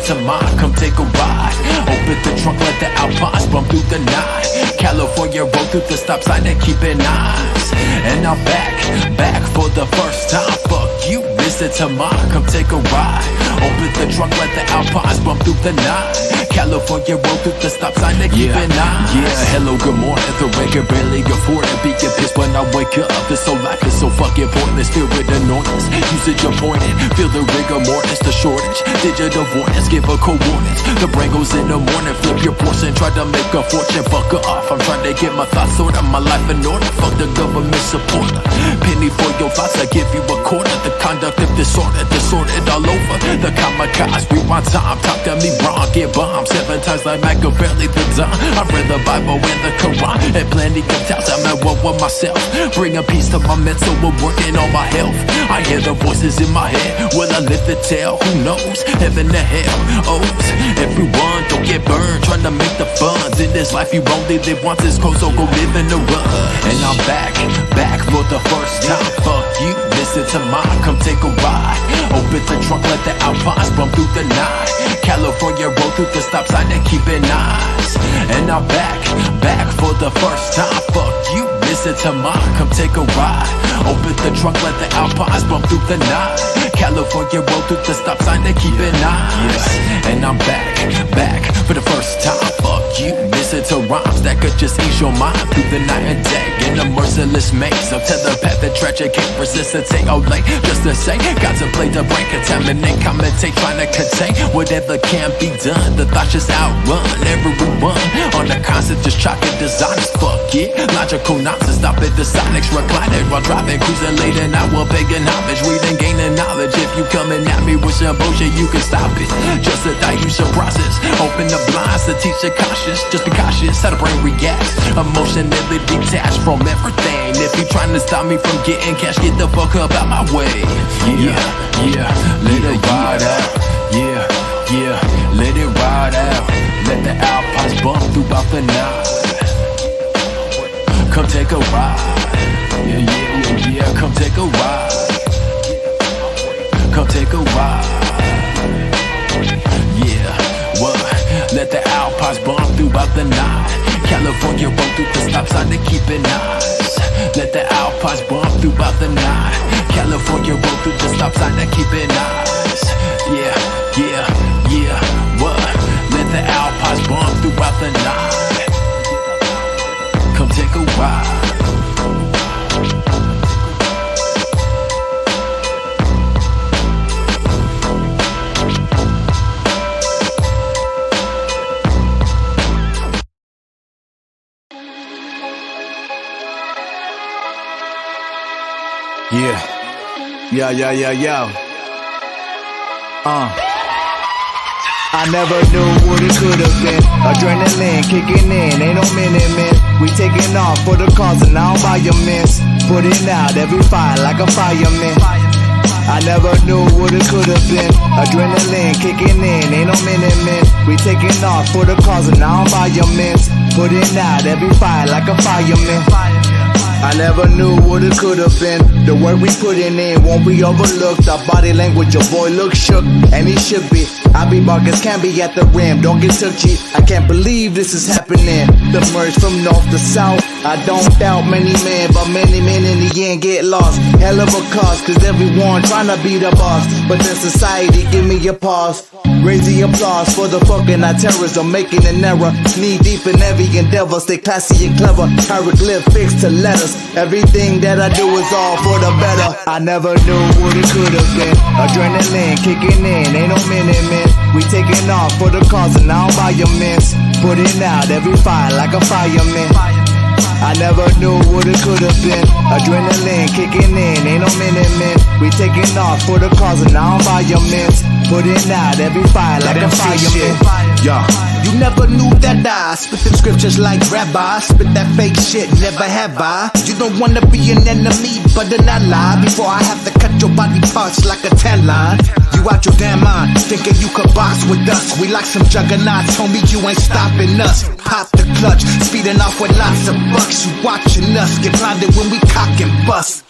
to mine, come take a ride. Open the trunk, let the Alpines bump through the night. California road through the stop sign and keeping eyes. And I'm back for the first time. Fuck you, listen to mine, come take a ride. Open the trunk, let the Alpines bump through the night. California road through the stop sign and keeping eyes. Yeah, hello, good morning. The rain can barely afford to be get pissed when I wake up. This whole life is so fucking pointless, filled with annoyance. Usage appointed, feel the rigor mortis, the shortage. Digital avoidance, give a coordinates. The brain goes in the morning, flip your portion, try to make a fortune, fuck her off. I'm trying to get my thoughts sorted, my life in order. Fuck the government supporter. Penny for your thoughts, I give you a quarter. The conduct of disordered all over. The kamikaze, rewind time, talk to me wrong, get bombed 7 times like Machiavelli the Don. I read the Bible and the Quran, and plenty of times I'm at war with myself. Bring a piece to my mental, we're working on my health. I hear the voices in my head, will I live to tell? Who knows? Heaven or hell, O's. Everyone don't get burned, trying to make the funds. In this life you only live once, it's cold, so go live in the run. And I'm back for the first time. Fuck you, listen to mine, come take a ride. Open the trunk, let the Alpines bump through the night. California road through the stop sign and keeping eyes. And I'm back for the first time. Fuck you, listen to mine, come take a ride. Open the trunk, let the Alpines bump through the night. California road through the stop sign and keeping eyes. And I'm back for the first time. Fuck you, listen to rhymes that could just ease your mind through the night and day. In a merciless maze of telepath and tragic, can't resist and take all late. Just to say, contemplate the brain, contaminate, commentate, trying to contain whatever can be done. The thoughts just outrun everyone on the constant, just chalking designs. Fuck it, logical nonsense, stop it, the sonics reclining while driving, cruising late and I will paying homage, reading, gaining knowledge. If you coming at me with some bullshit, you can stop it. Just a thought you should process. Open the blinds to teach you cautious. Just be cautious how the brain reacts. Emotionally detached from everything. If you trying to stop me from getting cash, get the fuck up out my way. Yeah, let it ride out. Yeah, let it ride out. Let the Alpines bump throughout the night. Come take a ride. Yeah, come take a ride. Come take a ride. Yeah, what? Let the Alpines bump throughout the night. California road through the stop sign to keep it nice. Let the Alpines bump throughout the night. California road through the stop sign to keep it nice. Yeah, what? Let the Alpines bump throughout the night. Come take a ride. Yeah. I never knew what it could have been. Adrenaline kicking in, ain't no minute, man. We taking off for the cause and now by your mints. Putting out every fire like a fireman. I never knew what it could have been. Adrenaline kicking in, ain't no minute, man. We taking off for the cause and now by your mints. Putting out every fire like a fireman. I never knew what it could have been. The work we putting in won't be overlooked. Our body language, your boy looks shook, and he should be. I be markers can be at the rim, don't get took cheap. I can't believe this is happening. The merge from north to south. I don't doubt many men, but many men in the end get lost. Hell of a cause, cause everyone trying to be the boss. But then society give me a pause. Raise the applause for the fucking terrorism, making an error. Knee deep in every endeavor, stay classy and clever. Hieroglyphics to letters. Everything that I do is all for the better. I never knew what it could have been. Adrenaline kicking in, ain't no minute, man. We taking off for the cause and now by your mints. Putting out every fire like a fireman. I never knew what it could have been. Adrenaline kicking in, ain't no minute, man. We taking off for the cause and now by your mints. Putting out every fire like a fireman. Yeah. You never knew that I spit them scriptures like rabbi. Spit that fake shit, never have I. You don't wanna be an enemy, but then I lie. Before I have to cut your body parts like a tan line. You out your damn mind, thinking you could box with us. We like some juggernauts, homie, you ain't stopping us. Pop the clutch. Speeding off with lots of bucks. You watching us get blinded when we cock and bust.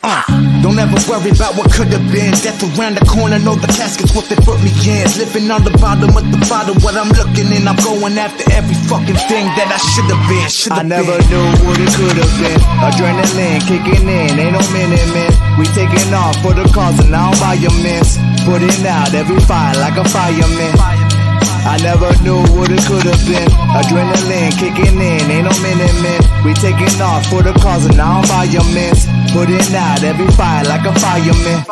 Don't ever worry about what could have been. Death around the corner, know the casket's what they put me in. Living on the bottom of the bottle, what I'm looking in. I'm going after every fucking thing that I should have been. I never knew what it could have been. Adrenaline kicking in, ain't no minute. We taking off for the cause and I don't buy your mints. Putting out every fire like a fireman. I never knew what it could have been. Adrenaline kicking in, ain't no minute. We taking off for the cause and I don't buy your mints. Putting out every fire like a fireman.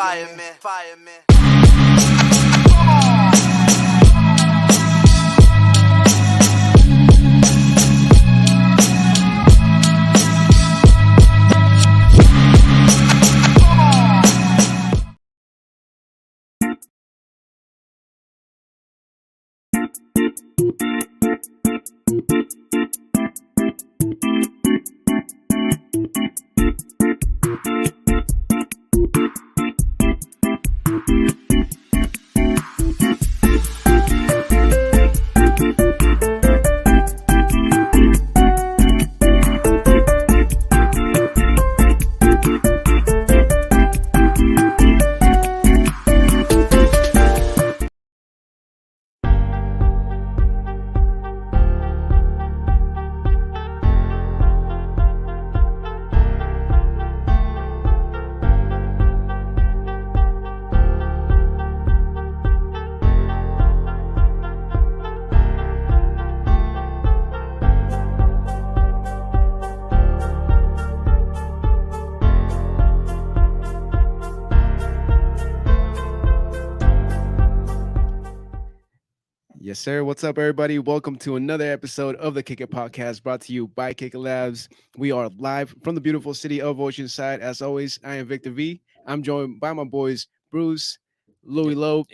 Yes, sir. What's up, everybody? Welcome to another episode of the Kick It Podcast brought to you by Kick It Labs. We are live from the beautiful city of Oceanside. As always, I am Victor V. I'm joined by my boys, Bruce, Louis Loeb,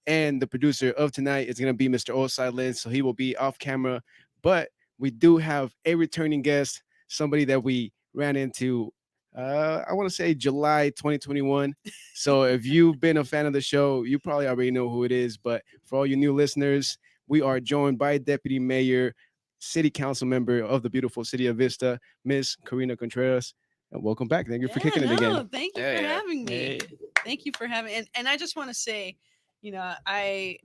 and the producer of tonight is going to be Mr. Oside Lynn, so he will be off camera. But we do have a returning guest, somebody that we ran into, I want to say July 2021. So if you've been a fan of the show, you probably already know who it is. But for all you new listeners, we are joined by Deputy Mayor, City Council member of the beautiful city of Vista, Miss Corinna Contreras. And welcome back. Thank you for kicking it again. Thank you for having me. Thank you for having and I just want to say, I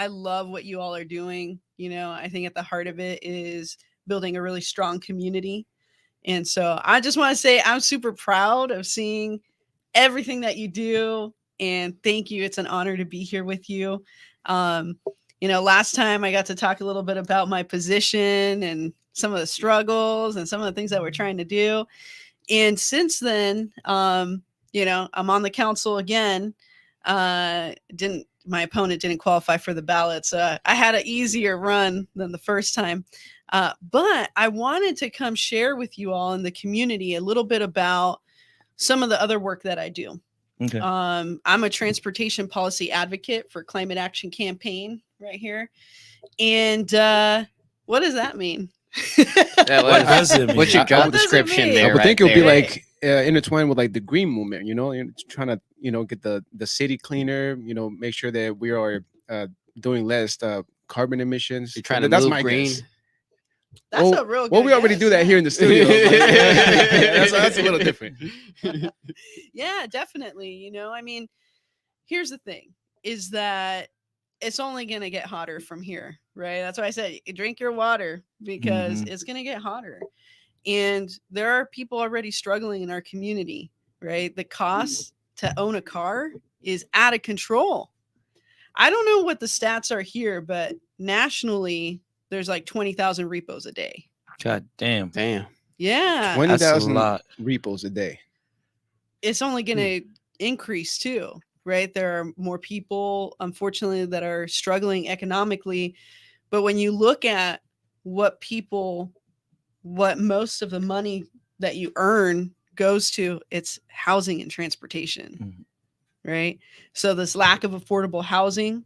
love what you all are doing. I think at the heart of it is building a really strong community. And so I just want to say I'm super proud of seeing everything that you do. And thank you. It's an honor to be here with you. Last time I got to talk a little bit about my position and some of the struggles and some of the things that we're trying to do. And since then, I'm on the council again. My opponent didn't qualify for the ballot. So I had an easier run than the first time. But I wanted to come share with you all in the community a little bit about some of the other work that I do. Okay. I'm a transportation policy advocate for Climate Action Campaign right here. And what does that mean? What does it mean? What's your job description there? I would think it would be like intertwined with like the green movement, trying to, get the city cleaner, make sure that we are doing less carbon emissions. You're trying to move green. Guess. That's a real good we already do that here in the studio. that's a little different. Yeah, definitely. Here's the thing is that it's only going to get hotter from here, right? That's why I said drink your water because it's going to get hotter. And there are people already struggling in our community, right? The cost to own a car is out of control. I don't know what the stats are here, but nationally, there's like 20,000 repos a day. God damn. Yeah. 20,000 repos a day. It's only going to increase too, right? There are more people, unfortunately, that are struggling economically. But when you look at what most of the money that you earn goes to, it's housing and transportation, right? So this lack of affordable housing,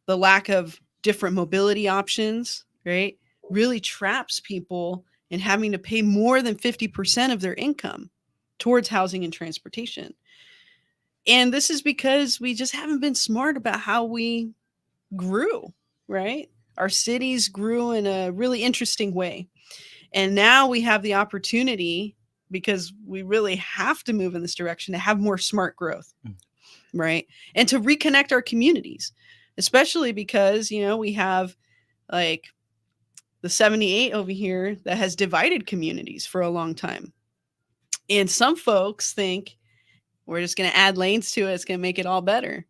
the lack of different mobility options, right, really traps people in having to pay more than 50% of their income towards housing and transportation. And this is because we just haven't been smart about how we grew, right? Our cities grew in a really interesting way. And now we have the opportunity, because we really have to move in this direction, to have more smart growth, right? And to reconnect our communities, especially because, we have like the 78 over here that has divided communities for a long time. And some folks think we're just going to add lanes to it. It's going to make it all better.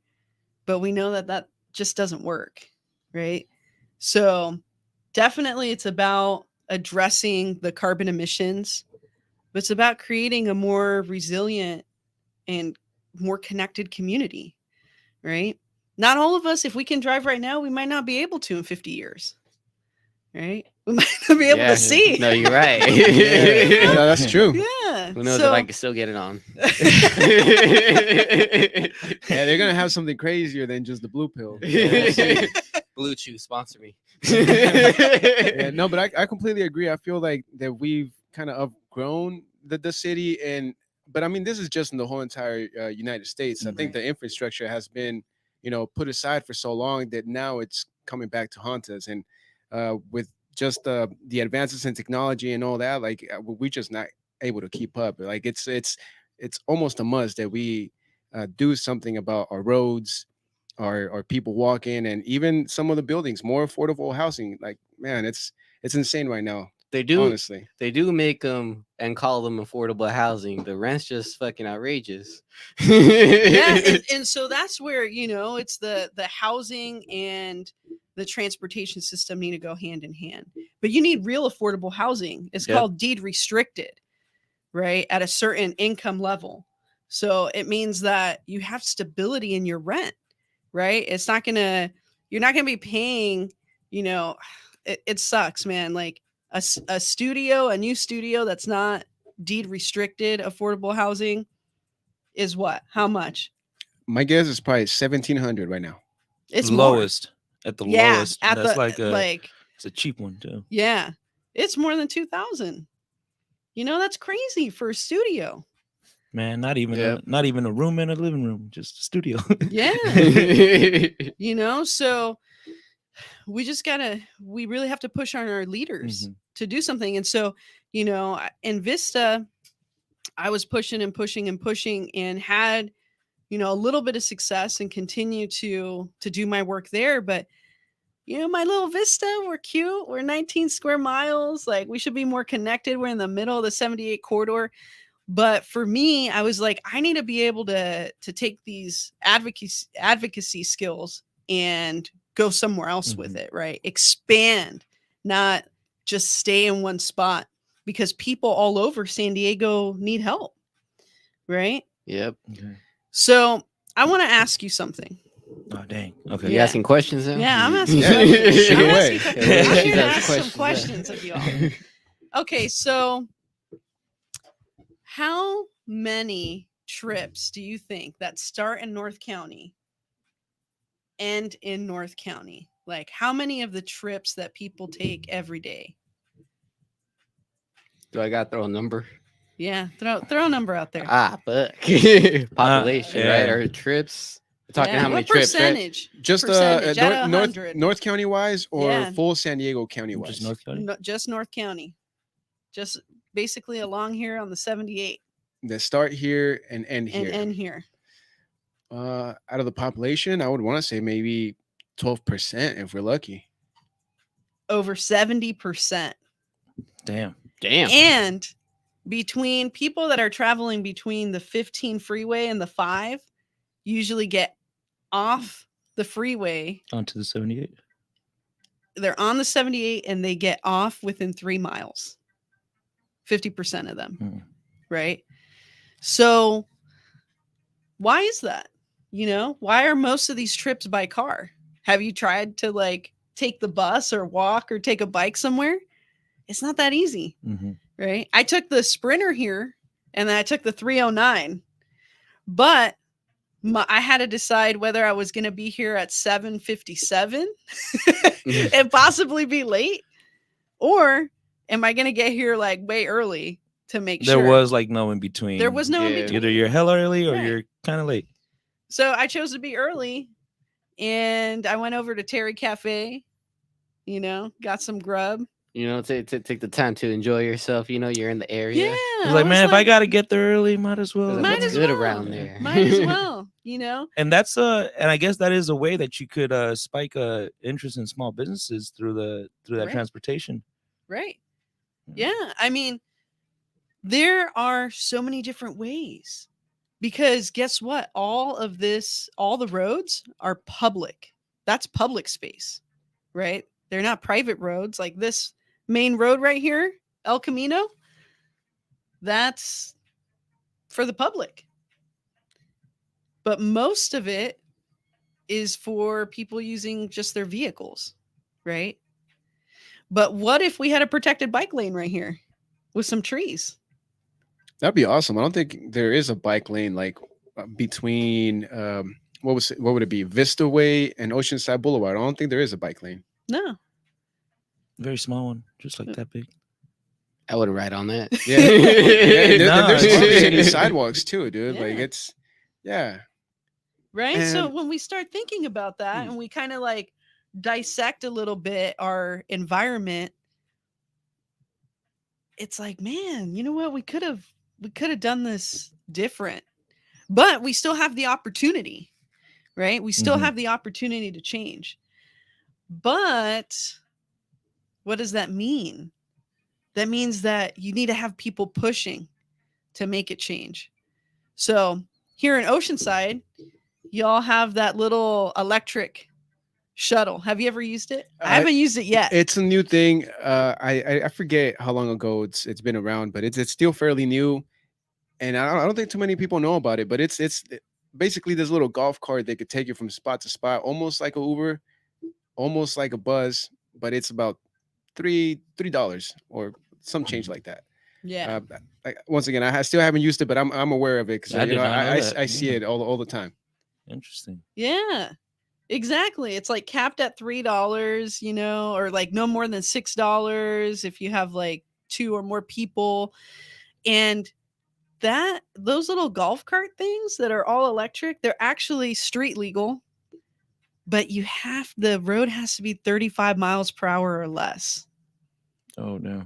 But we know that just doesn't work, right? So definitely it's about addressing the carbon emissions, but it's about creating a more resilient and more connected community, right? Not all of us, if we can drive right now, we might not be able to in 50 years, right? We might not be able to see. No, you're right. Yeah, that's true. Yeah. Who knows if I can still get it on? Yeah, they're gonna have something crazier than just the blue pill. Blue Chew, sponsor me. Yeah, no, but I completely agree. I feel like that we've kind of outgrown the city, but I mean, this is just in the whole entire United States. I think the infrastructure has been, put aside for so long that now it's coming back to haunt us. And with just the advances in technology and all that, like we're just not able to keep up. Like it's almost a must that we do something about our roads, our people walking, and even some of the buildings, more affordable housing. Like, man, it's insane right now. They do, honestly. They do make them and call them affordable housing. The rent's just fucking outrageous. Yeah, and so that's where, it's the housing and the transportation system need to go hand in hand. But you need real affordable housing. It's called deed restricted, right? At a certain income level. So it means that you have stability in your rent, right? You're not gonna be paying, it sucks, man. Like a new studio that's not deed restricted affordable housing is what? How much? My guess is probably 1,700 right now. It's lowest. More. At the lowest. That's like it's a cheap one too. Yeah. It's more than 2,000. That's crazy for a studio. Man, not even a room in a living room, just a studio. Yeah. So we really have to push on our leaders to do something. And so, in Vista, I was pushing and pushing and pushing and had, a little bit of success and continue to do my work there. But, my little Vista, we're cute. We're 19 square miles. Like, we should be more connected. We're in the middle of the 78 corridor. But for me, I was like, I need to be able to take these advocacy skills and go somewhere else with it, right? Expand, not just stay in one spot, because people all over San Diego need help, right? Yep. Okay. So I want to ask you something. Oh, dang. Okay. You asking questions now? Yeah, I'm asking questions. I'm here to ask some questions of you all. Okay, so how many trips do you think that start in North County end in North County? Like, how many of the trips that people take every day? Do I got to throw a number? Yeah, throw a number out there. But population, right? Or trips. We're talking how many trips, percentage? right? Just Percentage out of 100. North County wise, or Yeah. full San Diego County wise? Just North County. Just North County. Just basically along here on the 78 That start here and end here. and end here. Out of the population, I would want to say maybe 12% if we're lucky. Over 70%. Damn. And between people that are traveling between the 15 freeway and the 5 usually get off the freeway Onto the 78. They're on the 78 and they get off within 3 miles. 50% of them. Right? So why is that? Why are most of these trips by car? Have you tried to like take the bus or walk or take a bike somewhere? It's not that easy. Right? I took the Sprinter here and then I took the 309, but I had to decide whether I was going to be here at 7:57 and possibly be late, or am I going to get here like way early to make sure? There was like no in between. There was no in between. Either you're hella early or Right. you're kind of late. So I chose to be early, and I went over to Terry Cafe, got some grub, You know, take the time to enjoy yourself. You know, you're in the area. Yeah. He's like, man, if I gotta get there early, might as well. Like, Might what's as good well. around there? Might as well, you know. And that's and I guess that is a way that you could spike interest in small businesses through that Right. transportation. Right. Yeah. I mean, there are so many different ways because guess what? All the roads are public. That's public space, right? They're not private roads. Like this main road right here, El Camino, that's for the public. But most of it is for people using just their vehicles, right? But what if we had a protected bike lane right here with some trees? That'd be awesome. I don't think there is a bike lane like between what would it be, Vista Way and Oceanside Boulevard. I don't think there is a bike lane. No. Very small one, just like that big. I would ride on that. Yeah, yeah, there's it's- city sidewalks too, dude. Like Yeah. it's Right. So And- when we start thinking about that and we kind of like dissect a little bit our environment, it's like, man, you know what? We could have done this different, but we still have the opportunity, right? We still Mhm. have the opportunity to change. But what does that mean? That means that you need to have people pushing to make it change. So here in Oceanside, y'all have that little electric shuttle. Have you ever used it? I haven't used it yet. It's a new thing. I forget how long ago it's been around, but it's still fairly new, and I don't think too many people know about it. But it's basically this little golf cart that could take you from spot to spot, almost like a Uber, almost like a Buzz, but it's about $3 or some change like that. Yeah. Once again, I still haven't used it, but I'm aware of it because I did not know that. I see Yeah. it all the time. Interesting. Yeah. Exactly. It's like capped at $3, you know, or like no more than $6 if you have like 2 or more people. And those little golf cart things that are all electric, they're actually street legal, but the road has to be 35 miles per hour or less. Oh no.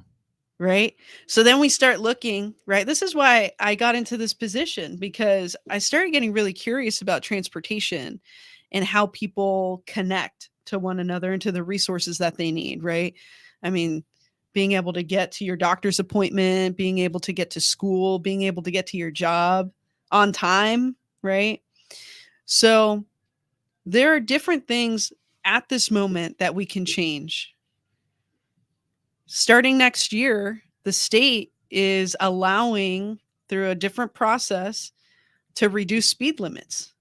Right. So then we start looking, right? This is why I got into this position, because I started getting really curious about transportation and how people connect to one another and to the resources that they need. Right. I mean, being able to get to your doctor's appointment, being able to get to school, being able to get to your job on time. Right. So there are different things at this moment that we can change. Starting next year, the state is allowing, through a different process, to reduce speed limits.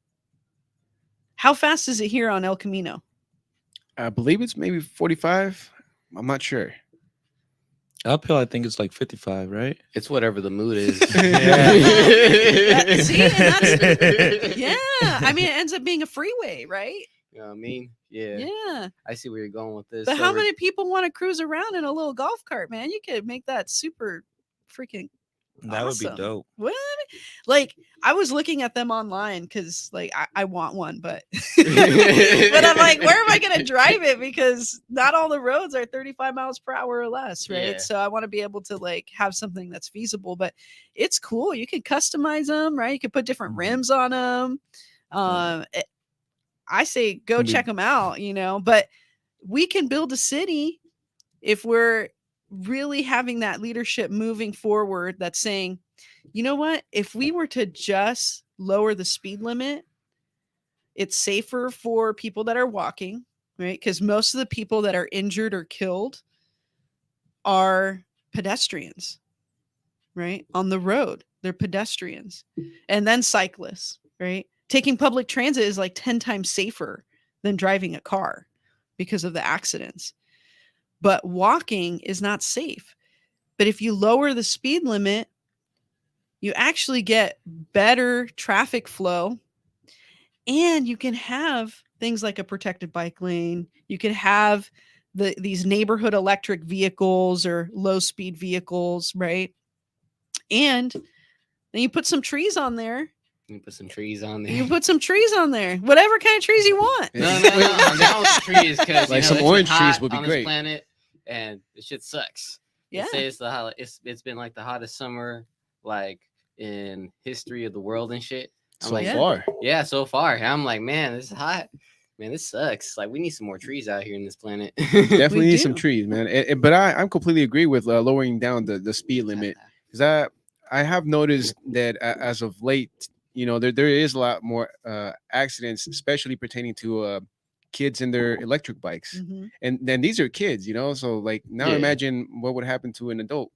How fast is it here on El Camino? I believe it's maybe 45. I'm not sure. Uphill, I think it's like 55, right? It's whatever the mood is. See, and yeah. I mean, it ends up being a freeway, right? You know what I mean? Yeah. Yeah. I see where you're going with this. But So how we're- many people want to cruise around in a little golf cart, man? You could make that super freaking That would be awesome. dope. What? Like, I was looking at them online because, like, I want one, but but I'm like, where am I going to drive it? Because not all the roads are 35 miles per hour or less, right? Yeah. So I want to be able to like have something that's feasible. But it's cool. You can customize them, right? You can put different rims on them. I say go Can be- check them out, you know. But we can build a city if we're really having that leadership moving forward that's saying, you know what, if we were to just lower the speed limit, it's safer for people that are walking, right? Because most of the people that are injured or killed are pedestrians, right? On the road, they're pedestrians, and then cyclists, right? Taking public transit is like 10 times safer than driving a car because of the accidents. But walking is not safe. But if you lower the speed limit, you actually get better traffic flow, and you can have things like a protected bike lane. You can have these neighborhood electric vehicles or low speed vehicles, right? And then you put some trees on there. You put some trees on there. You put some trees on there, whatever kind of trees you want. No, I'm down with the trees because Like some orange trees would be on great. This planet, and this shit sucks. Yeah. It says it's been like the hottest summer like in history of the world and shit. I'm So like, far. yeah, so far. And I'm like, man, this is hot. Man, this sucks. Like, we need some more trees out here in this planet. Definitely We need some do. trees, man. But I'm completely agree with lowering down the speed limit, because I have noticed that as of late, there is a lot more accidents, especially pertaining to kids and their electric bikes. Mhm. And then these are kids, so like now Yeah. imagine what would happen to an adult.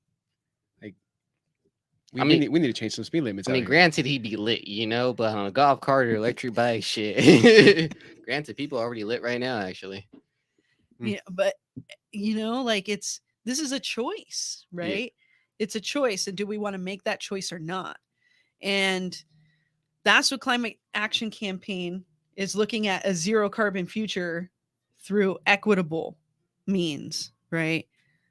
Like we, I we mean- need we need to change some speed limits. I out mean, here. granted, he'd be lit, but on a golf cart or electric bike, shit. Granted, people are already lit right now, actually. Yeah, but like this is a choice, right? It's a choice, and do we want to make that choice or not? And that's what Climate Action Campaign is looking at, a zero carbon future through equitable means, right?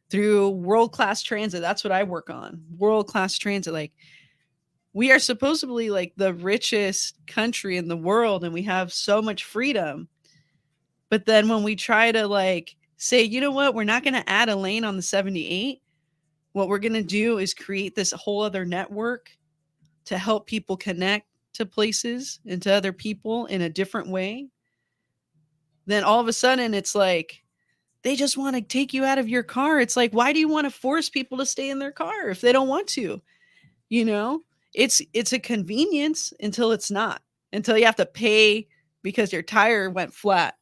Through world-class transit. That's what I work on. World-class transit. Like, we are supposedly like the richest country in the world, and we have so much freedom. But then when we try to like say, you know what, we're not going to add a lane on the 78. What we're going to do is create this whole other network to help people connect to places and to other people in a different way. Then all of a sudden it's like, they just want to take you out of your car. It's like, why do you want to force people to stay in their car if they don't want to? It's a convenience until it's not, until you have to pay because your tire went flat,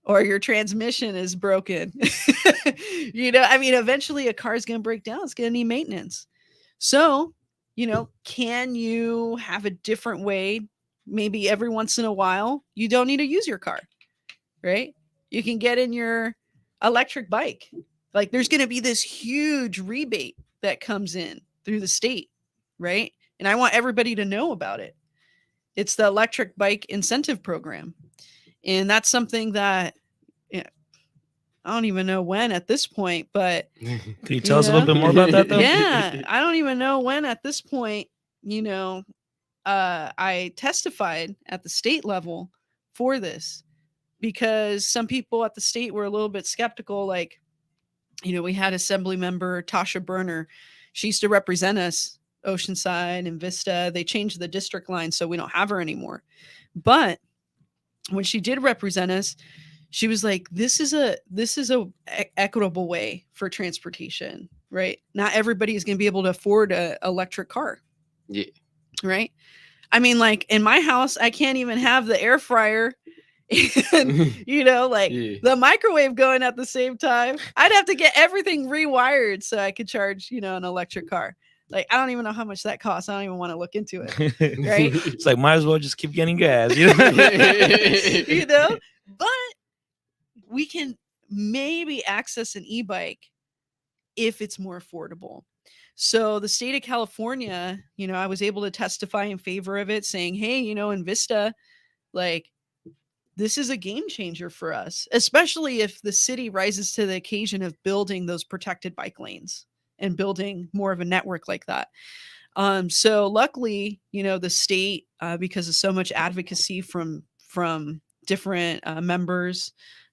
or your transmission is broken. Eventually a car's going to break down. It's going to need maintenance. So, can you have a different way? Maybe every once in a while, you don't need to use your car, right? You can get in your electric bike. Like, there's going to be this huge rebate that comes in through the state, right? And I want everybody to know about it. It's the electric bike incentive program. And that's something that I don't even know when at this point, but Can you tell us a little bit more about that, though? yeah, I don't even know when at this point, I testified at the state level for this, because some people at the state were a little bit skeptical. Like, we had Assembly Member Tasha Burner. She used to represent us, Oceanside and Vista. They changed the district line, so we don't have her anymore. But when she did represent us, she was like, this is a equitable way for transportation, right? Not everybody is going to be able to afford an electric car. Yeah. Right. I mean, like, in my house, I can't even have the air fryer and, the microwave going at the same time. I'd have to get everything rewired so I could charge, an electric car. Like, I don't even know how much that costs. I don't even want to look into it. Right. It's like, might as well just keep getting gas. But we can maybe access an e-bike if it's more affordable. So the state of California, I was able to testify in favor of it, saying, hey, in Vista, like, this is a game changer for us, especially if the city rises to the occasion of building those protected bike lanes and building more of a network like that. So luckily, the state, because of so much advocacy from different members,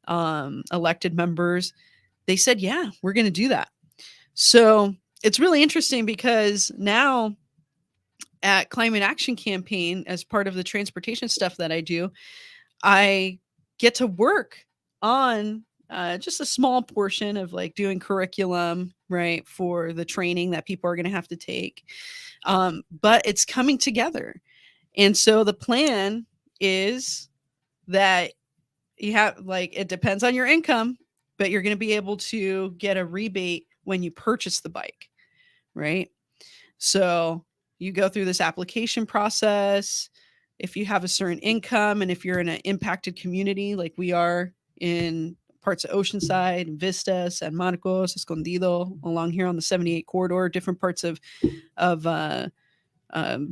elected members, they said, yeah, we're going to do that. So it's really interesting, because now at Climate Action Campaign, as part of the transportation stuff that I do, I get to work on just a small portion of like doing curriculum, right, for the training that people are going to have to take. But it's coming together. And so the plan is that you have, like, it depends on your income, but you're going to be able to get a rebate when you purchase the bike, right? So you go through this application process. If you have a certain income, and if you're in an impacted community like we are in parts of Oceanside, Vista, San Marcos, Escondido, along here on the 78 corridor, different parts of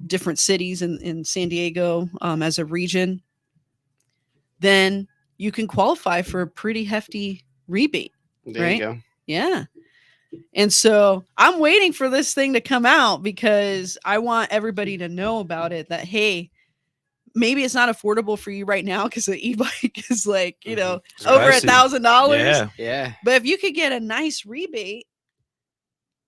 different cities in San Diego as a region, then you can qualify for a pretty hefty rebate. There you go. Yeah. And so I'm waiting for this thing to come out, because I want everybody to know about it, that, hey, maybe it's not affordable for you right now because the e-bike is like, you know, Mhm. over Pricey. $1,000. Yeah. Yeah. But if you could get a nice rebate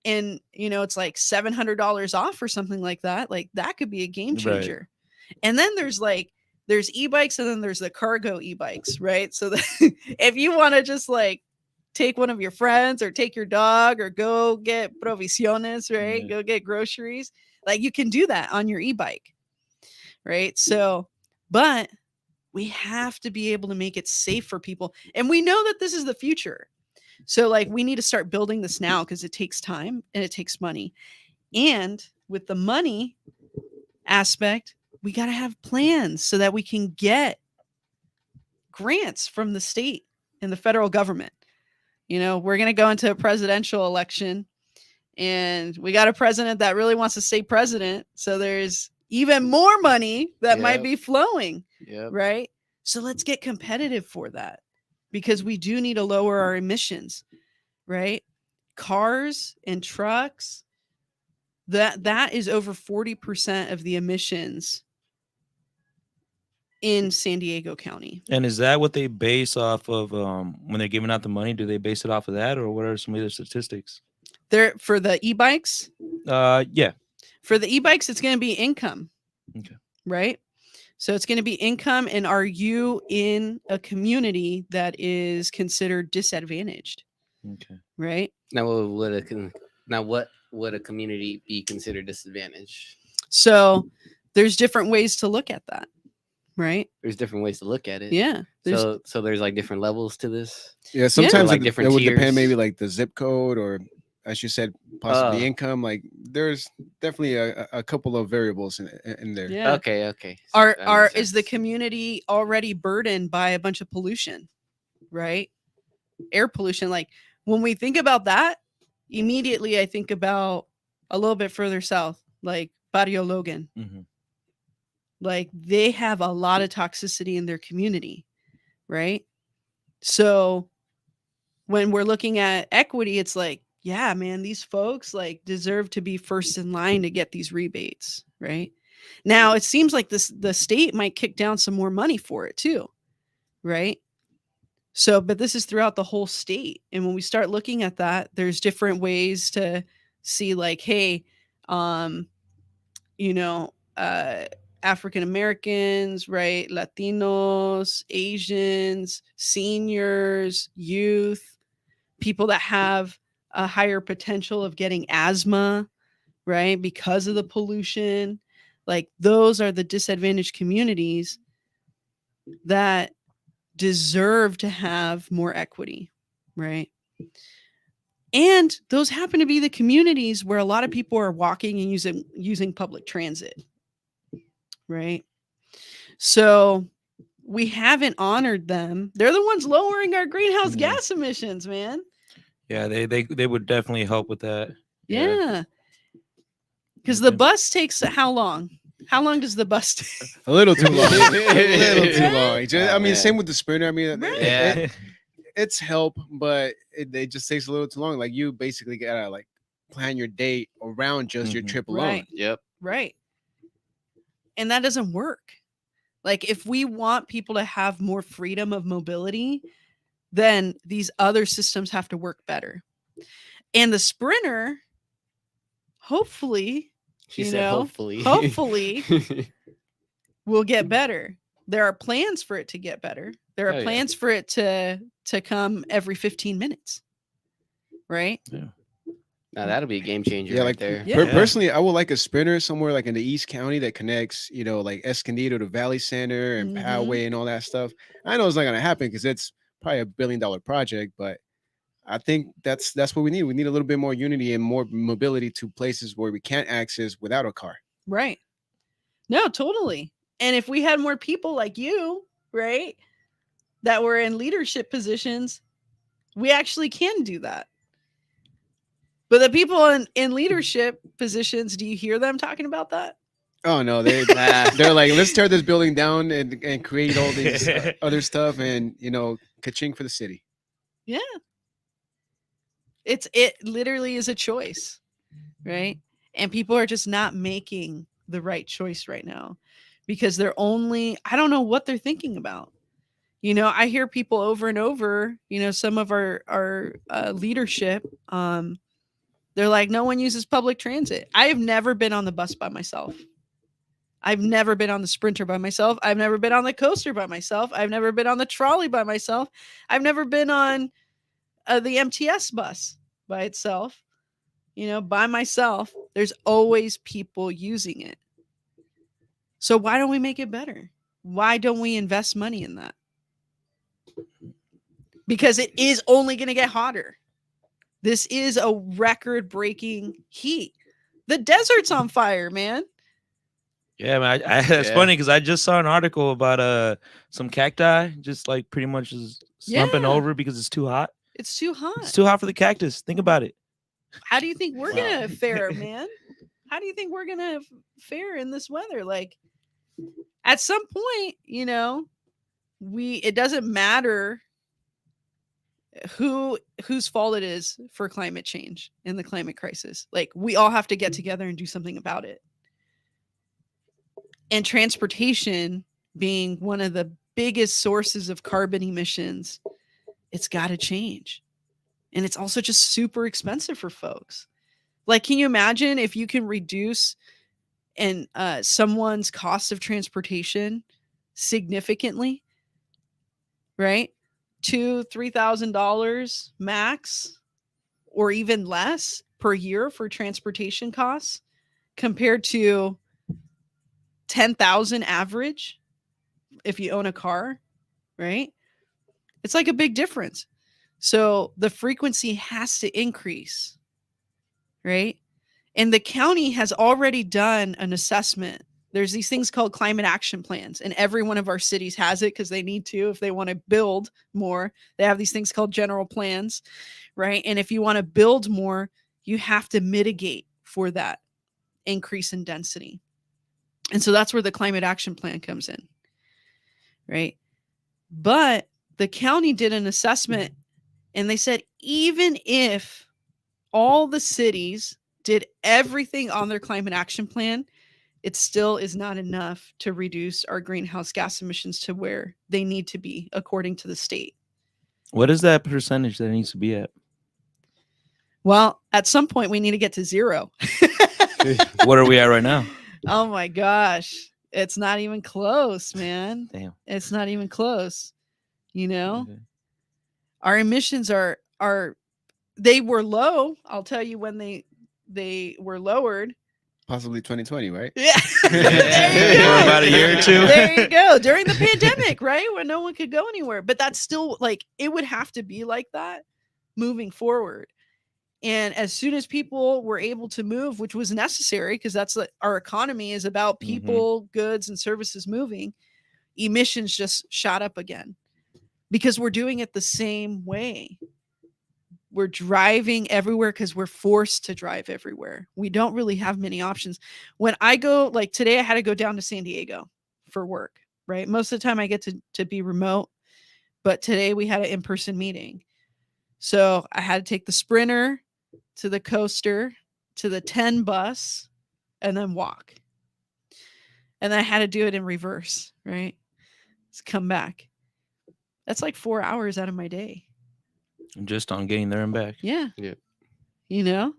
and, you know, it's like $700 off or something like that could be a game Right. changer. And then there's e-bikes and then there's the cargo e-bikes, right? So if you want to just like take one of your friends or take your dog or go get provisiones, right? Yeah. Go get groceries. Like you can do that on your e-bike, right? So, but we have to be able to make it safe for people. And we know that this is the future. So like we need to start building this now because it takes time and it takes money. And with the money aspect, we got to have plans so that we can get grants from the state and the federal government. You know, we're going to go into a presidential election and we got a president that really wants to stay president. So there's even more money that might Yep. be flowing, Yep. right? So let's get competitive for that because we do need to lower our emissions, right? Cars and trucks, that is over 40% of the emissions in San Diego County. And is that what they base off of when they're giving out the money? Do they base it off of that, or what are some other statistics? There for the e-bikes, Yeah. for the e-bikes, it's going to be income. Okay. Right? So it's going to be income. And are you in a community that is considered disadvantaged? Okay. Right? Now, what would a community be considered disadvantaged? So there's different ways to look at that. Right? There's different ways to look at it. Yeah. So there's like different levels to this. Yeah, sometimes Like it different would depend, tiers. maybe like the zip code, or as you said, possibly Oh. income. Like there's definitely a couple of variables in there. Yeah. Okay. Are That makes is the sense. community already burdened by a bunch of pollution? Right? Air pollution. Like when we think about that, immediately I think about a little bit further south, like Barrio Logan. Mm-hmm. Like they have a lot of toxicity in their community, right? So when we're looking at equity, it's like, yeah, man, these folks like deserve to be first in line to get these rebates, right? Now it seems like the state might kick down some more money for it too, right? So, but this is throughout the whole state. And when we start looking at that, there's different ways to see like, hey, you know, African Americans, right? Latinos, Asians, seniors, youth, people that have a higher potential of getting asthma, right? Because of the pollution. Like those are the disadvantaged communities that deserve to have more equity, right? And those happen to be the communities where a lot of people are walking and using public transit, right? So we haven't honored them. They're the ones lowering our greenhouse Yeah. gas emissions, man. Yeah, they would definitely help with that. Yeah. Because the Okay. bus takes how long? How long does the bus take? A little too long. A little too long. Oh, I mean, man. same with the sprinter. I mean, Right. Yeah. it's help, but it just takes a little too long. Like you basically gotta like plan your day around just your Mhm. trip alone. Right. Yep. Right. And that doesn't work. Like if we want people to have more freedom of mobility, then these other systems have to work better. And the sprinter, hopefully, She you said know, hopefully. hopefully will get better. There are plans for it to get better. There are Oh, yeah. plans for it to come every 15 minutes. Right? Now that'll be a game changer Yeah, right like there. Yeah. personally, I would like a sprinter somewhere like in the East County that connects, you know, like Escondido to Valley Center and Mhm. Poway and all that stuff. I know it's not gonna happen because it's probably $1 billion project, but I think that's what we need. We need a little bit more unity and more mobility to places where we can't access without a car. Right. No, totally. And if we had more people like you, right, that were in leadership positions, we actually can do that. But the people in leadership positions, do you hear them talking about that? Oh no, they're like, let's tear this building down and create all these other stuff, and you know, ka-ching for the city. Yeah. It literally is a choice, right? And people are just not making the right choice right now because I don't know what they're thinking about. I hear people over and over, some of our leadership, they're like, no one uses public transit. I have never been on the bus by myself. I've never been on the Sprinter by myself. I've never been on the coaster by myself. I've never been on the trolley by myself. I've never been on the MTS bus by itself, by myself. There's always people using it. So why don't we make it better? Why don't we invest money in that? Because it is only going to get hotter. This is a record-breaking heat. The desert's on fire, man. Yeah, man. It's funny because I just saw an article about some cacti just like pretty much just slumping over because it's too hot. It's too hot. It's too hot for the cactus. Think about it. How do you think we're gonna fare, man? How do you think we're gonna fare in this weather? Like, at some point, it doesn't matter whose fault it is for climate change and the climate crisis. Like, we all have to get together and do something about it. And transportation being one of the biggest sources of carbon emissions, it's got to change. And it's also just super expensive for folks. Like, can you imagine if you can reduce someone's cost of transportation significantly, right? $2,000-$3,000 max, or even less per year for transportation costs, compared to 10,000 average if you own a car, right? It's like a big difference. So the frequency has to increase, right? And the county has already done an assessment. There's these things called climate action plans, and every one of our cities has it because they need to. If they want to build more, they have these things called general plans, right? And if you want to build more, you have to mitigate for that increase in density. And so that's where the climate action plan comes in, right? But the county did an assessment, and they said, even if all the cities did everything on their climate action plan, it still is not enough to reduce our greenhouse gas emissions to where they need to be according to the state. What is that percentage that it needs to be at? Well, at some point we need to get to zero. What are we at right now? Oh my gosh. It's not even close, man. Damn. It's not even close. Okay. Our emissions are they were low. I'll tell you when they were lowered. Possibly 2020, right? Yeah. For about a year or two. There you go. During the pandemic, right? When no one could go anywhere. But that's still, like, it would have to be like that moving forward. And as soon as people were able to move, which was necessary, because that's what our economy is about, people, goods, and services moving, emissions just shot up again because we're doing it the same way. We're driving everywhere because we're forced to drive everywhere. We don't really have many options. When I go, like today, I had to go down to San Diego for work, right? Most of the time I get to be remote, but today we had an in-person meeting. So I had to take the Sprinter to the coaster to the 10 bus and then walk. And then I had to do it in reverse, right? Let's come back. That's like 4 hours out of my day. Just on getting there and back. Yeah. Yeah.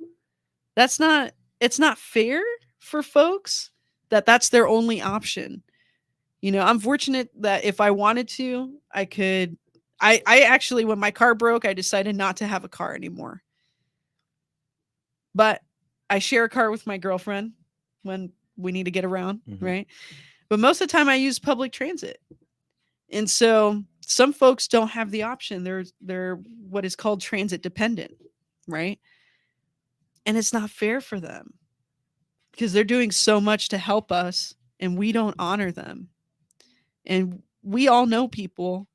It's not fair for folks that that's their only option. I'm fortunate that if I wanted to, I could. I actually, when my car broke, I decided not to have a car anymore. But I share a car with my girlfriend when we need to get around, right? But most of the time I use public transit. And so some folks don't have the option. They're what is called transit dependent, right? And it's not fair for them because they're doing so much to help us and we don't honor them. And we all know people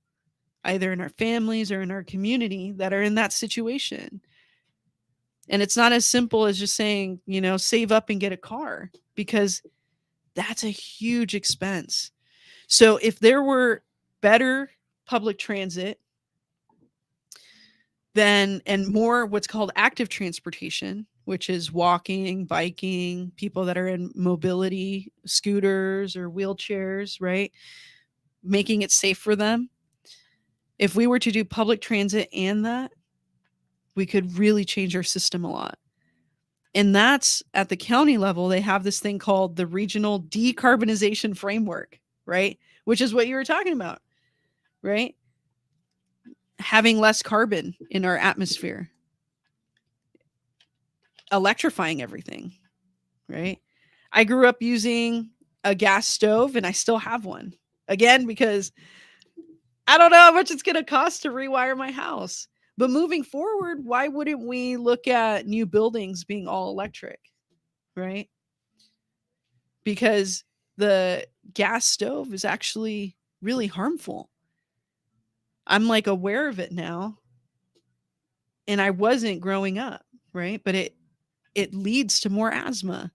either in our families or in our community that are in that situation. And it's not as simple as just saying, save up and get a car, because that's a huge expense. So if there were better public transit and more what's called active transportation, which is walking, biking, people that are in mobility, scooters or wheelchairs, right? Making it safe for them. If we were to do public transit and that, we could really change our system a lot. And that's at the county level, they have this thing called the Regional Decarbonization Framework, right? Which is what you were talking about, right? Having less carbon in our atmosphere, electrifying everything, right? I grew up using a gas stove and I still have one. Again, because I don't know how much it's going to cost to rewire my house. But moving forward, why wouldn't we look at new buildings being all electric, right? Because the gas stove is actually really harmful. I'm like aware of it now. And I wasn't growing up, right? But it leads to more asthma.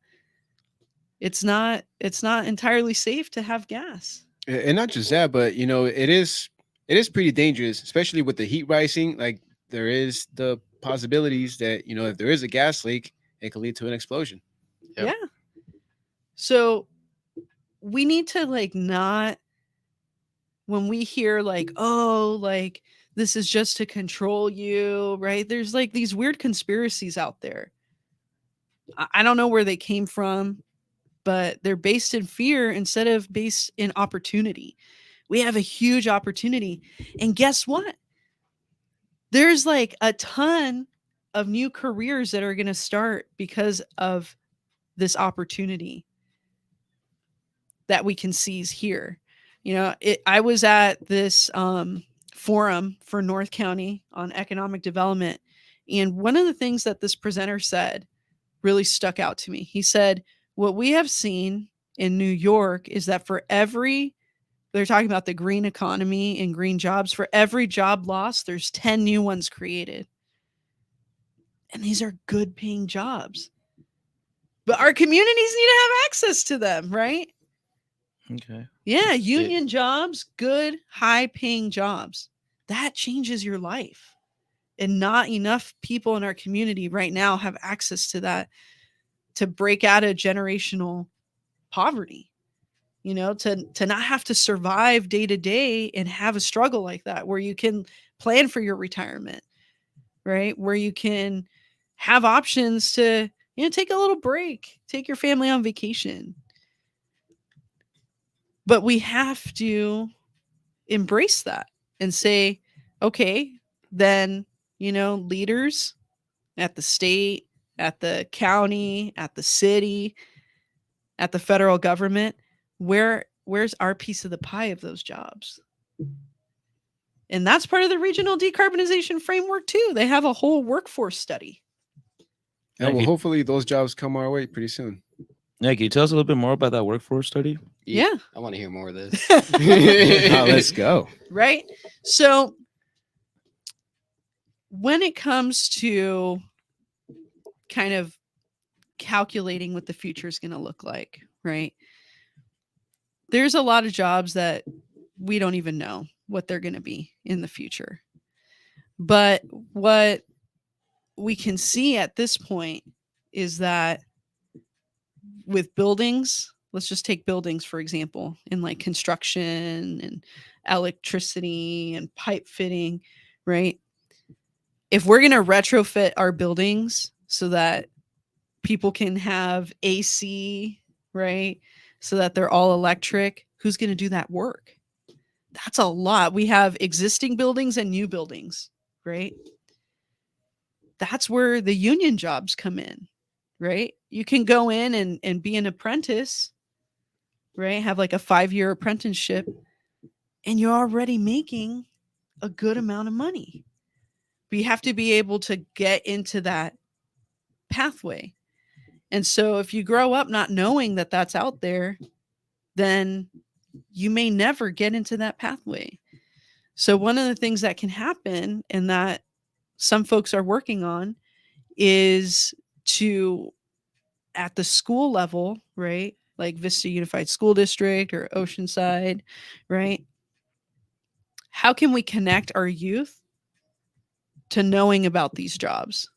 It's not entirely safe to have gas. And not just that, but it is pretty dangerous, especially with the heat rising. Like there is the possibilities that if there is a gas leak, it could lead to an explosion. Yep. Yeah. So we need to like not, when we hear like, oh, like this is just to control you, right? There's like these weird conspiracies out there. I don't know where they came from, but they're based in fear instead of based in opportunity. We have a huge opportunity. And guess what? There's like a ton of new careers that are going to start because of this opportunity that we can seize here. I was at this forum for North County on economic development. And one of the things that this presenter said really stuck out to me. He said, what we have seen in New York is that they're talking about the green economy and green jobs. For every job lost, there's 10 new ones created. And these are good paying jobs. But our communities need to have access to them, right? Okay. Yeah, union jobs, good, high paying jobs. That changes your life. And not enough people in our community right now have access to that to break out of generational poverty. To not have to survive day to day and have a struggle like that, where you can plan for your retirement, right? Where you can have options to, take a little break, take your family on vacation. But we have to embrace that and say, okay, then, leaders at the state, at the county, at the city, at the federal government, where's our piece of the pie of those jobs? And that's part of the regional decarbonization framework too. They have a whole workforce study. And well, hopefully those jobs come our way pretty soon. Yeah, can you tell us a little bit more about that workforce study? Yeah. I want to hear more of this. Let's go. Right? So when it comes to kind of calculating what the future is going to look like, right? There's a lot of jobs that we don't even know what they're going to be in the future. But what we can see at this point is that with buildings, let's just take buildings, for example, in like construction and electricity and pipe fitting, right? If we're going to retrofit our buildings so that people can have AC, right? So that they're all electric, who's going to do that work? That's a lot. We have existing buildings and new buildings, right? That's where the union jobs come in, right? You can go in and be an apprentice, right? Have like a 5-year apprenticeship, and you're already making a good amount of money. But you have to be able to get into that pathway. And so if you grow up not knowing that that's out there, then you may never get into that pathway. So one of the things that can happen, and that some folks are working on, is to, at the school level, right? Like Vista Unified School District or Oceanside, right? How can we connect our youth to knowing about these jobs?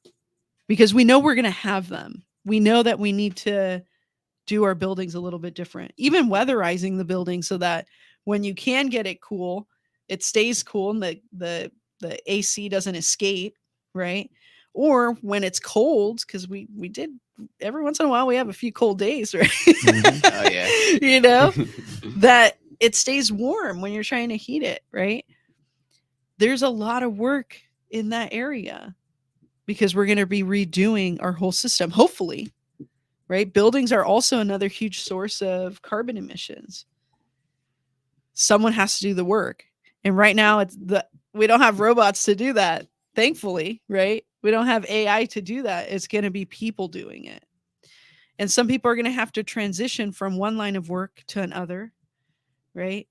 because we know we're going to have them. We know that we need to do our buildings a little bit different, even weatherizing the building so that when you can get it cool, it stays cool and the AC doesn't escape, right? Or when it's cold, because we did every once in a while we have a few cold days, right? Oh yeah. You know, that it stays warm when you're trying to heat it, right? There's a lot of work in that area because we're going to be redoing our whole system, hopefully, right? Buildings are also another huge source of carbon emissions. Someone has to do the work. And right now we don't have robots to do that, thankfully, right? We don't have AI to do that. It's going to be people doing it. And some people are going to have to transition from one line of work to another, right?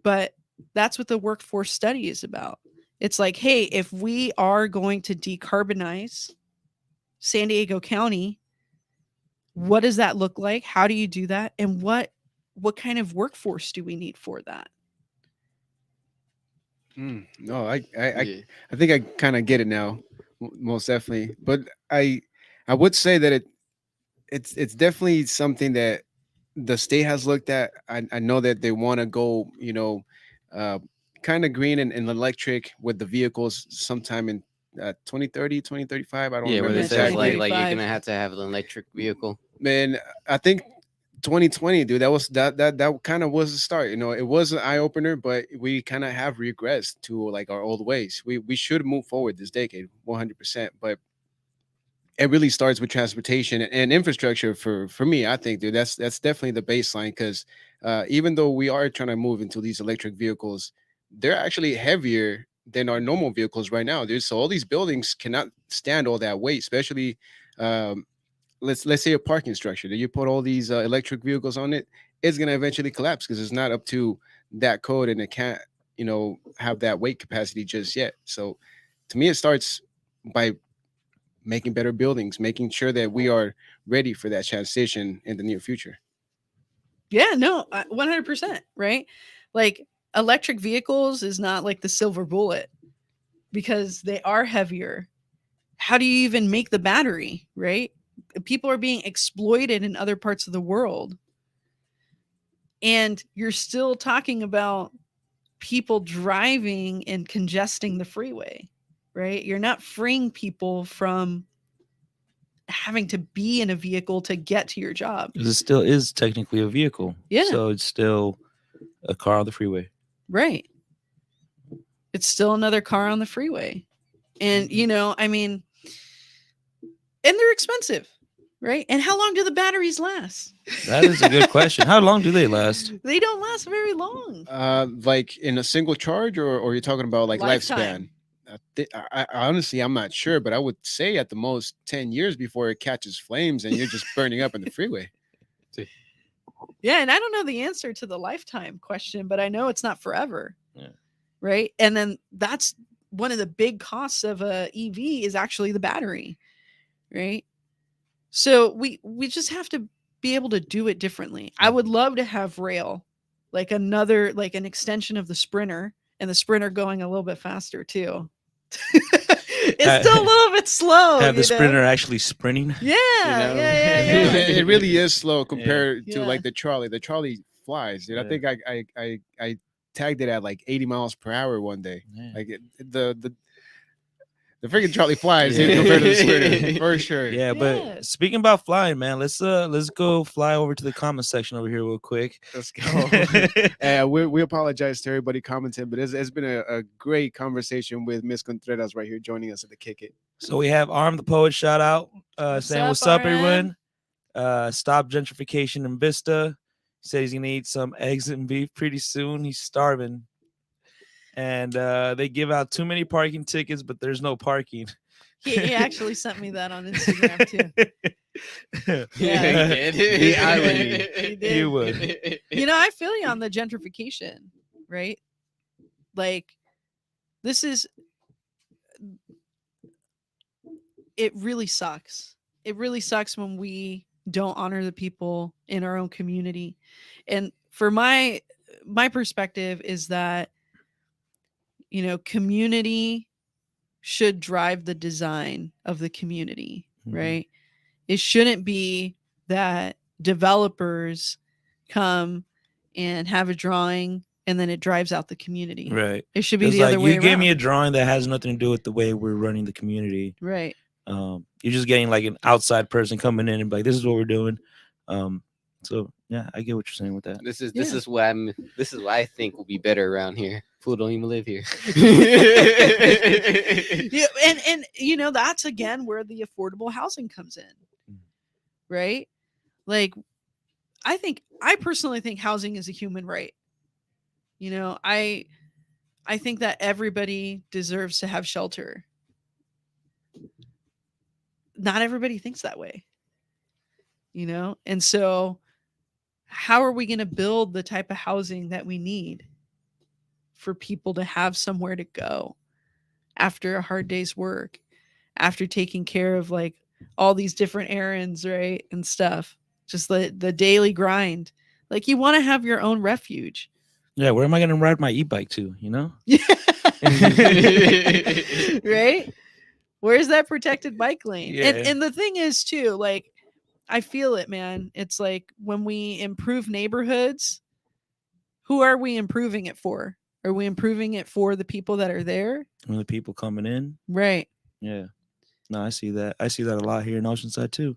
But that's what the workforce study is about. It's like, hey, if we are going to decarbonize San Diego County, what does that look like? How do you do that? And what kind of workforce do we need for that? No, I Yeah. I think I kind of get it now, most definitely. But I would say that it's definitely something that the state has looked at. I know that they want to go, uh, kind of green and electric with the vehicles sometime in 2030, 2035. I don't Yeah, where remember they says exactly. like you're 2035. gonna have to have an electric vehicle. Man, I think 2020, dude, that kind of was the start. It was an eye opener, but we kind of have regressed to like our old ways. We should move forward this decade 100%, but it really starts with transportation and infrastructure. For me, I think, dude, that's definitely the baseline, because even though we are trying to move into these electric vehicles, they're actually heavier than our normal vehicles right now, dude. So all these buildings cannot stand all that weight, especially um, let's say a parking structure that you put all these electric vehicles on it. It's going to eventually collapse because it's not up to that code, and it can't have that weight capacity just yet. So to me, it starts by making better buildings, making sure that we are ready for that transition in the near future. Yeah, no, 100%, right? Like electric vehicles is not like the silver bullet because they are heavier. How do you even make the battery, right? People are being exploited in other parts of the world. And you're still talking about people driving and congesting the freeway, right? You're not freeing people from having to be in a vehicle to get to your job. 'Cause it still is technically a vehicle. Yeah. So it's still a car on the freeway. Right. It's still another car on the freeway. And, I mean, and they're expensive, right? And how long do the batteries last? That is a good question. How long do they last? They don't last very long. Like in a single charge, or you're talking about like Lifetime. lifespan? I honestly, I'm not sure, but I would say at the most 10 years before it catches flames and you're just burning up in the freeway. Yeah, and I don't know the answer to the lifetime question, but I know it's not forever. Yeah. Right? And then that's one of the big costs of a EV is actually the battery, right? So we just have to be able to do it differently. I would love to have rail, like an extension of the Sprinter, and the Sprinter going a little bit faster too. It's still a little bit slow. Have the Sprinter actually sprinting? Yeah, know? yeah. It really is slow compared to Yeah. like the Charlie. The Charlie flies, dude. I Yeah. think I tagged it at like 80 miles per hour one day. Yeah. Like the freaking Charlie flies dude, compared to the Sprinter, for sure. Yeah, but Yeah. speaking about flying, man, let's go fly over to the comment section over here real quick. Let's go. And we apologize to everybody commenting, but it's been a great conversation with Miss Contreras right here joining us at the Kick It. So we have Arm the Poet shout out saying up, what's up, RM? everyone. Stop gentrification in Vista. He said he's gonna eat some eggs and beef pretty soon. He's starving. And they give out too many parking tickets, but there's no parking. He actually sent me that on Instagram too. Yeah, he did. The irony. He did. You would. I feel you on the gentrification, right? Like, it really sucks. It really sucks when we don't honor the people in our own community. And for my perspective is that, community should drive the design of the community, Mhm. right? It shouldn't be that developers come and have a drawing and then it drives out the community. Right. It should be It's the like other way you gave around. me a drawing that has nothing to do with the way we're running the community. Right. You're just getting like an outside person coming in and be like, this is what we're doing. So yeah, I get what you're saying with that. This is Yeah. what I think will be better around here. People don't even live here. Yeah, and you know, that's again where the affordable housing comes in. Right? Like I personally think housing is a human right. You know, I think that everybody deserves to have shelter. Not everybody thinks that way. You know? And so how are we going to build the type of housing that we need for people to have somewhere to go after a hard day's work, after taking care of like all these different errands, right? And stuff. Just the daily grind. Like you want to have your own refuge. Yeah, where am I going to ride my e-bike to, you know? Right? Where's that protected bike lane? Yeah. And the thing is too, like I feel it, man. It's like when we improve neighborhoods, who are we improving it for? Are we improving it for the people that are there? When the people coming in. Right. Yeah. No, I see that. I see that a lot here in Oceanside too.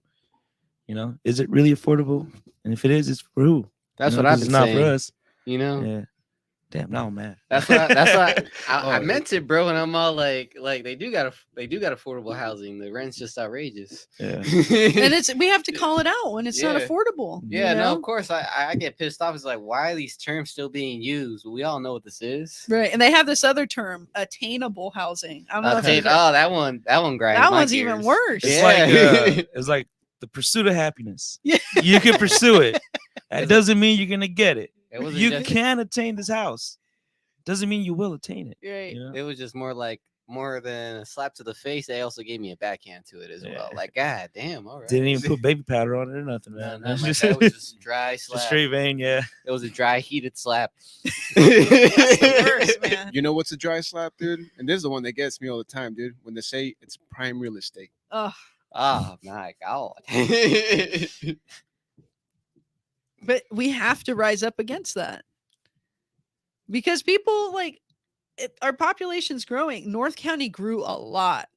You know, is it really affordable? And if it is, it's for who? That's You know, what I've 'cause been it's not saying. for us. You know? Yeah. Damn, now I'm mad. That's what I Oh, meant it, bro. And I'm all like they do got affordable housing. The rent's just outrageous. Yeah. And we have to call it out when it's not Yeah. affordable. Yeah, you no, know? of course. I get pissed off. It's like, why are these terms still being used? We all know what this is. Right. And they have this other term, attainable housing. I don't know if Okay, you've- that one grinds. that my one's even gears. worse. It's it's like the pursuit of happiness. Yeah. You can pursue it. That doesn't mean you're gonna get it. It wasn't You just- can attain this house. Doesn't mean you will attain it. Right. You know? It was just more than a slap to the face. They also gave me a backhand to it as well. Yeah. Like, god damn, all right. Didn't even put baby powder on it or nothing, No, man. no, my dad was just dry slap. Just straight vein, yeah. It was a dry heated slap. That's the worst, man. You know what's a dry slap, dude? And this is the one that gets me all the time, dude. When they say it's prime real estate. Ugh. Oh my god. But we have to rise up against that. Because people our population's growing. North County grew a lot.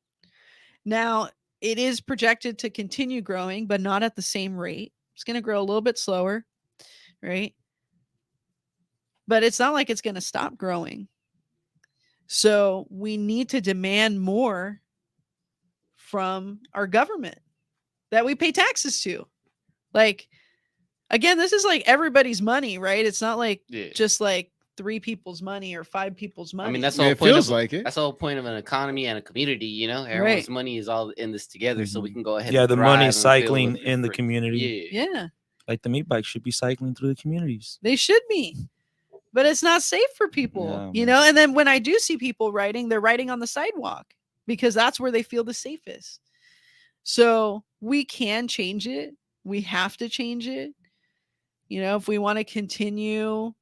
Now, it is projected to continue growing, but not at the same rate. It's going to grow a little bit slower, right? But it's not like it's going to stop growing. So we need to demand more from our government that we pay taxes to. Like, again, this is like everybody's money, right? It's not like just like 3 people's money or 5 people's money. I mean, that's the Yeah, whole it point feels of like it. That's the whole point of an economy and a community, you know? Everyone's Right. money is all in this together, so we can go ahead Yeah, and the thrive money and feel cycling with it in the for- community. Yeah. yeah, Like the meat bike should be cycling through the communities. they should be. But it's not safe for people, No, you man. know? And then when I do see people riding, they're riding on the sidewalk because that's where they feel the safest. So we can change it. We have to change it. You know, if we want to continue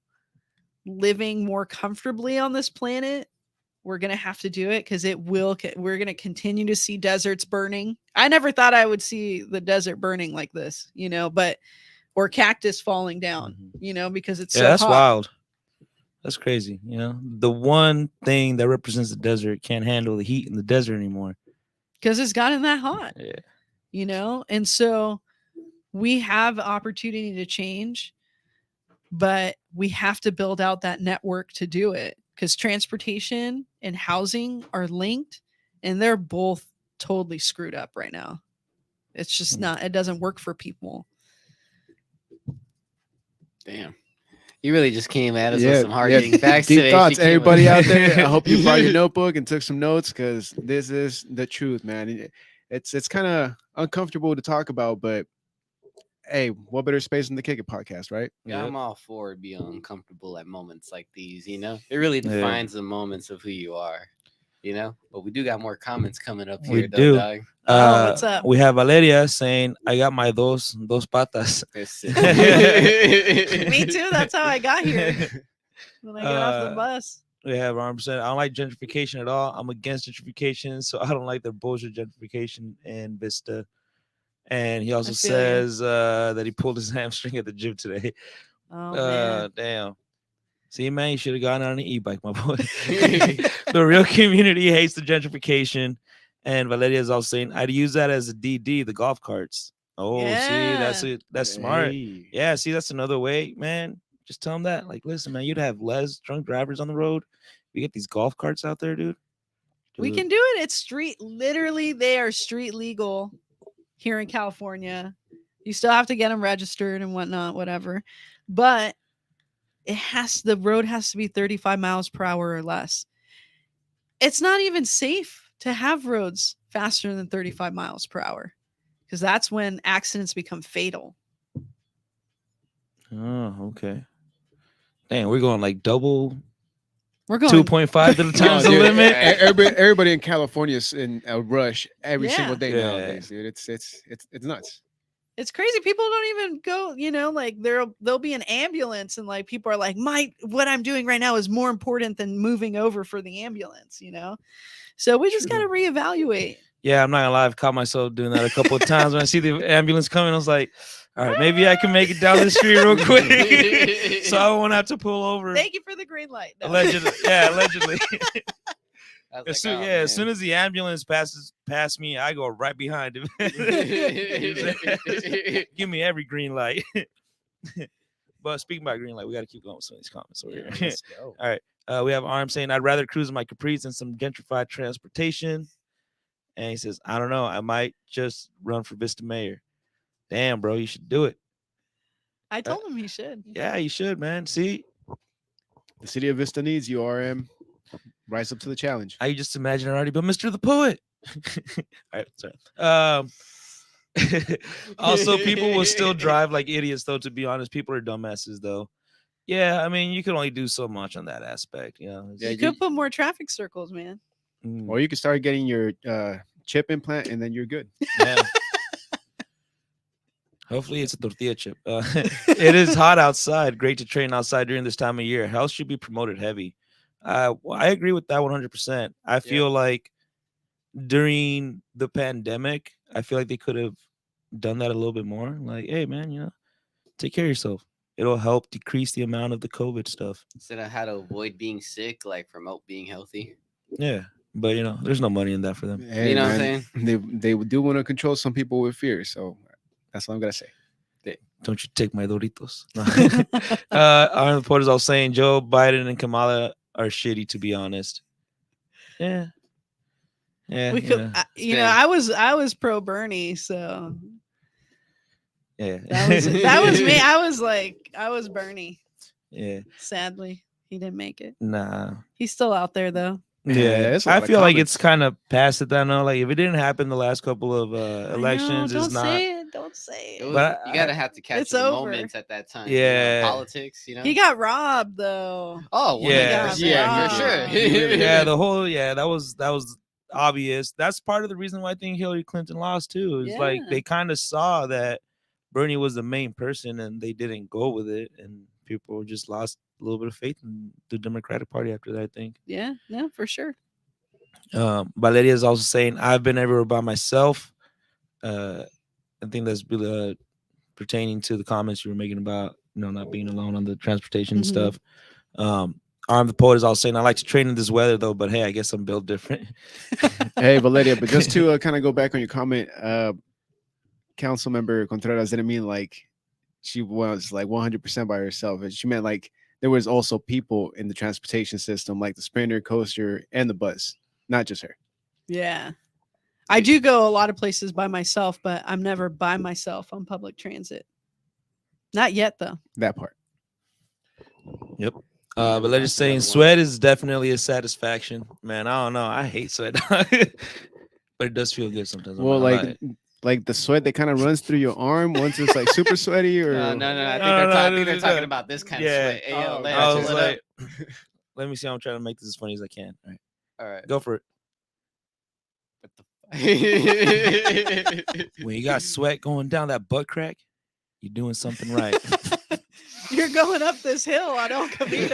living more comfortably on this planet, we're going to have to do it because we're going to continue to see deserts burning. I never thought I would see the desert burning like this, you know, or cactus falling down, you know, because it's Yeah, so that's hot. wild. That's crazy. You know, the one thing that represents the desert can't handle the heat in the desert anymore. Because it's gotten that hot. Yeah. You know, and so we have opportunity to change, but we have to build out that network to do it because transportation and housing are linked and they're both totally screwed up right now. It's just not, it doesn't work for people. Damn. You really just came at us Yeah, with some hard yeah. hitting facts Deep today. thoughts, She came everybody with- out there. I hope you brought your notebook and took some notes because this is the truth, man. It's kind of uncomfortable to talk about, but hey, what better space than the Kick It podcast, right? Yeah, Yep. I'm all for being uncomfortable at moments like these, you know? It really Yeah. defines the moments of who you are, you know? But we do got more comments coming up We here, though, do. dog. Oh, what's up? We have Valeria saying, I got my dos patas. It's- Me too. That's how I got here when I got off the Uh, bus. We have 100%. I don't like gentrification at all. I'm against gentrification, so I don't like the bullshit gentrification in Vista. And he also feel you. says that he pulled his hamstring at the gym today. Oh man. Damn. See, man, you should have gotten on an e-bike, my boy. The real community hates the gentrification. And Valeria is also saying, I'd use that as a DD, the golf carts. Oh, see, that's Yeah. it. That's smart. Hey. Yeah, see, that's another way, man. Just tell them that. Like, listen, man, you'd have less drunk drivers on the road. We get these golf carts out there, dude. We can do it. It's literally, they are street legal here in California. You still have to get them registered and whatnot, whatever. But the road has to be 35 miles per hour or less. It's not even safe to have roads faster than 35 miles per hour because that's when accidents become fatal. Oh, okay. Damn, we're going like double We're going 2.5 to the times the dude, limit. Everybody in California is in a rush every Yeah. single day Yeah. nowadays, dude. It's nuts. It's crazy. People don't even go, like there'll be an ambulance and like people are like, what I'm doing right now is more important than moving over for the ambulance, So we just got to reevaluate. Yeah, I'm not gonna lie. I've caught myself doing that a couple of times when I see the ambulance coming. I was like, all right, maybe I can make it down the street real quick, so I won't have to pull over. Thank you for the green light. No. Allegedly, yeah, allegedly. I was As like, soon, oh, yeah, as man. soon as the ambulance passes past me, I go right behind him. Give me every green light. But speaking about green light, we got to keep going with some of these comments over here. Let's go. All right. We have Arm saying, I'd rather cruise in my Caprice than some gentrified transportation. And he says, I don't know. I might just run for Vista mayor. Damn, bro, you should do it. I told him he should. Yeah, you should, man. See, The city of Vista needs you, RM. Rise up to the challenge. I just imagine I already been Mr. the Poet. All right, sorry. Also, people will still drive like idiots, though, to be honest. People are dumbasses, though. Yeah, I mean, you can only do so much on that aspect, Yeah, You could put more traffic circles, man. Or you can start getting your chip implant, and then you're good. Yeah. Hopefully it's a tortilla chip. It is hot outside. Great to train outside during this time of year. Health should be promoted heavy. I agree with that 100%. I feel like during the pandemic, I feel like they could have done that a little bit more. Like, hey, man, take care of yourself. It'll help decrease the amount of the COVID stuff. Instead of how to avoid being sick, like promote being healthy. Yeah. But, there's no money in that for them. Hey, You know what I'm man, they do want to control some people with fear, so that's all I'm gonna say. Don't you take my Doritos. Arnold Porter's all saying Joe Biden and Kamala are shitty, to be honest. Yeah. Yeah. We could, I was pro Bernie, so yeah. that was me. I was Bernie. Yeah. Sadly, he didn't make it. Nah. He's still out there though. Yeah, there's a I lot of feel like comments. it's kind of past it. Now, like if it didn't happen the last couple of elections, don't it's not. say it. Don't say It it. was, But you gotta have to catch it's the over. moments at that time. Yeah. Politics, He got robbed though. Oh, Yeah. 100%, Yeah. for sure. Yeah, that was obvious. That's part of the reason why I think Hillary Clinton lost too. Is like Yeah. they kind of saw that Bernie was the main person and they didn't go with it, and people just lost a little bit of faith in the Democratic Party after that, I think. Yeah, no, for sure. Valeria is also saying, I've been everywhere by myself. I think that's really pertaining to the comments you were making about not being alone on the transportation and stuff. Arm the Poet is also saying, I like to train in this weather though, but hey, I guess I'm built different. Hey, Valeria, but just to kind of go back on your comment, council member Contreras didn't mean like she was like 100% by herself. She meant like there was also people in the transportation system, like the Sprinter, coaster, and the bus, not just her. Yeah. I do go a lot of places by myself, but I'm never by myself on public transit. Not yet though. That part. Yep. But let's just saying sweat is definitely a satisfaction. Man, I don't know. I hate sweat. But it does feel good sometimes. Well, like the sweat that kind of runs through your arm once it's like super sweaty, or No. I No, think they're no. talking about this kind of sweat. Hey, yo, Oh, let I it was let like, up. let me see. I'm trying to make this as funny as I can. All right, All right. go for it. When you got sweat going down that butt crack, you're doing something right. You're going up this hill on El Camino.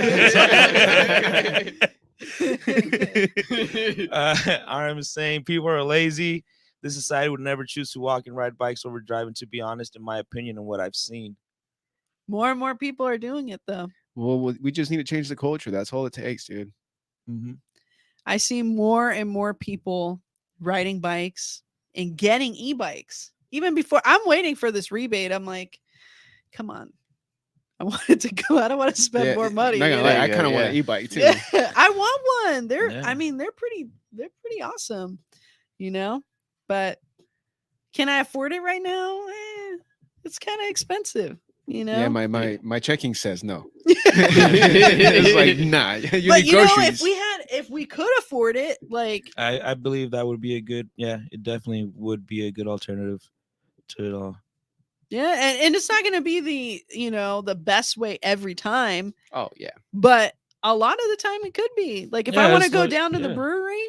RM is saying people are lazy. This society would never choose to walk and ride bikes over driving, to be honest, in my opinion and what I've seen. More and more people are doing it though. Well, we just need to change the culture. That's all it takes, dude. Mm-hmm. I see more and more people riding bikes and getting e-bikes. Even before I'm waiting for this rebate, I'm like, come on. I want it to go. I don't want to spend more money. Not you gonna know? lie, I Yeah, kind of want yeah. an e-bike too. Yeah, I want one. They're Yeah. I mean, they're pretty awesome, you know? But can I afford it right now? It's kind of expensive, you know? Yeah, my checking says no. It's like, nah, you But need you know, groceries. if we could afford it, like I believe that would be a good, it definitely would be a good alternative to it all. yeah, and it's not gonna be the, you know, the best way every time, Oh yeah. but a lot of the time it could be. Like if Yeah, I want to it's go like- down to the yeah. brewery,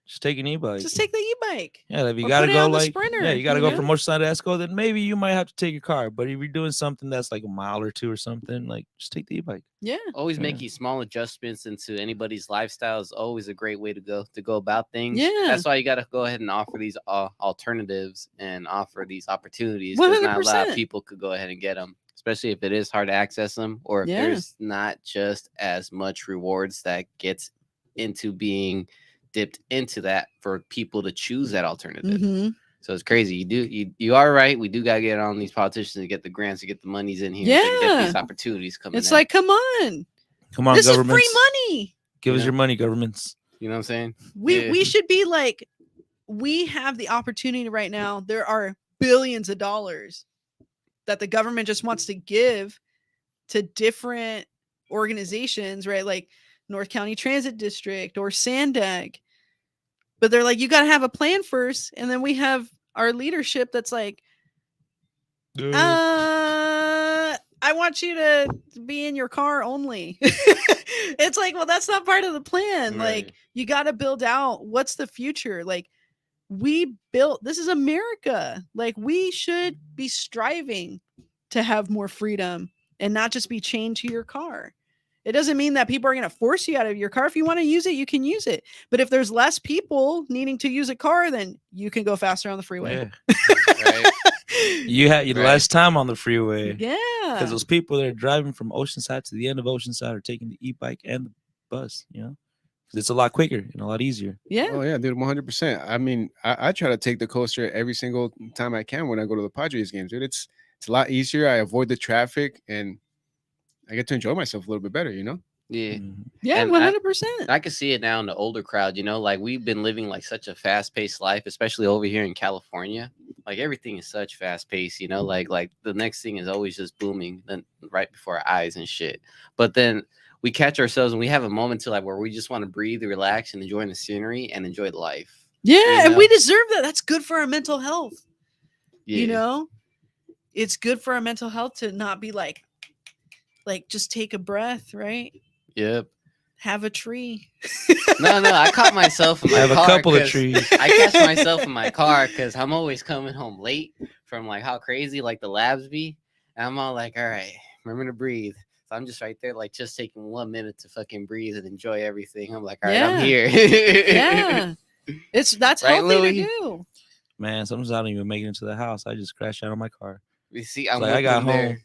Just take an e-bike. just take the e-bike. Yeah, if you Or gotta put it go on the like Sprinter, you gotta you go know? from Oceanside to Esco, then maybe you might have to take your car. But if you're doing something that's like a mile or two or something, like just take the e-bike. Yeah. Always Yeah. making small adjustments into anybody's lifestyle is always a great way to go about things. Yeah. That's why you got to go ahead and offer these alternatives and offer these opportunities, because not a lot 100%. of people could go ahead and get them, especially if it is hard to access them, or if Yeah. there's not just as much rewards that gets into being dipped into that for people to choose that alternative. Mm-hmm. So it's crazy. You are right. We do gotta get on these politicians to get the grants, to get the monies in here, to get these Yeah. opportunities coming. It's in. like, come on. Come on, This is governments. free money. Give us Yeah. your money, governments. You know what I'm saying? We Yeah. should be like, we have the opportunity right now. There are billions of dollars that the government just wants to give to different organizations, right? Like North County Transit District or Sandag. But they're like, you got to have a plan first. And then we have our leadership that's like, I want you to be in your car only. It's like, well, that's not part of the plan. Like, Right. you got to build out what's the future. Like, we built, this is America. Like, we should be striving to have more freedom and not just be chained to your car. It doesn't mean that people are going to force you out of your car. If you want to use it, you can use it. But if there's less people needing to use a car, then you can go faster on the freeway. Right. You had Right. less time on the freeway. Yeah. Because those people that are driving from Oceanside to the end of Oceanside are taking the e-bike and the bus, you know? 'Cause it's a lot quicker and a lot easier. Yeah. Oh yeah, dude, 100%. I mean, I try to take the coaster every single time I can when I go to the Padres games, dude. It's a lot easier. I avoid the traffic and I get to enjoy myself a little bit better, you know? Yeah. Mhm. Yeah, And 100%. I can see it now in the older crowd, you know, like we've been living like such a fast-paced life, especially over here in California. Like everything is such fast-paced, you know, like the next thing is always just booming then right before our eyes and shit. But then we catch ourselves and we have a moment to like where we just want to breathe, relax, and enjoy the scenery and enjoy life. Yeah, and know? we deserve that. That's good for our mental health. Yeah. You know, it's good for our mental health to not be like just take a breath, right? Yep. Have a tree. No, I caught myself in my I have a car couple of 'cause trees. I catch myself in my car because I'm always coming home late from like how crazy like the labs be. And I'm all like, all right, remember to breathe. So I'm just right there, like just taking 1 minute to fucking breathe and enjoy everything. I'm like, all right, I'm Yeah. here. Yeah. That's Right, healthy Louis? to do. Man, sometimes I don't even make it into the house. I just crash out on my car. You see, It's I'm like I got looking home. there.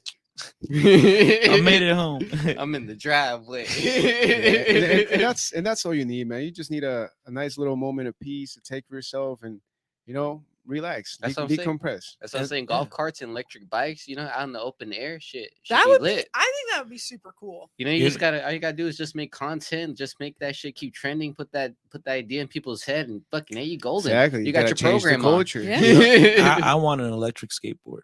I made it home. I'm in the driveway. Yeah, and that's all you need, man. You just need a nice little moment of peace to take for yourself and, you know, relax, That's what I'm saying. decompress. That's what I'm saying. Golf carts and electric bikes, you know, out in the open air, shit. should That be would lit. be, I think that would be super cool. You know, Yeah. all you gotta do is just make content, just make that shit keep trending, put the idea in people's head, and fucking hey, you golden. Exactly. You got gotta your change the program on. culture. Yeah. You know, I want an electric skateboard.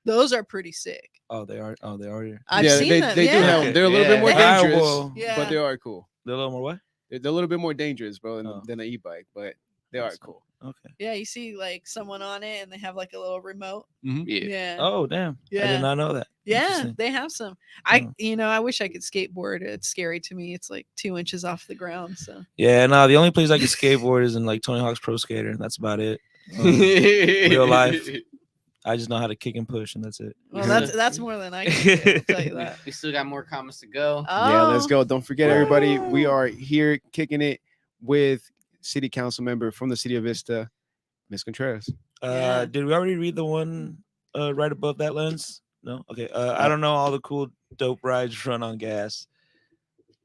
Those are pretty sick. Oh, they are. Oh, they are here. I've Yeah, seen they, them. they yeah. do have them. They're a little bit Yeah. more I dangerous, will- Yeah. but they are cool. They're a little more what? They're a little bit more dangerous, bro, Oh. than an e-bike, but they are That's cool. Okay. Yeah, you see like someone on it and they have like a little remote. Yeah. Yeah. Oh, damn. I Yeah. did not know that. Yeah, Interesting. they have some. I wish I could skateboard. It's scary to me. It's like 2 inches off the ground. So Yeah, no, the only place I can skateboard is in like Tony Hawk's Pro Skater, and that's about it. Real life. I just know how to kick and push, and that's it. Well, that's more than I can do, I'll tell you that. We still got more comments to go. Yeah, let's Oh, go. Don't forget, everybody, we are here kicking it with city council member from the city of Vista, Miss Contreras. Yeah. Did we already read the one right above that lens? No. Okay. I don't know all the cool dope rides run on gas.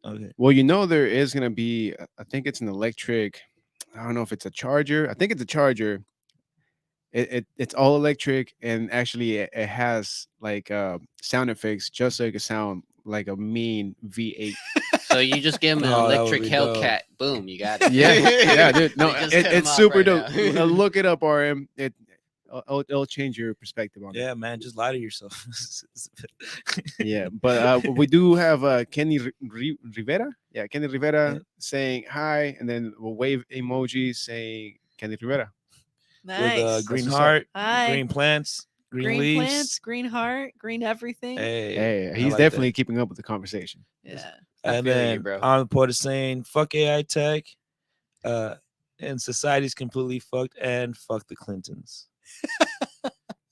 Okay. Well, there is going to be, I think it's an electric, I don't know if it's a charger. I think it's a charger. It's all electric, and actually it has like sound effects just so it can sound like a mean V8. So you just give him an Oh, that would electric be dope. Hellcat. Boom, you got it. Yeah, dude. No, They just cut 'em it's off super right dope. now. Look it up, RM. It'll change your perspective on it. Yeah, man, just lie to yourself. Yeah, but we do have Kenny Rivera. Yeah, Kenny Rivera saying hi, and then we'll wave emoji saying Kenny Rivera. nice. With green what's up. heart, Hi. green plants, green, Green leaves. plants, green heart, green everything. Hey, Hey, he's like definitely that. keeping up with the conversation. Yeah. I And feel you, then bro. on the port is saying, "Fuck AI tech," and society's completely fucked, and fuck the Clintons.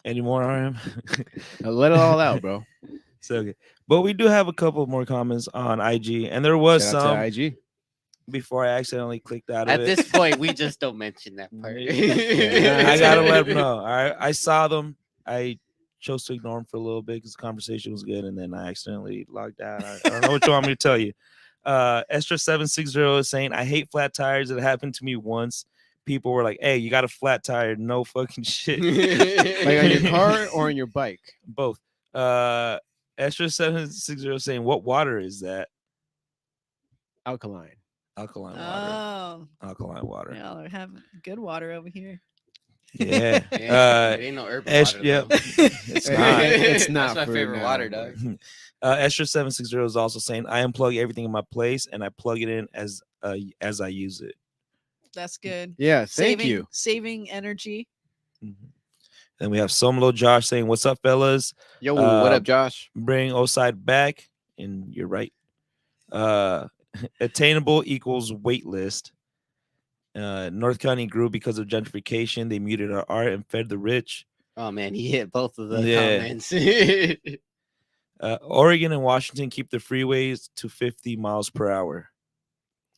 Any more, RM? Now let it all out, bro. So okay, but we do have a couple more comments on IG, and there was Shout out some to IG. before I accidentally clicked out of At it. this point, we just don't mention that part. I gotta let them know. All right, I saw them. I chose to ignore them for a little bit because the conversation was good, and then I accidentally logged out. I don't know what you want me to tell you. Estra760 is saying, "I hate flat tires. It happened to me once. People were like, 'Hey, you got a flat tire?' No fucking shit." Like on your car or on your bike? Both. Estra760 saying, "What water is that?" Alkaline. Alkaline water. Oh, Alkaline water. yeah, they have good water over here. Yeah. It ain't no urban water. Yep. Though. It's not. It's not That's my for favorite now, water, but- dog. Estra760 is also saying, "I unplug everything in my place and I plug it in as I use it." That's good. Yeah, thank you. Saving energy. Then we have Somlo Josh saying, "What's up, fellas? Yo, what Uh, up, Josh? Bring Oside back." And you're right. Attainable equals wait list. North County grew because of gentrification. They muted our art and fed the rich. Oh man, he hit both of the Yeah. comments. Oregon and Washington keep the freeways to 50 miles per hour.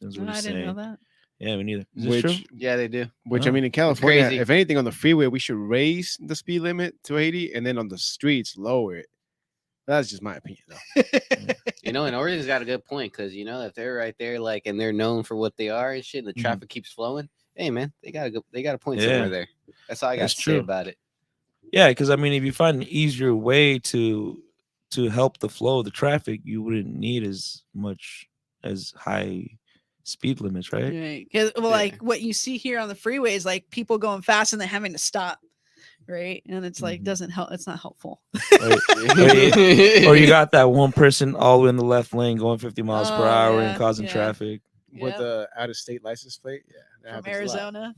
That's what I he's didn't know saying. that. Yeah, me neither. Is this true? Yeah, they do. Which Oh, I mean, in California, crazy. if anything on the freeway, we should raise the speed limit to 80, and then on the streets lower it. That's just my opinion, though. You know, and Oregon's got a good point because if they're right there, like, and they're known for what they are and shit, and the Mhm. traffic keeps flowing. Hey, man, they got a point Yeah. somewhere there. That's all I got That's to true. say about it. Yeah, because I mean, if you find an easier way to help the flow of the traffic, you wouldn't need as high speed limits, right? Right. 'Cause, well, like what you see here on the freeway is like people going fast and then having to stop. Right. And it's like, Mhm. doesn't help. It's not helpful. Or you got that one person all the way in the left lane going 50 miles per Oh, hour yeah, and causing yeah. traffic. With Yep. the out-of-state license plate, yeah, that From happens a lot. Arizona.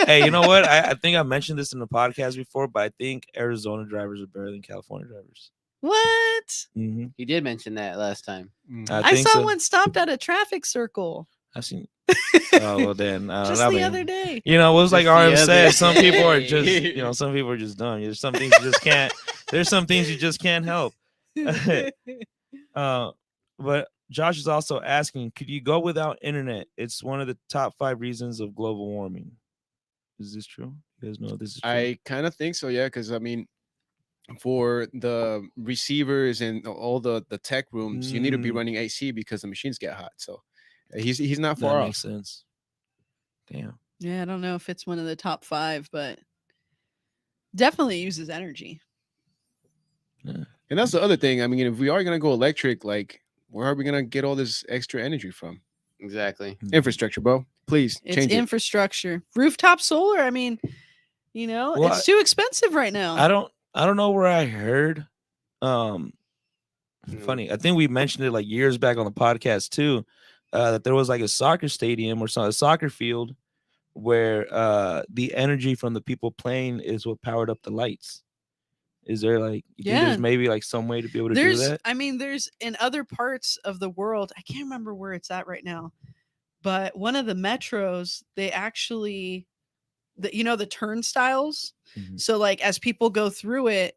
Hey, you know what? I think I mentioned this in the podcast before, but I think Arizona drivers are better than California drivers. What? Mm-hmm. You did mention that last time. Mhm. I think saw so. one stopped at a traffic circle I've seen. Oh well, then just I the mean, other day. You know, it was like Just the RM other said. Some people are day. just, some people are just dumb. There's some things you just can't. There's some things you just can't help. But Josh is also asking, could you go without internet? It's one of the top 5 reasons of global warming. Is this true? You guys know this is true? I kind of think so, yeah, because I mean, for the receivers and all the tech rooms, you need to be Mm. running AC because the machines get hot. So he's not that far makes off. sense. Damn. Yeah, I don't know if it's one of the top 5, but definitely uses energy. And that's the other thing. I mean, if we are gonna go electric, like, where are we gonna get all this extra energy from? Exactly. Infrastructure, bro. Please It's change it. infrastructure. Rooftop solar. I mean, Well, it's too expensive right now. I don't know where I heard. Funny. I think we mentioned it like years back on the podcast too. That there was like a soccer stadium or a soccer field where the energy from the people playing is what powered up the lights. Is there like you think Yeah. there's maybe like some way to be able to do There's that? I mean, there's in other parts of the world, I can't remember where it's at right now, but one of the metros, they actually the turnstiles. Mhm. So like as people go through it,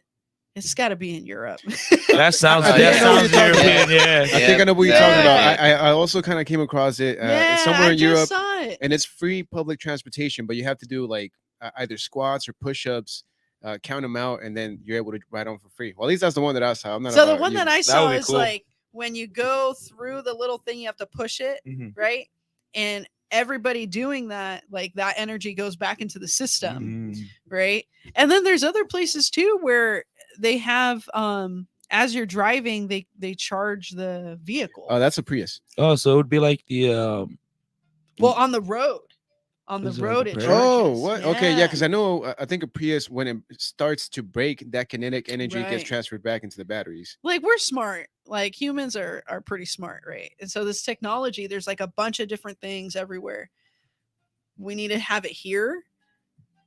it's got to be in Europe. That sounds I think I know what European. you're talking Yeah. I think I know what you're Yeah. talking about. I also kind of came across it yeah, somewhere I in just Europe, saw it. and it's free public transportation, but you have to do like either squats or push-ups, count them out, and then you're able to ride on for free. Well, at least that's the one that I saw. I'm not. So the about one you. that I would saw be is cool. like when you go through the little thing, you have to push it, Mhm. right? And everybody doing that, like that energy goes back into the system, Mm. right? And then there's other places too where they have as you're driving, they charge the vehicle. Oh, that's a Prius. Oh, so it would be like the well, on the road. On the Is it like road, a it prayer? charges. Oh, what? Okay, yeah, because Yeah. I know. I think a Prius, when it starts to break, that kinetic energy gets Right. transferred back into the batteries. Like we're smart, like humans are pretty smart, right? And so this technology, there's like a bunch of different things everywhere. We need to have it here,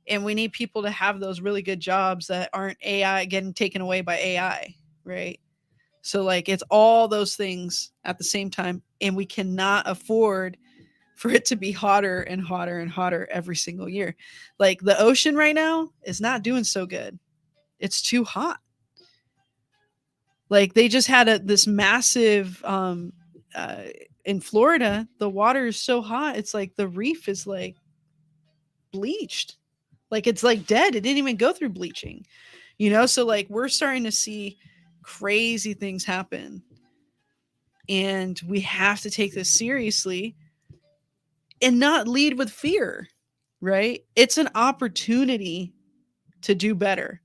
and we need people to have those really good jobs that aren't AI getting taken away by AI, right? So like it's all those things at the same time, and we cannot afford for it to be hotter and hotter and hotter every single year. Like the ocean right now is not doing so good. It's too hot. Like they just had this massive in Florida, the water is so hot, it's like the reef is like bleached. Like it's like dead. It didn't even go through bleaching. So like we're starting to see crazy things happen. And we have to take this seriously and not lead with fear, right? It's an opportunity to do better.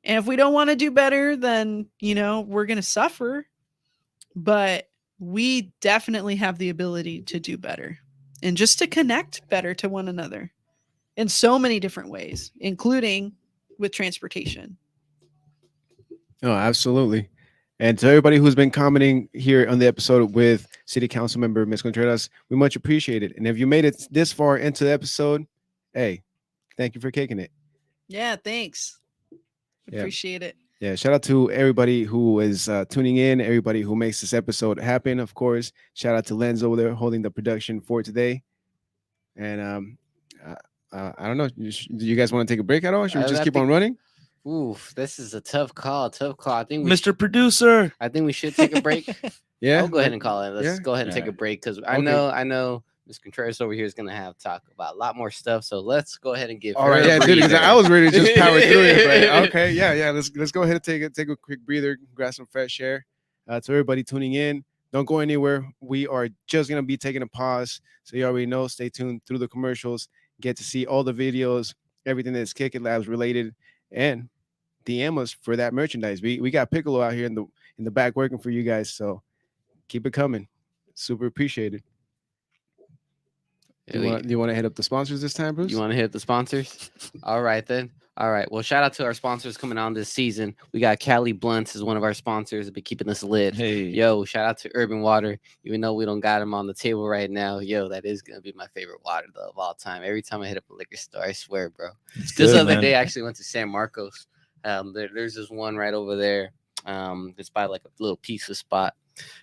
And if we don't want to do better, then, we're going to suffer. But we definitely have the ability to do better and just to connect better to one another in so many different ways, including with transportation. Oh, absolutely. And to everybody who's been commenting here on the episode with City Council member Ms. Contreras, we much appreciate it. And if you made it this far into the episode, hey, thank you for kicking it. Yeah, thanks. Yeah. Appreciate it. Yeah, shout out to everybody who is tuning in, everybody who makes this episode happen, of course. Shout out to Lenz over there holding the production for today. And I don't know. Do you guys want to take a break at all? Should we just keep on running? Oof, this is a tough call. I think Mr. Producer. I think we should take a break. Yeah. I'll go ahead and call it. Let's Yeah? go ahead and take a Alright. break because I Okay. know Ms. Contreras over here is gonna have talk about a lot more stuff. So let's go ahead and give All her right, a yeah, dude, because breather. I was ready to just power through it. But okay, yeah. Let's go ahead and take a quick breather, grab some fresh air. To everybody tuning in, don't go anywhere. We are just gonna be taking a pause, so you already know. Stay tuned through the commercials. Get to see all the videos, everything that's Kick It Labs related, and DM us for that merchandise. We got Piccolo out here in the back working for you guys, so keep it coming. Super appreciated. Do you want to hit up the sponsors this time, Bruce? You want to hit the sponsors? All right, then. All right. Well, shout out to our sponsors coming on this season. We got Cali Blunts as one of our sponsors. Been keeping us lit. Hey. Yo, shout out to Urban Water. Even though we don't got them on the table right now, yo, that is gonna be my favorite water though of all time. Every time I hit up a liquor store, I swear, bro. It's This good, other man. day, I actually went to San Marcos. There's this one right over there. It's by like a little pizza spot.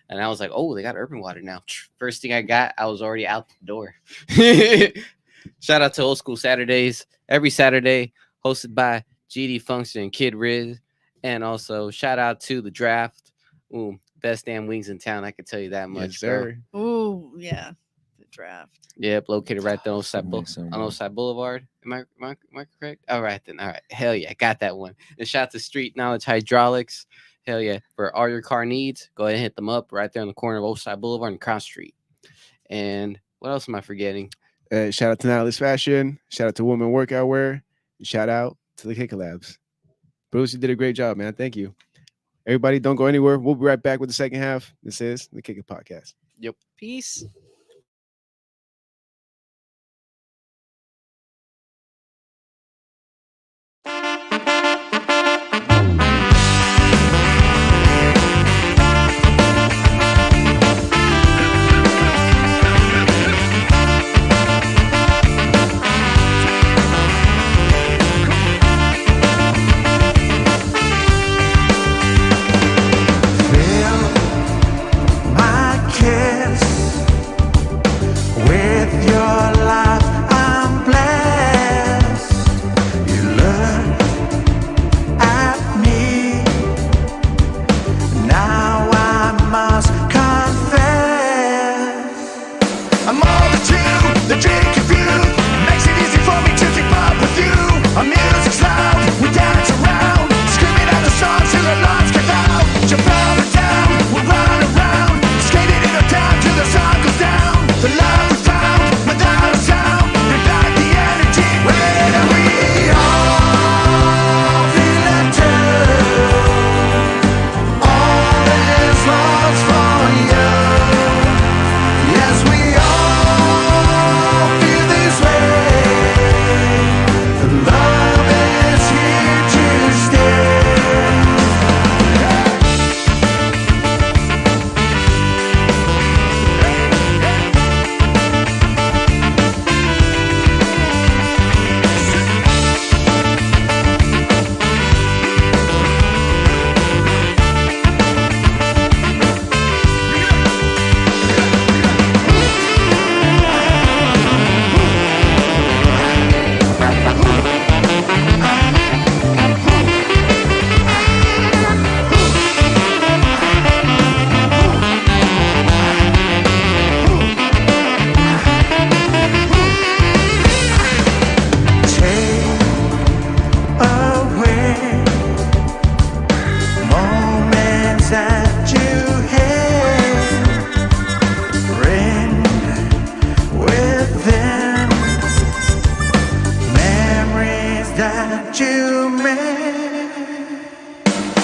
And I was like, oh, they got Urban Water now. First thing I got, I was already out the door. Shout out to Old School Saturdays. Every Saturday, hosted by GD Function and Kid Riz. And also, shout out to The Draft. Ooh, best damn wings in town. I can tell you that much, yes, bro. sir. Oh, yeah. The draft. Yep, located right there on Something like on Oside Boulevard. Am I correct? All right, then. All right. Hell yeah, got that one. And shout out to Street Knowledge Hydraulics. Hell yeah. For all your car needs, go ahead and hit them up right there on the corner of Oside Boulevard and Cross Street. And what else am I forgetting? Shout out to Natalis Fashion. Shout out to Women Workout Wear. Shout out to the Kick It Labs. Bruce, you did a great job, man. Thank you. Everybody, don't go anywhere. We'll be right back with the second half. This is the Kick It Podcast. Peace. Fill my kiss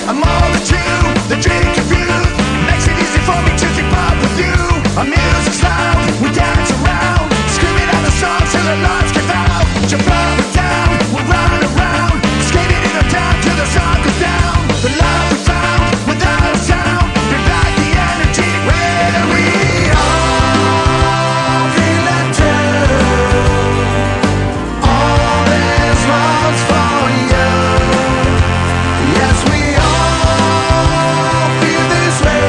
I'm all the true, the drink of youth. Makes it easy for me to keep up with you. Our music's loud, we dance around, screaming out the songs till the lights give out. Jump up and down, we'll run around, skating in the town till the sun goes down. The love we found without a sound, bring back the energy where we all feel it too. All this love's for you. Yes, we all feel this way.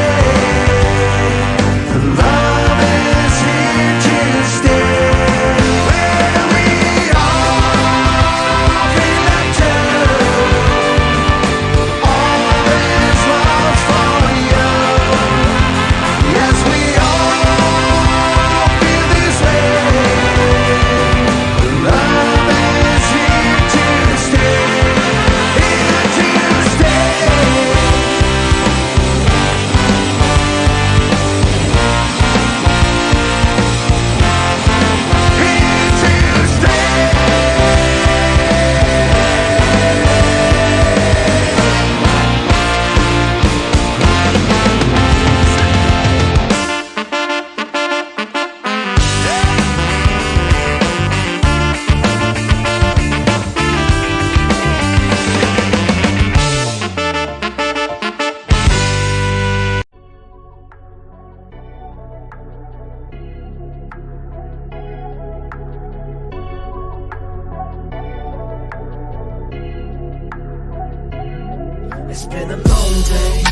Love is here to stay. Where we all feel it too. All this love's for you. Yes, we all feel this way. Love is here to stay. Here to stay. Here to It's been a long day.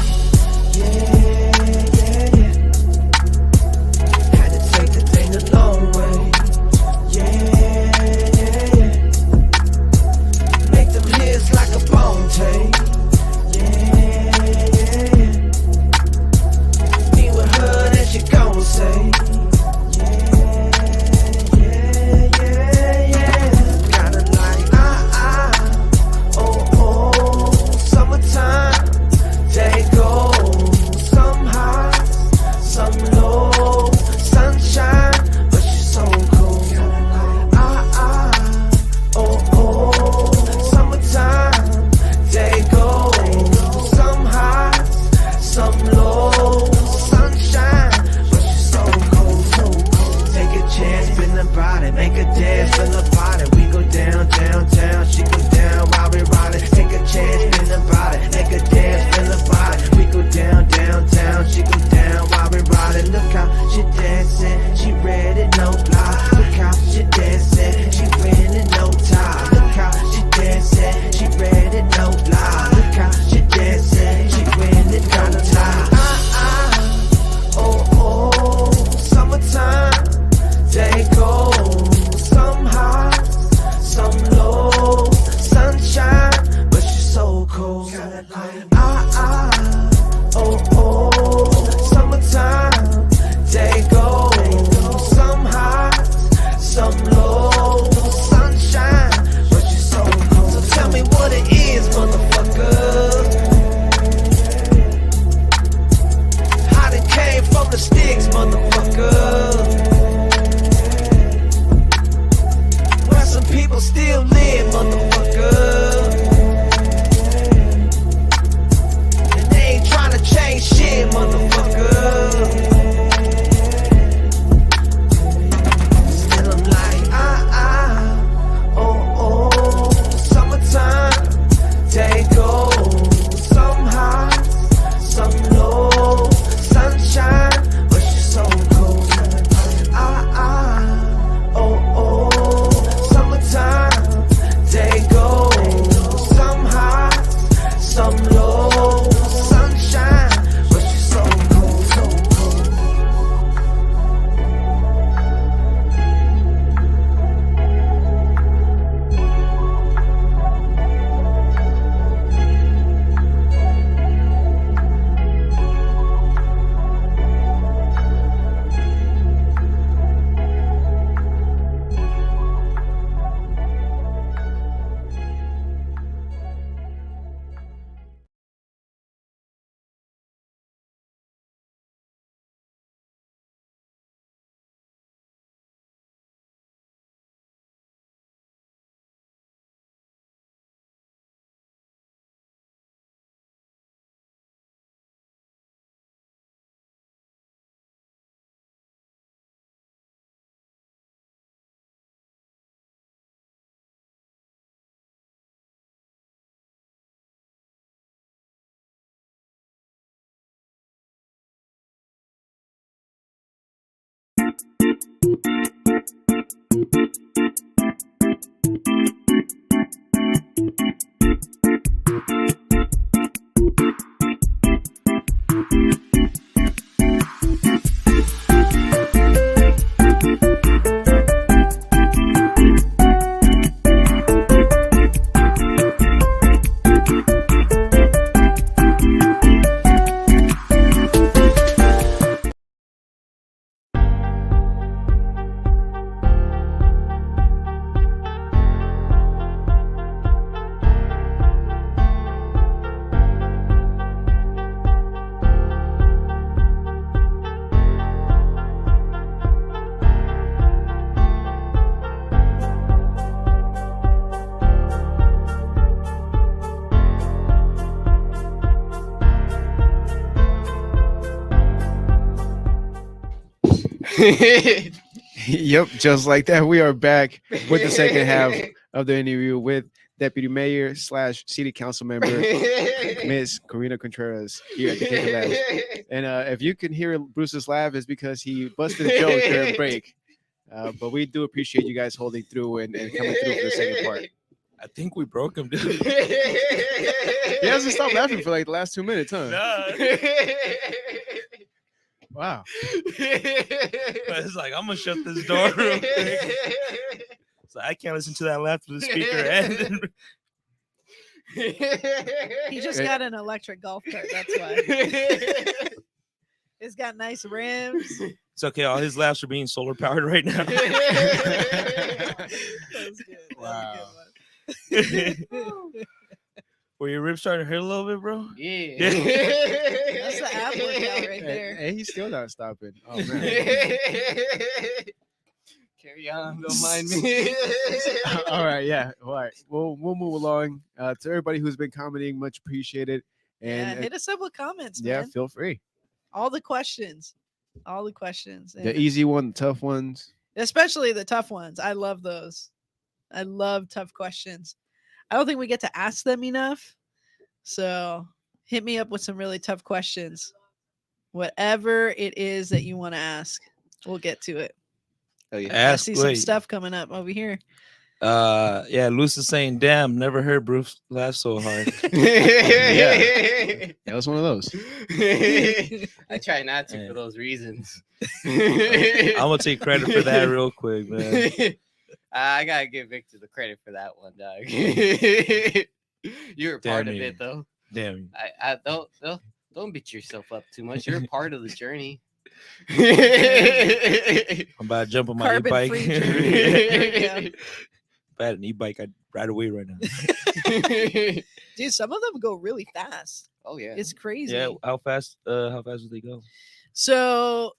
Yeah, yeah, yeah. Had to take the thing the long way. Yeah, yeah, yeah. Make them hits like a bone tape. Yeah, yeah, yeah. Be with her, then she gon' say. Yeah, yeah, yeah, yeah. Kinda like, oh, summertime, day goes, some high, some low, sunshine, but she's so cool. Oh, summertime, day goes, some high, some low, sunshine, but she's so cool, so cool. Take a chance, spin the body, make a dance, feel the body. We go down, downtown, she go down while we ride it. Take a chance, spin the body, make a dance, feel the body. We go down, downtown, she go down while we ride it. Look how she dancing, she ready, no lie. Look how she dancing, she ready, no tie. Look how she dancing, she ready, no lie. Look how she dancing, she ready, no tie. Oh, summertime, day goes, some high, some low, sunshine, but she's so cold. Oh, summertime, day goes, some high, some low, sunshine, but she's so cold. So tell me what it is, motherfucker. How it came from the sticks, motherfucker. Where some people still live, motherfucker. And they ain't tryna change shit, motherfucker. Yep, just like that, we are back with the second half of the interview with Deputy Mayor / City Council member Miss Corinna Contreras here at the Kicker Labs. And if you can hear Bruce's laugh, it's because he busted a joke during break. But we do appreciate you guys holding through and coming through for the second part. I think we broke him, dude. He hasn't stopped laughing for like the last 2 minutes, huh? Nah. Wow. It's like, I'm gonna shut this door real quick. So I can't listen to that laugh through the speaker. And He just got an electric golf cart. That's why. It's got nice rims. it's okay. All his laughs are being solar powered right now. That was good. Wow. That was a good one. Were your ribs starting to hurt a little bit, bro? Yeah. That's the ab workout right there. And he's still not stopping. Oh, man. Carry on. Don't mind me. All right, yeah. All right. We'll move along. To everybody who's been commenting, much appreciated. Yeah, And hit us up with comments, yeah, man. feel free. All the questions. And The easy one, the tough ones. especially the tough ones. I love those. I love tough questions. I don't think we get to ask them enough. So hit me up with some really tough questions. Whatever it is that you want to ask, we'll get to it. Oh, yeah. I Ask see some away. stuff coming up over here. Yeah, Luce is saying, damn, never heard Bruce laugh so hard. Yeah, that was one of those. I try not to Yeah. for those reasons. I'm gonna take credit for that real quick, man. I gotta give Victor the credit for that one, dog. You were part Damn of you. it, though. Damn you. I don't beat yourself up too much. You're a part of the journey. I'm about to jump on my e-bike. Carbon-free journey. There you go. If I had an e-bike, I'd ride away right now. Dude, some of them go really fast. Oh yeah. It's crazy. Yeah, how fast would they go? So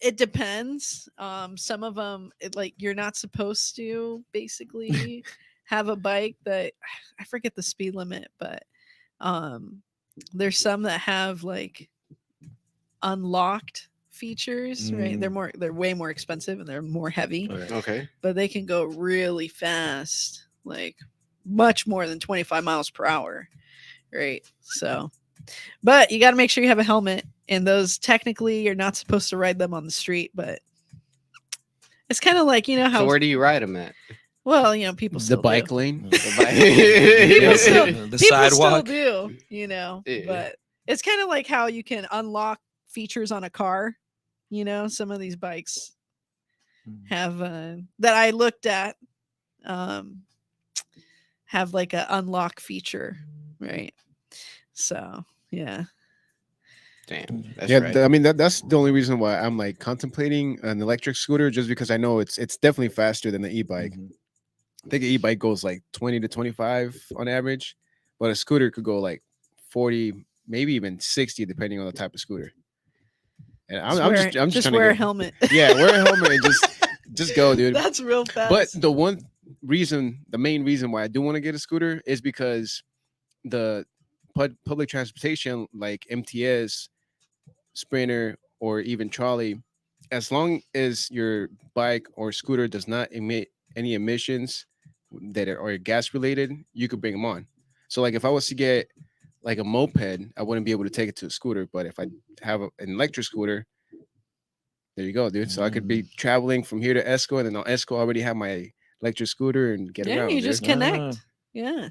it depends. Some of them, like you're not supposed to basically have a bike that I forget the speed limit, but there's some that have like unlocked features, right? They're way more expensive and they're more heavy, Okay. but they can go really fast, like much more than 25 miles per hour, right? So, but you got to make sure you have a helmet, and those technically you're not supposed to ride them on the street, but it's kind of like, you know how So where do you ride them at? well, you know, people The still bike do. lane. People still, The people sidewalk. still do, you know, Yeah. but it's kind of like how you can unlock features on a car. You know, some of these bikes have that I looked at have like a unlock feature, right? So yeah. Damn. That's Yeah, right. I mean that's the only reason why I'm like contemplating an electric scooter, just because I know it's definitely faster than the e-bike. Mhm. I think an e-bike goes like 20 to 25 on average, but a scooter could go like 40, maybe even 60, depending on the type of scooter. And I'm just just trying to wear a go- helmet. Yeah, wear a helmet and just go, dude. That's real fast. But the main reason why I do want to get a scooter is because the public transportation like MTS, Sprinter, or even trolley, as long as your bike or scooter does not emit any emissions that are gas related, you could bring them on. So like if I was to get like a moped, I wouldn't be able to take it to a scooter. But if I have an electric scooter, There you go, dude. So I could be traveling from here to Esco, and then on Esco I already have my electric scooter and get Yeah, around. you dude. just connect. Ah. Yeah.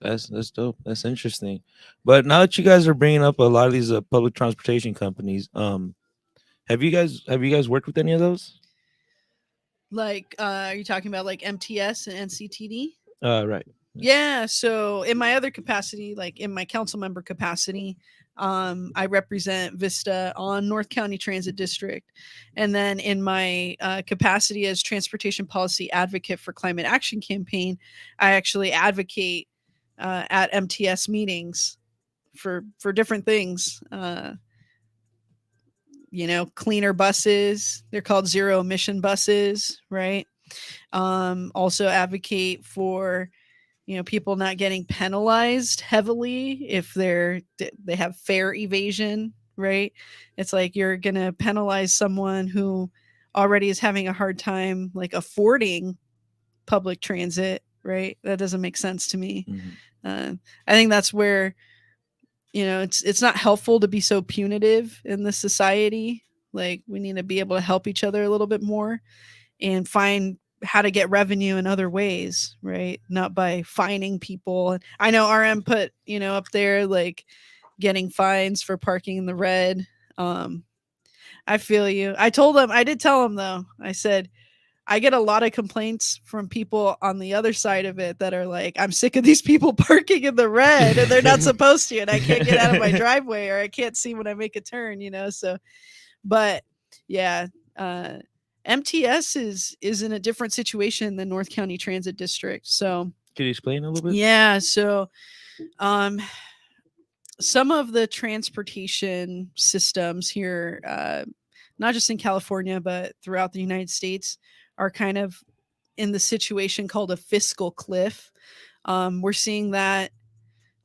That's dope. That's interesting. But now that you guys are bringing up a lot of these public transportation companies, have you guys worked with any of those? Like, are you talking about like MTS and NCTD? Right. Yeah. So in my other capacity, like in my council member capacity, I represent Vista on North County Transit District. And then in my capacity as transportation policy advocate for climate action campaign, I actually advocate at MTS meetings for different things. Cleaner buses. They're called zero emission buses, right? Also advocate for people not getting penalized heavily if they have fare evasion, right? It's like you're gonna penalize someone who already is having a hard time like affording public transit, right? That doesn't make sense to me. I think that's where it's not helpful to be so punitive in this society. Like we need to be able to help each other a little bit more and find how to get revenue in other ways, right? Not by fining people. I know RM put, up there like getting fines for parking in the red. I feel you. I did tell him though. I said, I get a lot of complaints from people on the other side of it that are like, I'm sick of these people parking in the red and they're not supposed to, and I can't get out of my driveway or I can't see when I make a turn, so, but yeah, MTS is in a different situation than North County Transit District. So Could you explain a little bit? yeah, so some of the transportation systems here, not just in California but throughout the United States, are kind of in the situation called a fiscal cliff. We're seeing that,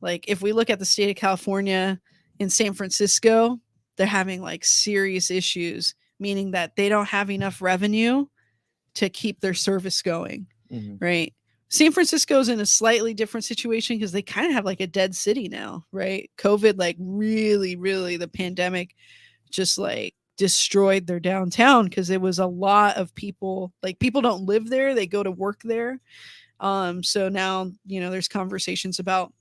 like, if we look at the state of California, in San Francisco, they're having like serious issues, meaning that they don't have enough revenue to keep their service going, right? San Francisco's in a slightly different situation because they kind of have like a dead city now, right? COVID, like really, the pandemic just like destroyed their downtown because it was a lot of people. Like people don't live there, they go to work there. So now, there's conversations about,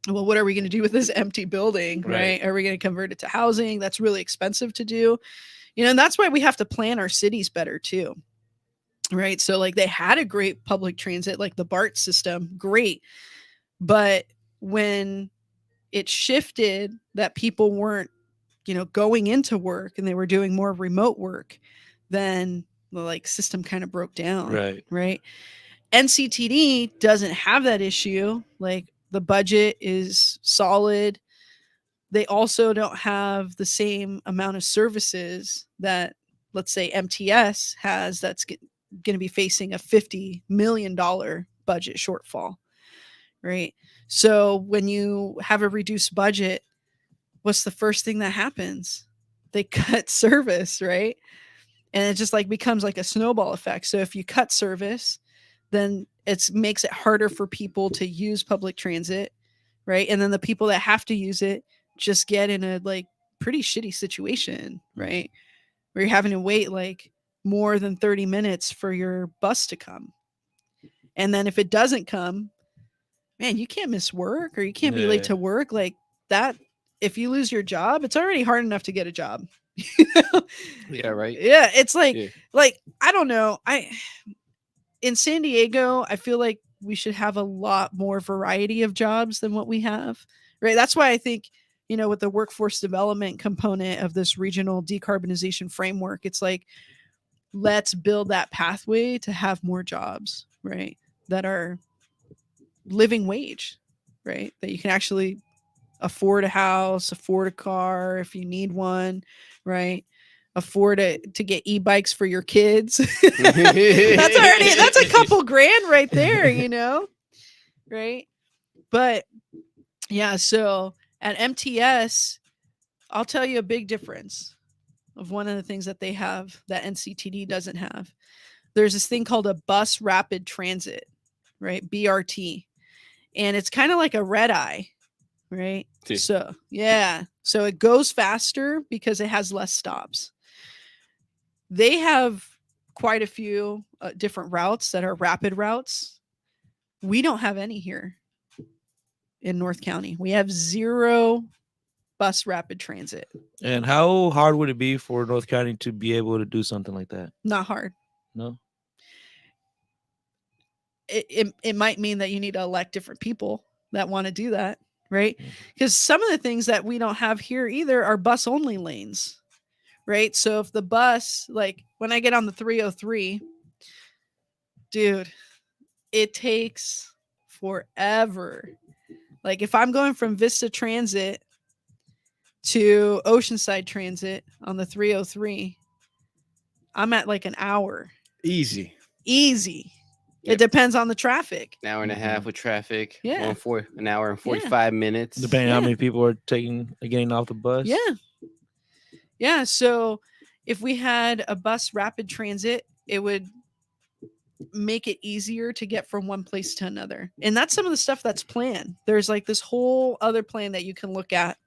well, what are we going to do with this empty building, right? Are we going to convert it to housing? That's really expensive to do, and that's why we have to plan our cities better too, right? So like they had a great public transit, like the BART system, great. But when it shifted that people weren't, going into work and they were doing more remote work, then the like system kind of broke down. Right. NCTD doesn't have that issue. Like the budget is solid. They also don't have the same amount of services that, let's say, MTS has, that's going to be facing a $50 million budget shortfall, right? So when you have a reduced budget, what's the first thing that happens? They cut service, right? And it just like becomes like a snowball effect. So if you cut service, then it makes it harder for people to use public transit, right? And then the people that have to use it just get in a like pretty shitty situation, right? Where you're having to wait like more than 30 minutes for your bus to come. And then if it doesn't come, man, you can't miss work or you can't be late to work like that. If you lose your job, it's already hard enough to get a job. Yeah, right. Yeah, it's like I don't know. In San Diego, I feel like we should have a lot more variety of jobs than what we have. Right? That's why I think, with the workforce development component of this regional decarbonization framework, it's like, let's build that pathway to have more jobs, right? That are living wage, right? That you can actually afford a house, afford a car if you need one, right? Afford to get e-bikes for your kids. That's a couple grand right there, right? But yeah, so at MTS, I'll tell you a big difference of one of the things that they have that NCTD doesn't have. There's this thing called a bus rapid transit, right? BRT. And it's kind of like a red eye, right? So, yeah. So it goes faster because it has less stops. They have quite a few different routes that are rapid routes. We don't have any here in North County. We have 0 bus rapid transit. And how hard would it be for North County to be able to do something like that? Not hard. No. It might mean that you need to elect different people that want to do that, right? Mhm. Because some of the things that we don't have here either are bus only lanes, right? So if the bus, like when I get on the 303, dude, it takes forever. Like if I'm going from Vista Transit to Oceanside Transit on the 303, I'm at like an hour. Easy. Easy. Yep. It depends on the traffic. An hour and a half with traffic. Yeah. An hour and 45 minutes. Depending on how Yeah. many people are getting off the bus. Yeah. Yeah. So if we had a bus rapid transit, it would make it easier to get from one place to another. And that's some of the stuff that's planned. There's like this whole other plan that you can look at.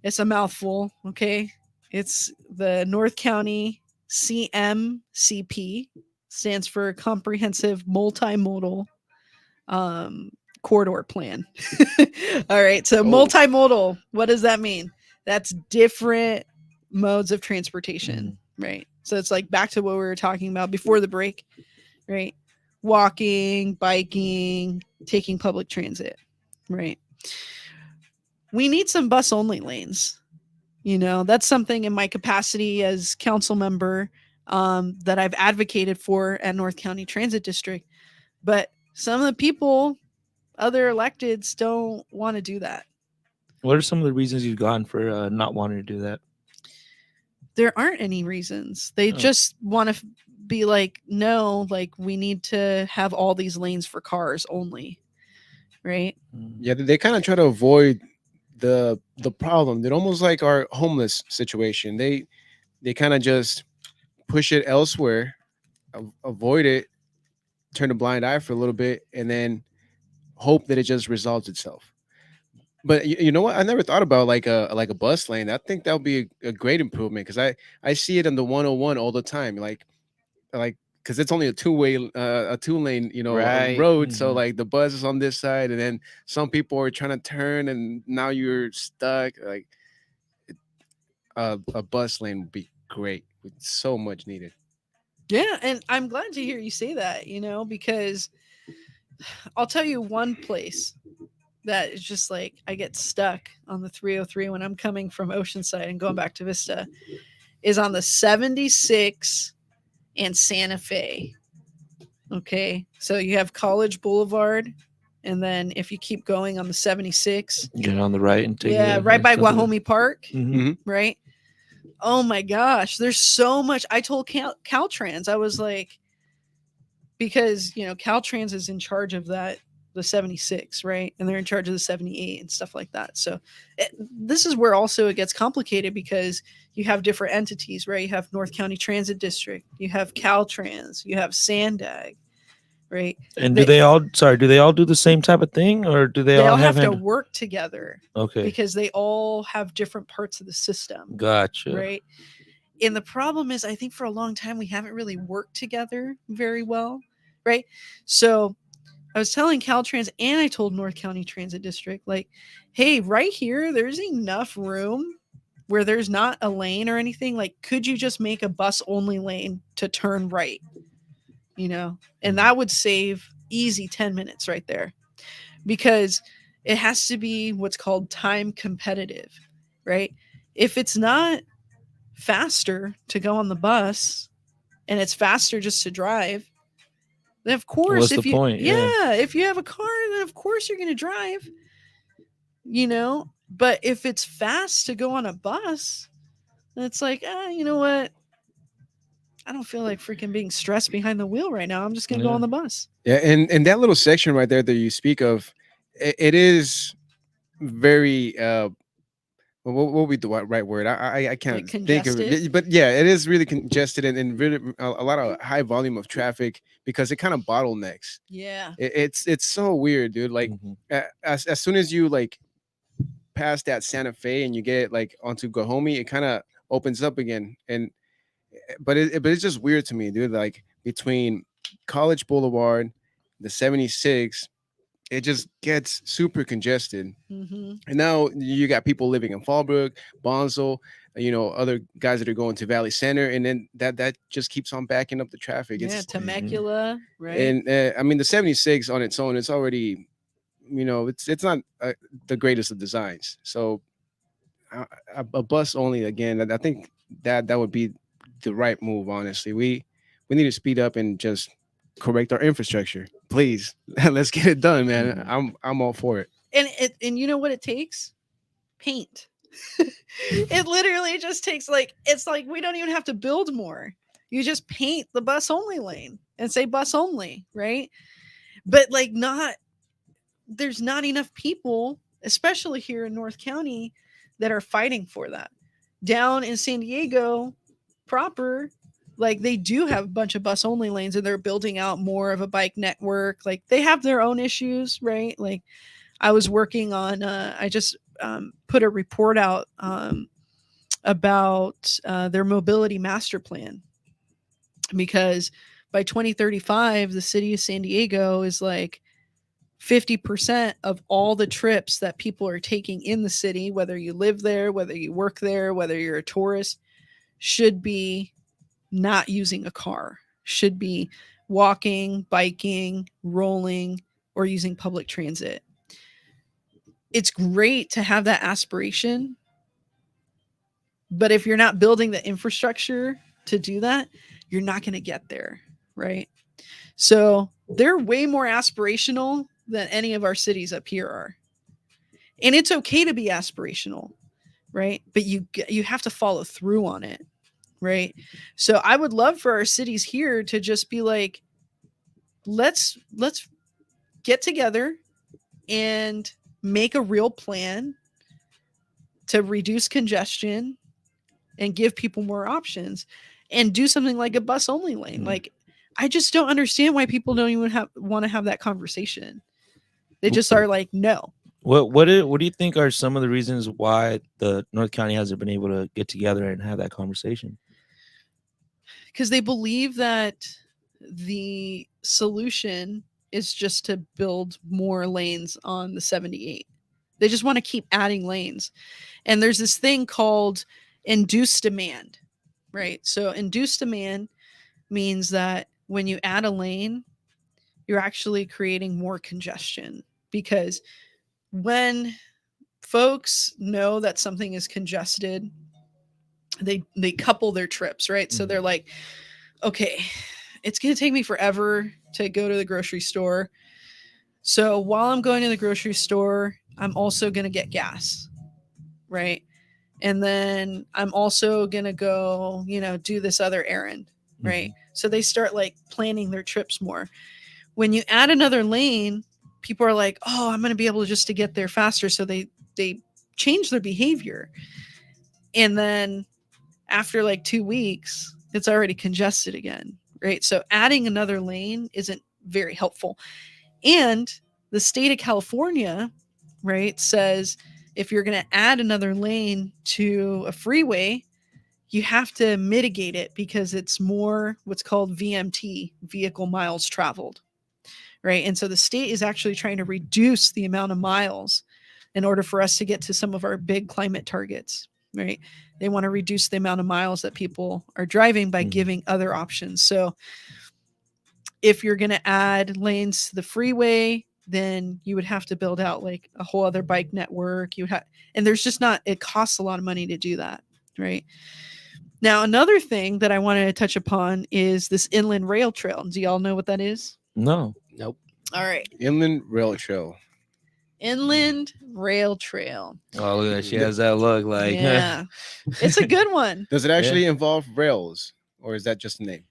It's a mouthful. Okay. It's the North County CMCP, stands for Comprehensive Multimodal Corridor Plan. All right. So multimodal, what does that mean? That's different modes of transportation, right? So it's like back to what we were talking about before the break, right? Walking, biking, taking public transit, right? We need some bus only lanes. You know, that's something in my capacity as council member that I've advocated for at North County Transit District. But some of the people, other electeds, don't want to do that. What are some of the reasons you've gotten for not wanting to do that? There aren't any reasons. They just want to be like, no, like we need to have all these lanes for cars only, right? Yeah, they kind of try to avoid the problem. They're almost like our homeless situation. They kind of just push it elsewhere, avoid it, turn a blind eye for a little bit, and then hope that it just resolves itself. But you know what? I never thought about like a bus lane. I think that would be a great improvement because I see it on the 101 all the time. Like because it's only a two lane Right. road. So like the bus is on this side, and then some people are trying to turn, and now you're stuck. Like a bus lane would be great. It's so much needed. Yeah, and I'm glad to hear you say that, you know, because I'll tell you one place that is just like I get stuck on the 303 when I'm coming from Oceanside and going back to Vista is on the 76 and Santa Fe. Okay. So you have College Boulevard, and then if you keep going on the 76, Get on the right and take right by Guajome Park, Mhm. right? Oh my gosh, there's so much. I told Caltrans, I was like, because you know Caltrans is in charge of that, the 76, right? And they're in charge of the 78 and stuff like that. So this is where also it gets complicated because you have different entities, right? You have North County Transit District, you have Caltrans, you have Sandag, right? And do they all do the same type of thing, or do they all have to hand- work together? Okay. Because they all have different parts of the system. Gotcha. Right. And the problem is, I think for a long time we haven't really worked together very well, right? So I was telling Caltrans and I told North County Transit District, like, hey, right here, there's enough room where there's not a lane or anything. Like, could you just make a bus only lane to turn right? You know, and that would save easy 10 minutes right there, because it has to be what's called time competitive, right? If it's not faster to go on the bus and it's faster just to drive, then of course, What's the point? Yeah, if you have a car, then of course you're going to drive, you know. But if it's fast to go on a bus, then it's like, you know what? I don't feel like freaking being stressed behind the wheel right now. I'm just going to go on the bus. Yeah, and that little section right there that you speak of, it is very what would be the right word? I can't Like think of it, but yeah, it is really congested and really a lot of high volume of traffic because it kind of bottlenecks. Yeah, it's so weird, dude. Like as soon as you like pass that Santa Fe and you get like onto Guajome, it kind of opens up again, and but it's just weird to me, dude. Like between College Boulevard, the 76, it just gets super congested. Hmm. And now you got people living in Fallbrook, Bonsall, other guys that are going to Valley Center, and then that just keeps on backing up the traffic. Yeah, It's Temecula, right? and I mean the 76 on its own, it's already, it's not the greatest of designs. So a bus only again, I think that would be the right move. Honestly, we need to speed up and just correct our infrastructure, please. Let's get it done, man. I'm all for it. And you know what it takes? Paint. It literally just takes it's like we don't even have to build more. You just paint the bus only lane and say bus only, right? But there's not enough people, especially here in North County, that are fighting for that. Down in San Diego proper, they do have a bunch of bus only lanes and they're building out more of a bike network. Like they have their own issues, right? Like I was working on I just put a report out about their mobility master plan, because by 2035 the city of San Diego is 50% of all the trips that people are taking in the city, whether you live there, whether you work there, whether you're a tourist, should be not using a car, should be walking, biking, rolling, or using public transit. It's great to have that aspiration, but if you're not building the infrastructure to do that, you're not going to get there, right? So they're way more aspirational than any of our cities up here are. And it's okay to be aspirational, right? But you have to follow through on it, right? So I would love for our cities here to just be like, let's get together and make a real plan to reduce congestion and give people more options and do something like a bus only lane. Like I just don't understand why people don't even want to have that conversation. They just are like, no. What do you think are some of the reasons why the North County hasn't been able to get together and have that conversation? Because they believe that the solution is just to build more lanes on the 78. They just want to keep adding lanes. And there's this thing called induced demand, right? So induced demand means that when you add a lane, you're actually creating more congestion, because when folks know that something is congested, they couple their trips, right? So they're like, okay, it's going to take me forever to go to the grocery store. So while I'm going to the grocery store, I'm also going to get gas, right? And then I'm also going to go, do this other errand, right? So they start planning their trips more. When you add another lane, people are like, oh, I'm going to be able to get there faster. So they change their behavior. And then after 2 weeks, it's already congested again, right? So adding another lane isn't very helpful. And the state of California, right, says if you're going to add another lane to a freeway, you have to mitigate it because it's more what's called VMT, vehicle miles traveled, right? And so the state is actually trying to reduce the amount of miles in order for us to get to some of our big climate targets, right? They want to reduce the amount of miles that people are driving by giving other options. So if you're going to add lanes to the freeway, then you would have to build out a whole other bike network. And there's just not, it costs a lot of money to do that, right? Now, another thing that I wanted to touch upon is this inland rail trail. Do y'all know what that is? No. Nope. All right. Inland Rail Trail. Inland Rail Trail. Oh, look at that. She has that look like. Yeah. It's a good one. Does it actually involve rails, or is that just a name?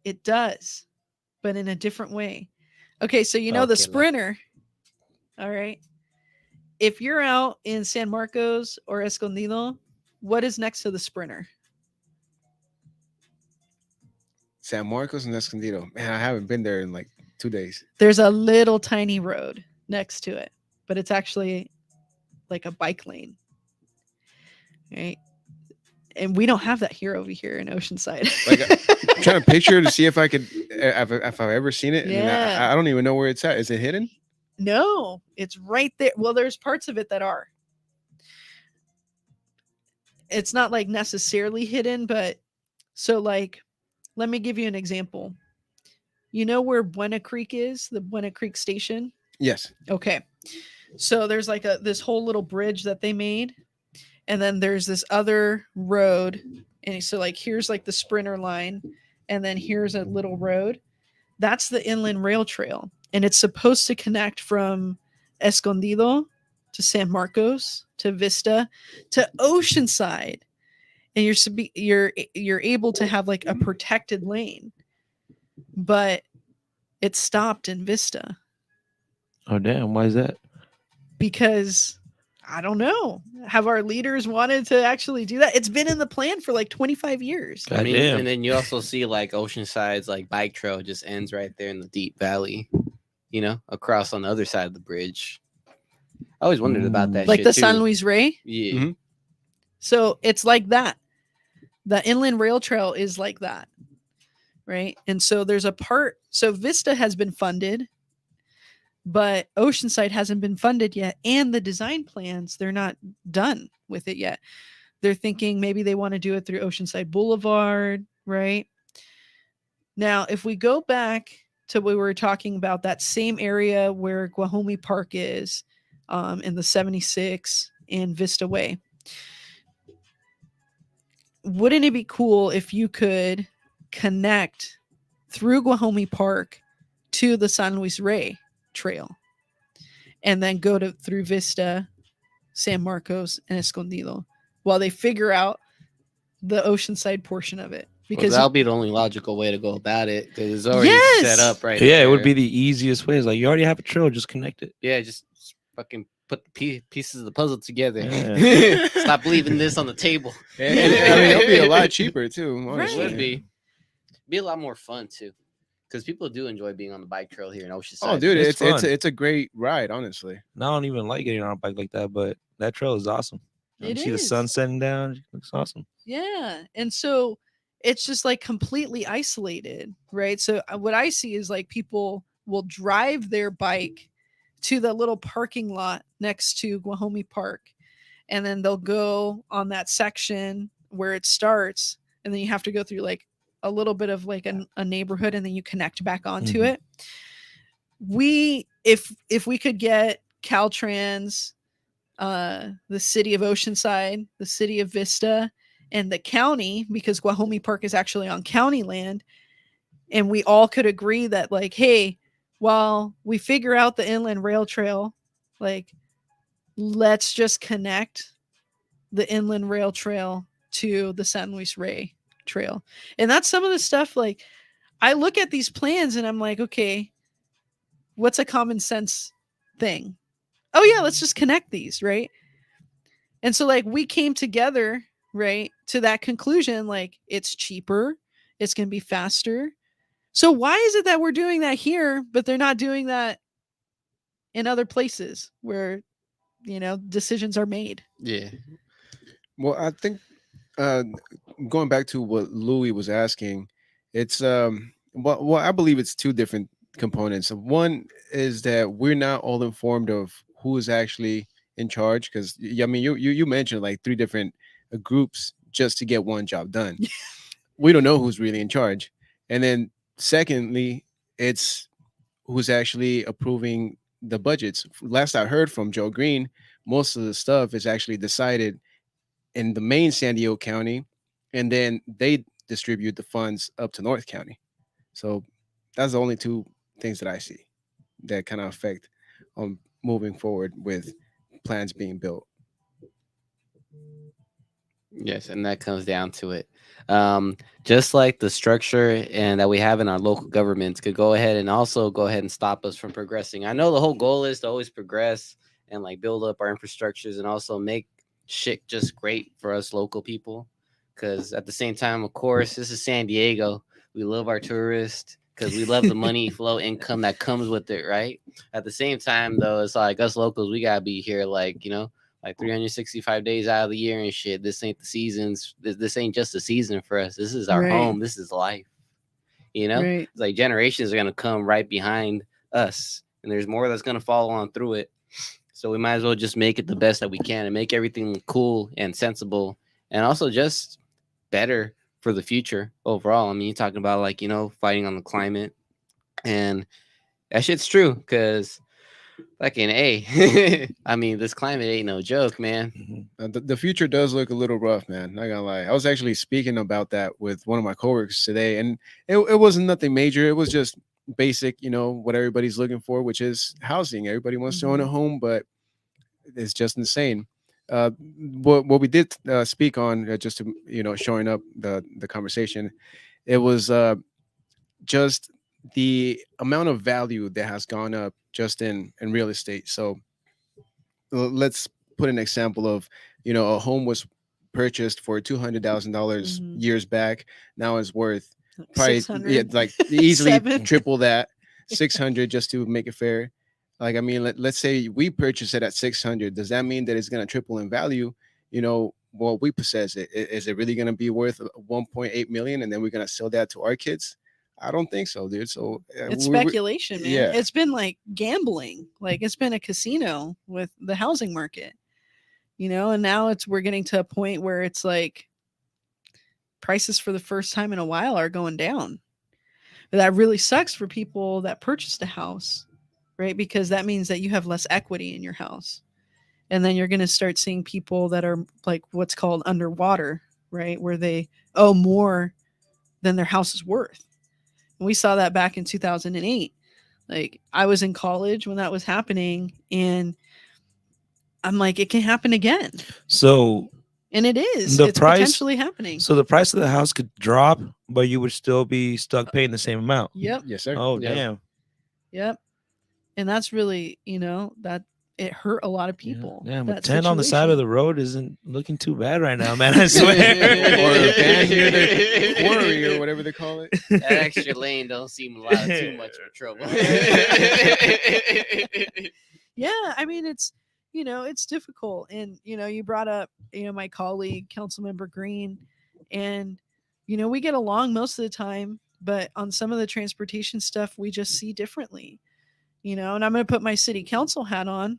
It does, but in a different way. Okay, so the Sprinter. All right. If you're out in San Marcos or Escondido, what is next to the Sprinter? San Marcos and Escondido. Man, I haven't been there in 2 days. There's a little tiny road next to it, but it's actually like a bike lane. Right? And we don't have that here over here in Oceanside. Like, I'm trying to picture to see if I could, if I've ever seen it. And Yeah. I don't even know where it's at. Is it hidden? No, it's right there. Well, there's parts of it that are. It's not like necessarily hidden, but so like, let me give you an example. You know where Buena Creek is, the Buena Creek station? Yes. Okay. So there's like this whole little bridge that they made, and then there's this other road, and so like here's like the Sprinter line, and then here's a little road. That's the inland rail trail, and it's supposed to connect from Escondido to San Marcos to Vista to Oceanside, and you're able to have like a protected lane, but it stopped in Vista Oh damn! Why is that? because I don't know. Have our leaders wanted to actually do that? It's been in the plan for like 25 years. I mean, Goddamn. and then you also see like Oceanside's like bike trail just ends right there in the deep valley, you know, across on the other side of the bridge. I always wondered about that. Like shit the too. San Luis Rey. Yeah. Mhm. So it's like that. The inland rail trail is like that. Right. And so there's a part. So Vista has been funded, but Oceanside hasn't been funded yet. And the design plans, they're not done with it yet. They're thinking maybe they want to do it through Oceanside Boulevard. Right. Now, if we go back to what we were talking about, that same area where Guajome Park is, in the 76 and Vista Way, wouldn't it be cool if you could connect through Guajome Park to the San Luis Rey trail and then go to through Vista, San Marcos, and Escondido while they figure out the Oceanside portion of it? Because that'll be the only logical way to go about it because it's already Yes! set up right Yeah, there. it would be the easiest way. It's like you already have a trail, just connect it. Yeah, just fucking put the pieces of the puzzle together. Yeah. Stop leaving this on the table. And I mean, it'll be a lot cheaper too. It Honestly. would be a lot more fun too, because people do enjoy being on the bike trail here in Oceanside. Oh, dude, It's fun. it's a great ride, honestly. And I don't even like getting on a bike like that, but that trail is awesome. You It see the is. sun setting down. It looks awesome. Yeah. And so it's just like completely isolated, right? So what I see is like people will drive their bike to the little parking lot next to Guajome Park, and then they'll go on that section where it starts, and then you have to go through like a little bit of like a neighborhood, and then you connect back onto Mhm. it. If we could get Caltrans, the city of Oceanside, the city of Vista, and the county, because Guajome Park is actually on county land, and we all could agree that like, hey, while we figure out the inland rail trail, like, let's just connect the inland rail trail to the San Luis Rey trail. And that's some of the stuff, like, I look at these plans and I'm like, okay, what's a common sense thing? Oh yeah, let's just connect these, right? And so like we came together, right, to that conclusion, like it's cheaper, it's going to be faster. So why is it that we're doing that here, but they're not doing that in other places where, you know, decisions are made? Yeah. Well, I think going back to what Louis was asking, it's well, I believe it's two different components. One is that we're not all informed of who is actually in charge, because I mean, you mentioned like three different groups just to get one job done. We don't know who's really in charge. And then secondly, it's who's actually approving the budgets. Last I heard from Joe Green, most of the stuff is actually decided in the main San Diego County, and then they distribute the funds up to North County. So that's the only two things that I see that kind of affect moving forward with plans being built. Yes, and that comes down to it. Just like the structure and that we have in our local governments could go ahead and stop us from progressing. I know the whole goal is to always progress and like build up our infrastructures and also make shit just great for us local people. Because at the same time, of course, this is San Diego. We love our tourists because we love the money flow income that comes with it, right? At the same time, though, it's like us locals, we gotta be here, like, you know, like 365 days out of the year and shit. This ain't the seasons. This ain't just a season for us. This is our Right. home. This is life. You know, Right. it's like generations are gonna come right behind us, and there's more that's gonna follow on through it. So we might as well just make it the best that we can and make everything cool and sensible, and also just better for the future overall. I mean, you're talking about like, you know, fighting on the climate, and that shit's true because fucking A. I mean, this climate ain't no joke, man. The future does look a little rough, man. Not gonna lie. I was actually speaking about that with one of my coworkers today, and it wasn't nothing major. It was just basic, you know, what everybody's looking for, which is housing. Everybody wants to own a home, but it's just insane. What we did speak on, just to, you know, showing up the conversation, it was just the amount of value that has gone up just in real estate. So let's put an example of, you know, a home was purchased for $200,000 years back. Now it's worth probably 600. like easily Seven. triple that, 600, just to make it fair. Like, I mean, let's say we purchase it at 600. Does that mean that it's going to triple in value? You know, well, we possess it. Is it really going to be worth 1.8 million, and then we're going to sell that to our kids? I don't think so, dude. So It's speculation, man. yeah. It's been like gambling. Like it's been a casino with the housing market, you know, and now we're getting to a point where it's like prices for the first time in a while are going down. But that really sucks for people that purchased a house, right? Because that means that you have less equity in your house. And then you're going to start seeing people that are like what's called underwater, right? Where they owe more than their house is worth. And we saw that back in 2008. Like I was in college when that was happening, and I'm like, it can happen again. So, and it is. The It's price- potentially happening. So the price of the house could drop, but you would still be stuck paying the same amount. Yep. Yes, sir. Oh, Yep. damn. Yep. And that's really, you know, that it hurt a lot of people. Yeah, but that 10 on the side of situation. the road isn't looking too bad right now, man. I swear. Or a van near the quarry or whatever they call it. That extra lane don't seem a lot too much of trouble. Yeah, I mean, it's, you know, it's difficult. And, you know, you brought up, you know, my colleague, Councilmember Green, and, you know, we get along most of the time, but on some of the transportation stuff, we just see differently, you know, and I'm going to put my city council hat on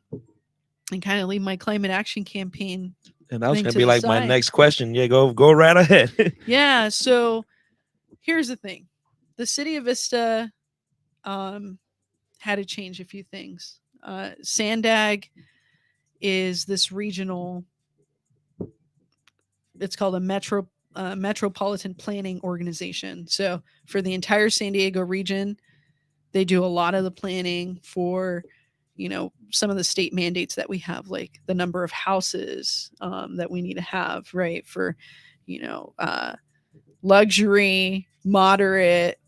and kind of leave my climate action campaign. And that was thing going to to be the like my side. next question. Yeah, go right ahead. Yeah. So here's the thing. The city of Vista had to change a few things. Sandag is this regional, it's called a metropolitan planning organization. So for the entire San Diego region, they do a lot of the planning for, you know, some of the state mandates that we have, like the number of houses that we need to have, right? For, you know, luxury, moderate,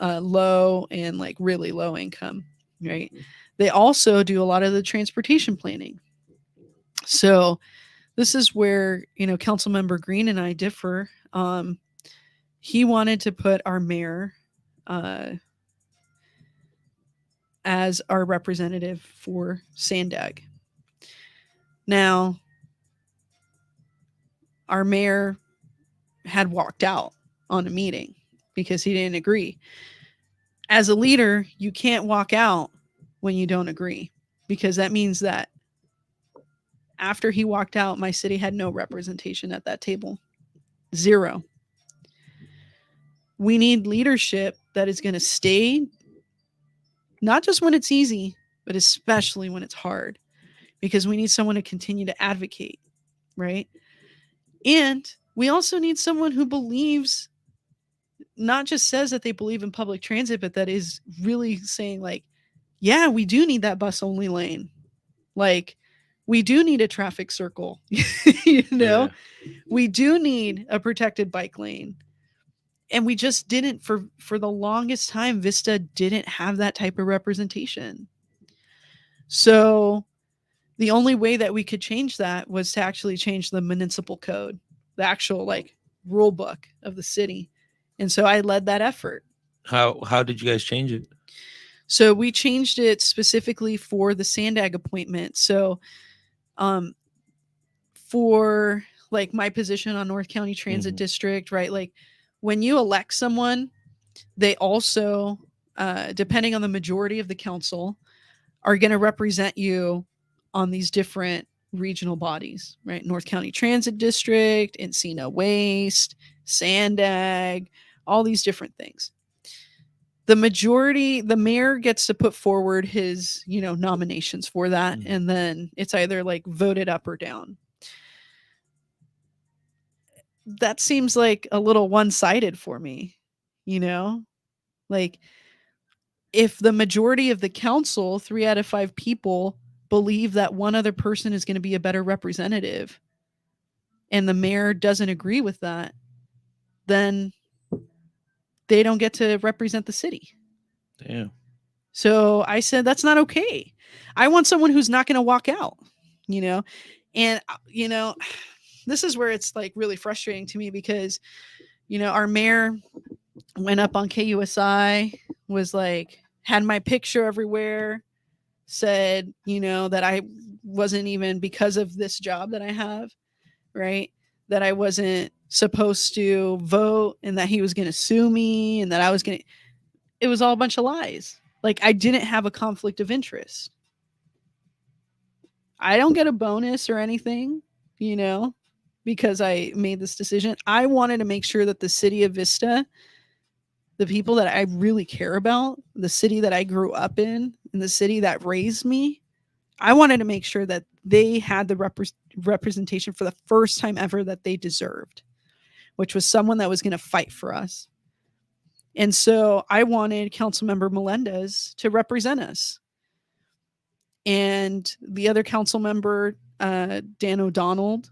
low, and like really low income, right? They also do a lot of the transportation planning. So this is where, you know, Councilmember Green and I differ. He wanted to put our mayor as our representative for Sandag. Now, our mayor had walked out on a meeting because he didn't agree. As a leader, you can't walk out when you don't agree, because that means that after he walked out, my city had no representation at that table. Zero. We need leadership that is going to stay, not just when it's easy, but especially when it's hard, because we need someone to continue to advocate, right? And we also need someone who believes, not just says that they believe in public transit, but that is really saying like, yeah, we do need that bus only lane. Like, we do need a traffic circle, you know, we do need a protected bike lane. And we just didn't, for the longest time, Vista didn't have that type of representation. So the only way that we could change that was to actually change the municipal code, the actual rule book of the city. And so I led that effort. How did you guys change it? So we changed it specifically for the Sandag appointment. So For like my position on North County Transit District, right? Like when you elect someone, they also, depending on the majority of the council, are going to represent you on these different regional bodies, right? North County Transit District, Encino Waste, Sandag, all these different things. The mayor gets to put forward his, nominations for that. And then it's either like voted up or down. That seems like a little one-sided for me, like if the majority of the council, 3 out of 5 people, believe that one other person is going to be a better representative and the mayor doesn't agree with that, then they don't get to represent the city. Damn. So I said, that's not okay. I want someone who's not going to walk out, and, this is where it's like really frustrating to me because, our mayor went up on KUSI, was like, had my picture everywhere, said, that I wasn't even, because of this job that I have, right, that I wasn't supposed to vote and that he was going to sue me and that I was going to, it was all a bunch of lies. Like I didn't have a conflict of interest. I don't get a bonus or anything, because I made this decision. I wanted to make sure that the city of Vista, the people that I really care about, the city that I grew up in, and the city that raised me, I wanted to make sure that they had the representation for the first time ever that they deserved, which was someone that was going to fight for us. And so I wanted Councilmember Melendez to represent us. And the other council member, Dan O'Donnell,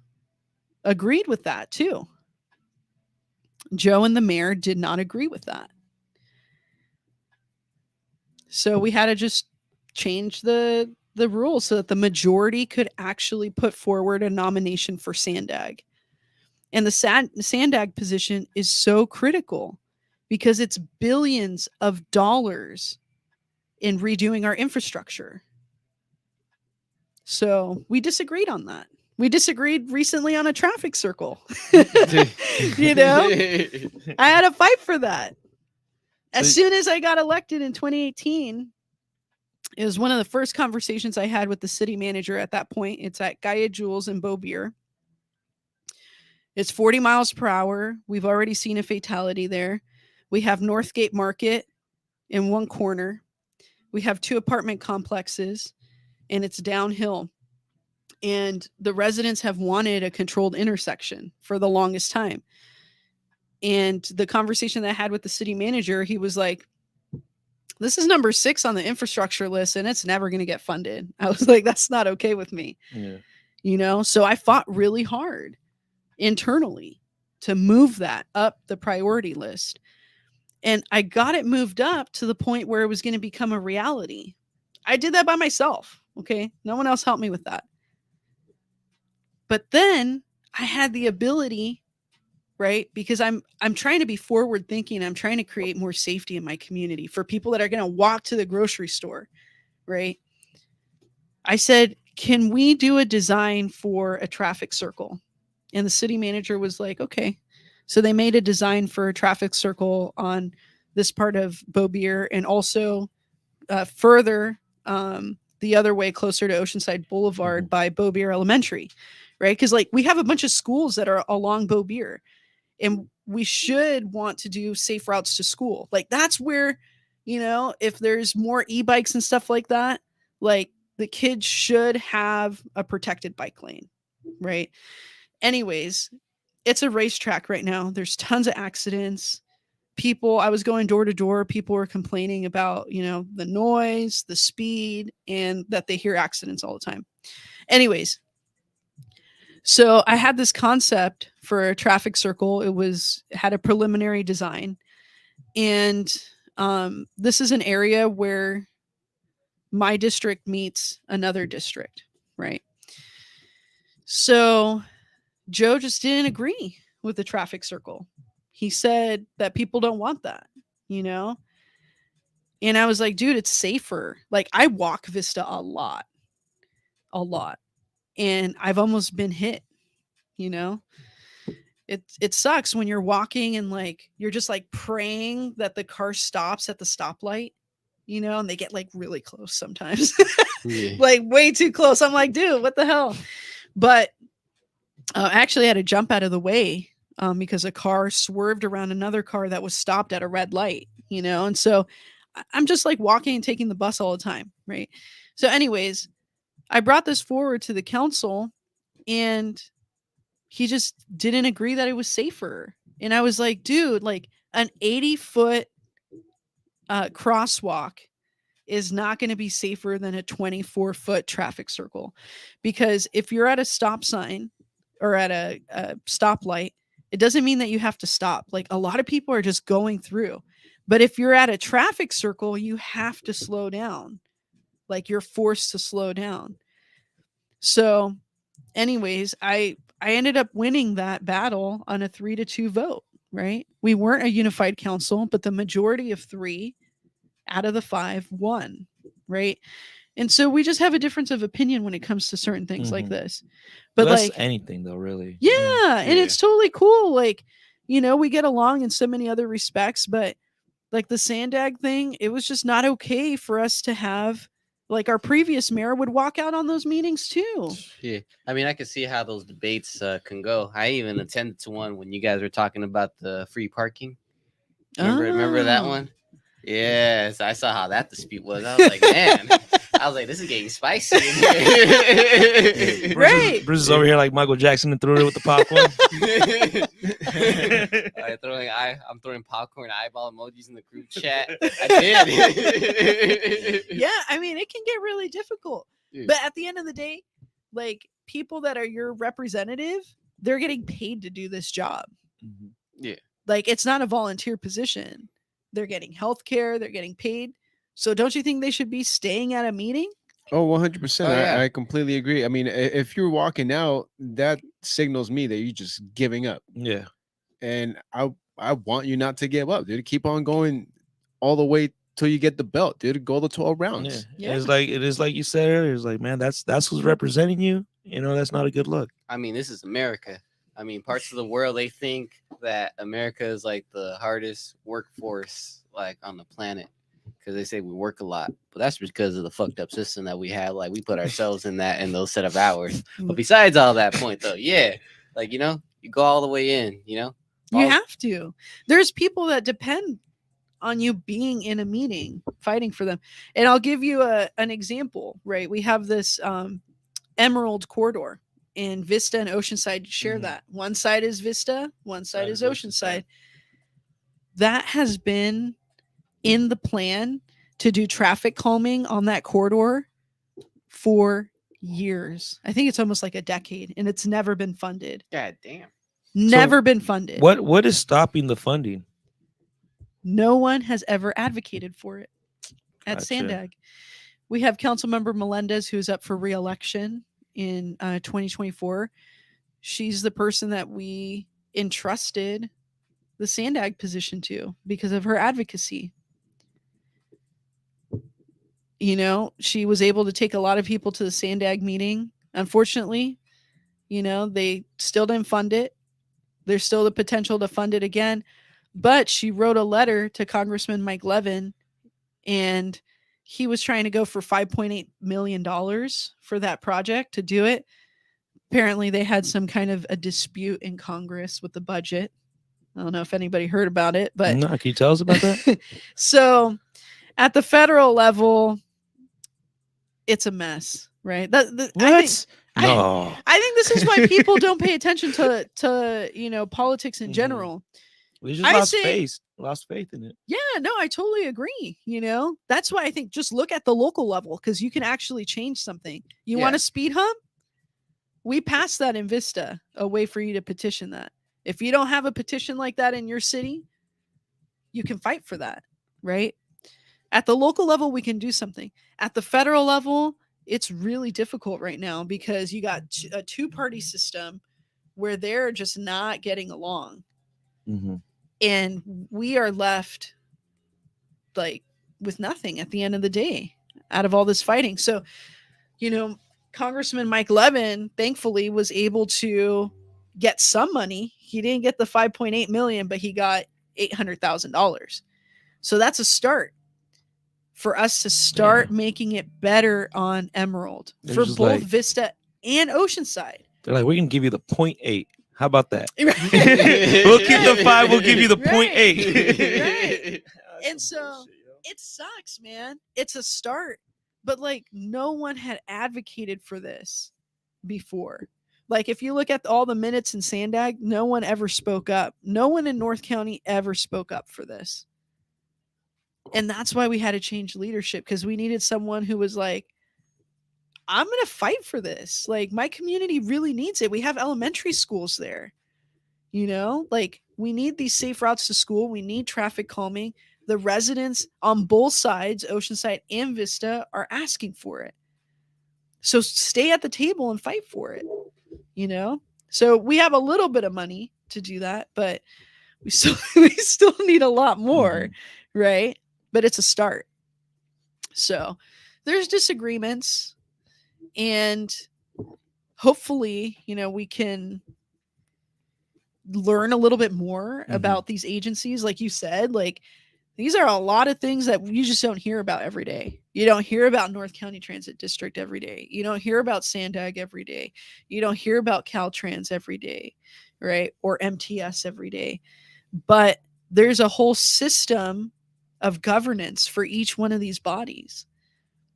agreed with that too. Joe and the mayor did not agree with that. So we had to just change the rules so that the majority could actually put forward a nomination for Sandag. And the Sandag position is so critical because it's billions of dollars in redoing our infrastructure. So we disagreed on that. We disagreed recently on a traffic circle. I had a fight for that. As soon as I got elected in 2018, it was one of the first conversations I had with the city manager at that point. It's at Gaia Jules in Beaubier. It's 40 miles per hour. We've already seen a fatality there. We have Northgate Market in one corner. We have 2 apartment complexes, and it's downhill. And the residents have wanted a controlled intersection for the longest time. And the conversation that I had with the city manager, he was like, this is number 6 on the infrastructure list and it's never going to get funded. I was like, that's not okay with me. Yeah. So I fought really hard internally to move that up the priority list. And I got it moved up to the point where it was going to become a reality. I did that by myself. Okay. No one else helped me with that. But then I had the ability, right? Because I'm trying to be forward thinking. I'm trying to create more safety in my community for people that are going to walk to the grocery store, right? I said, can we do a design for a traffic circle? And the city manager was like, okay. So they made a design for a traffic circle on this part of Beaubier and also further the other way closer to Oceanside Boulevard by Beaubier Elementary, right? Because like we have a bunch of schools that are along Beaubier and we should want to do safe routes to school. Like that's where, if there's more e-bikes and stuff like that, like the kids should have a protected bike lane, right? Anyways, it's a racetrack right now. There's tons of accidents. I was going door to door. People were complaining about, the noise, the speed, and that they hear accidents all the time. Anyways, so I had this concept for a traffic circle. It had a preliminary design. And this is an area where my district meets another district, right? So Joe just didn't agree with the traffic circle. He said that people don't want that, And I was like, dude, it's safer. Like I walk Vista a lot. and I've almost been hit, you know. It sucks when you're walking and like you're just like praying that the car stops at the stoplight, you know, and they get like really close sometimes. Yeah. Like way too close. I'm like, dude, what the hell? But I actually had to jump out of the way because a car swerved around another car that was stopped at a red light, you know? And so I'm just like walking and taking the bus all the time, right? So, anyways, I brought this forward to the council and he just didn't agree that it was safer. And I was like, dude, like an 80-foot crosswalk is not going to be safer than a 24-foot traffic circle. Because if you're at a stop sign or at a stoplight, it doesn't mean that you have to stop. Like a lot of people are just going through. But if you're at a traffic circle, you have to slow down. Like you're forced to slow down. So, anyways, I ended up winning that battle on a 3-2 vote, right? We weren't a unified council, but the majority of 3 out of the 5 won, right? And so we just have a difference of opinion when it comes to certain things like this. But that's like anything though, really. yeah, and it's totally cool. Like, you know, we get along in so many other respects, but like the Sandag thing, it was just not okay for us to have like our previous mayor would walk out on those meetings too. Yeah, I mean, I can see how those debates can go. I even attended to one when you guys were talking about the free parking. Remember that Oh. one? Yes, I saw how that dispute was. I was like, man, I was like, this is getting spicy in here. Right. Bruce is over here like Michael Jackson and threw it with the popcorn. I'm throwing popcorn eyeball emojis in the group chat. I did. Yeah, I mean, it can get really difficult. Dude. But at the end of the day, like people that are your representative, they're getting paid to do this job. Yeah. Like it's not a volunteer position. They're getting health care, they're getting paid. So don't you think they should be staying at a meeting? Oh, 100%. Oh, yeah. I completely agree. I mean, if you're walking out, that signals me that you're just giving up. Yeah. And I want you not to give up, dude. Keep on going all the way till you get the belt, dude. Go the 12 rounds. Yeah. It is like you said earlier. It's like, man, that's who's representing you. You know, that's not a good look. I mean, this is America. I mean, parts of the world, they think that America is like the hardest workforce like on the planet because they say we work a lot, but that's because of the fucked up system that we have. Like we put ourselves in those set of hours. But besides all that point though, yeah, like, you know, you go all the way in, you know, You have to. There's people that depend on you being in a meeting, fighting for them. And I'll give you an example, right? We have this Emerald Corridor. And Vista and Oceanside share that. One side is Vista, one side is Oceanside. That has been in the plan to do traffic calming on that corridor for years. I think it's almost like a decade, and it's never been funded. God damn. Never been funded. What is stopping the funding? No one has ever advocated for it at Gotcha. Sandag. We have Councilmember Melendez, who's up for re-election in 2024. She's the person that we entrusted the Sandag position to because of her advocacy. You know, she was able to take a lot of people to the Sandag meeting. Unfortunately, you know, they still didn't fund it. There's still the potential to fund it again. But she wrote a letter to Congressman Mike Levin, and he was trying to go for $5.8 million for that project to do it. Apparently, they had some kind of a dispute in Congress with the budget. I don't know if anybody heard about it, but No, can you tell us about that? So at the federal level, it's a mess, right? What? I No. I think this is why people don't pay attention to you know, politics in Mhm. general. We just lost faith in it. Yeah, no, I totally agree. You know, that's why I think just look at the local level because you can actually change something. You want a speed hump? We passed that in Vista, a way for you to petition that. If you don't have a petition like that in your city, you can fight for that, right? At the local level, we can do something. At the federal level, it's really difficult right now because you got a two-party system where they're just not getting along. Mm-hmm. And we are left like with nothing at the end of the day out of all this fighting. So, you know, Congressman Mike Levin, thankfully, was able to get some money. He didn't get the 5.8 million, but he got $800,000. So that's a start for us to start making it better on Emerald for both like, Vista and Oceanside. They're like, we can give you the 0.8. How about that? Right. We'll keep the 5. We'll give you the Right. 0.8. Right. And so it sucks, man. It's a start. But like no one had advocated for this before. Like if you look at all the minutes in Sandag, no one ever spoke up. No one in North County ever spoke up for this. And that's why we had to change leadership, because we needed someone who was like, I'm going to fight for this. Like my community really needs it. We have elementary schools there. You know, like we need these safe routes to school. We need traffic calming. The residents on both sides, Oceanside and Vista, are asking for it. So stay at the table and fight for it. You know, so we have a little bit of money to do that, but we still need a lot more, right? But it's a start. So there's disagreements, and hopefully, you know, we can learn a little bit more about these agencies. Like you said, like these are a lot of things that you just don't hear about every day. You don't hear about North County Transit District every day. You don't hear about Sandag every day. You don't hear about Caltrans every day, right? Or MTS every day. But there's a whole system of governance for each one of these bodies.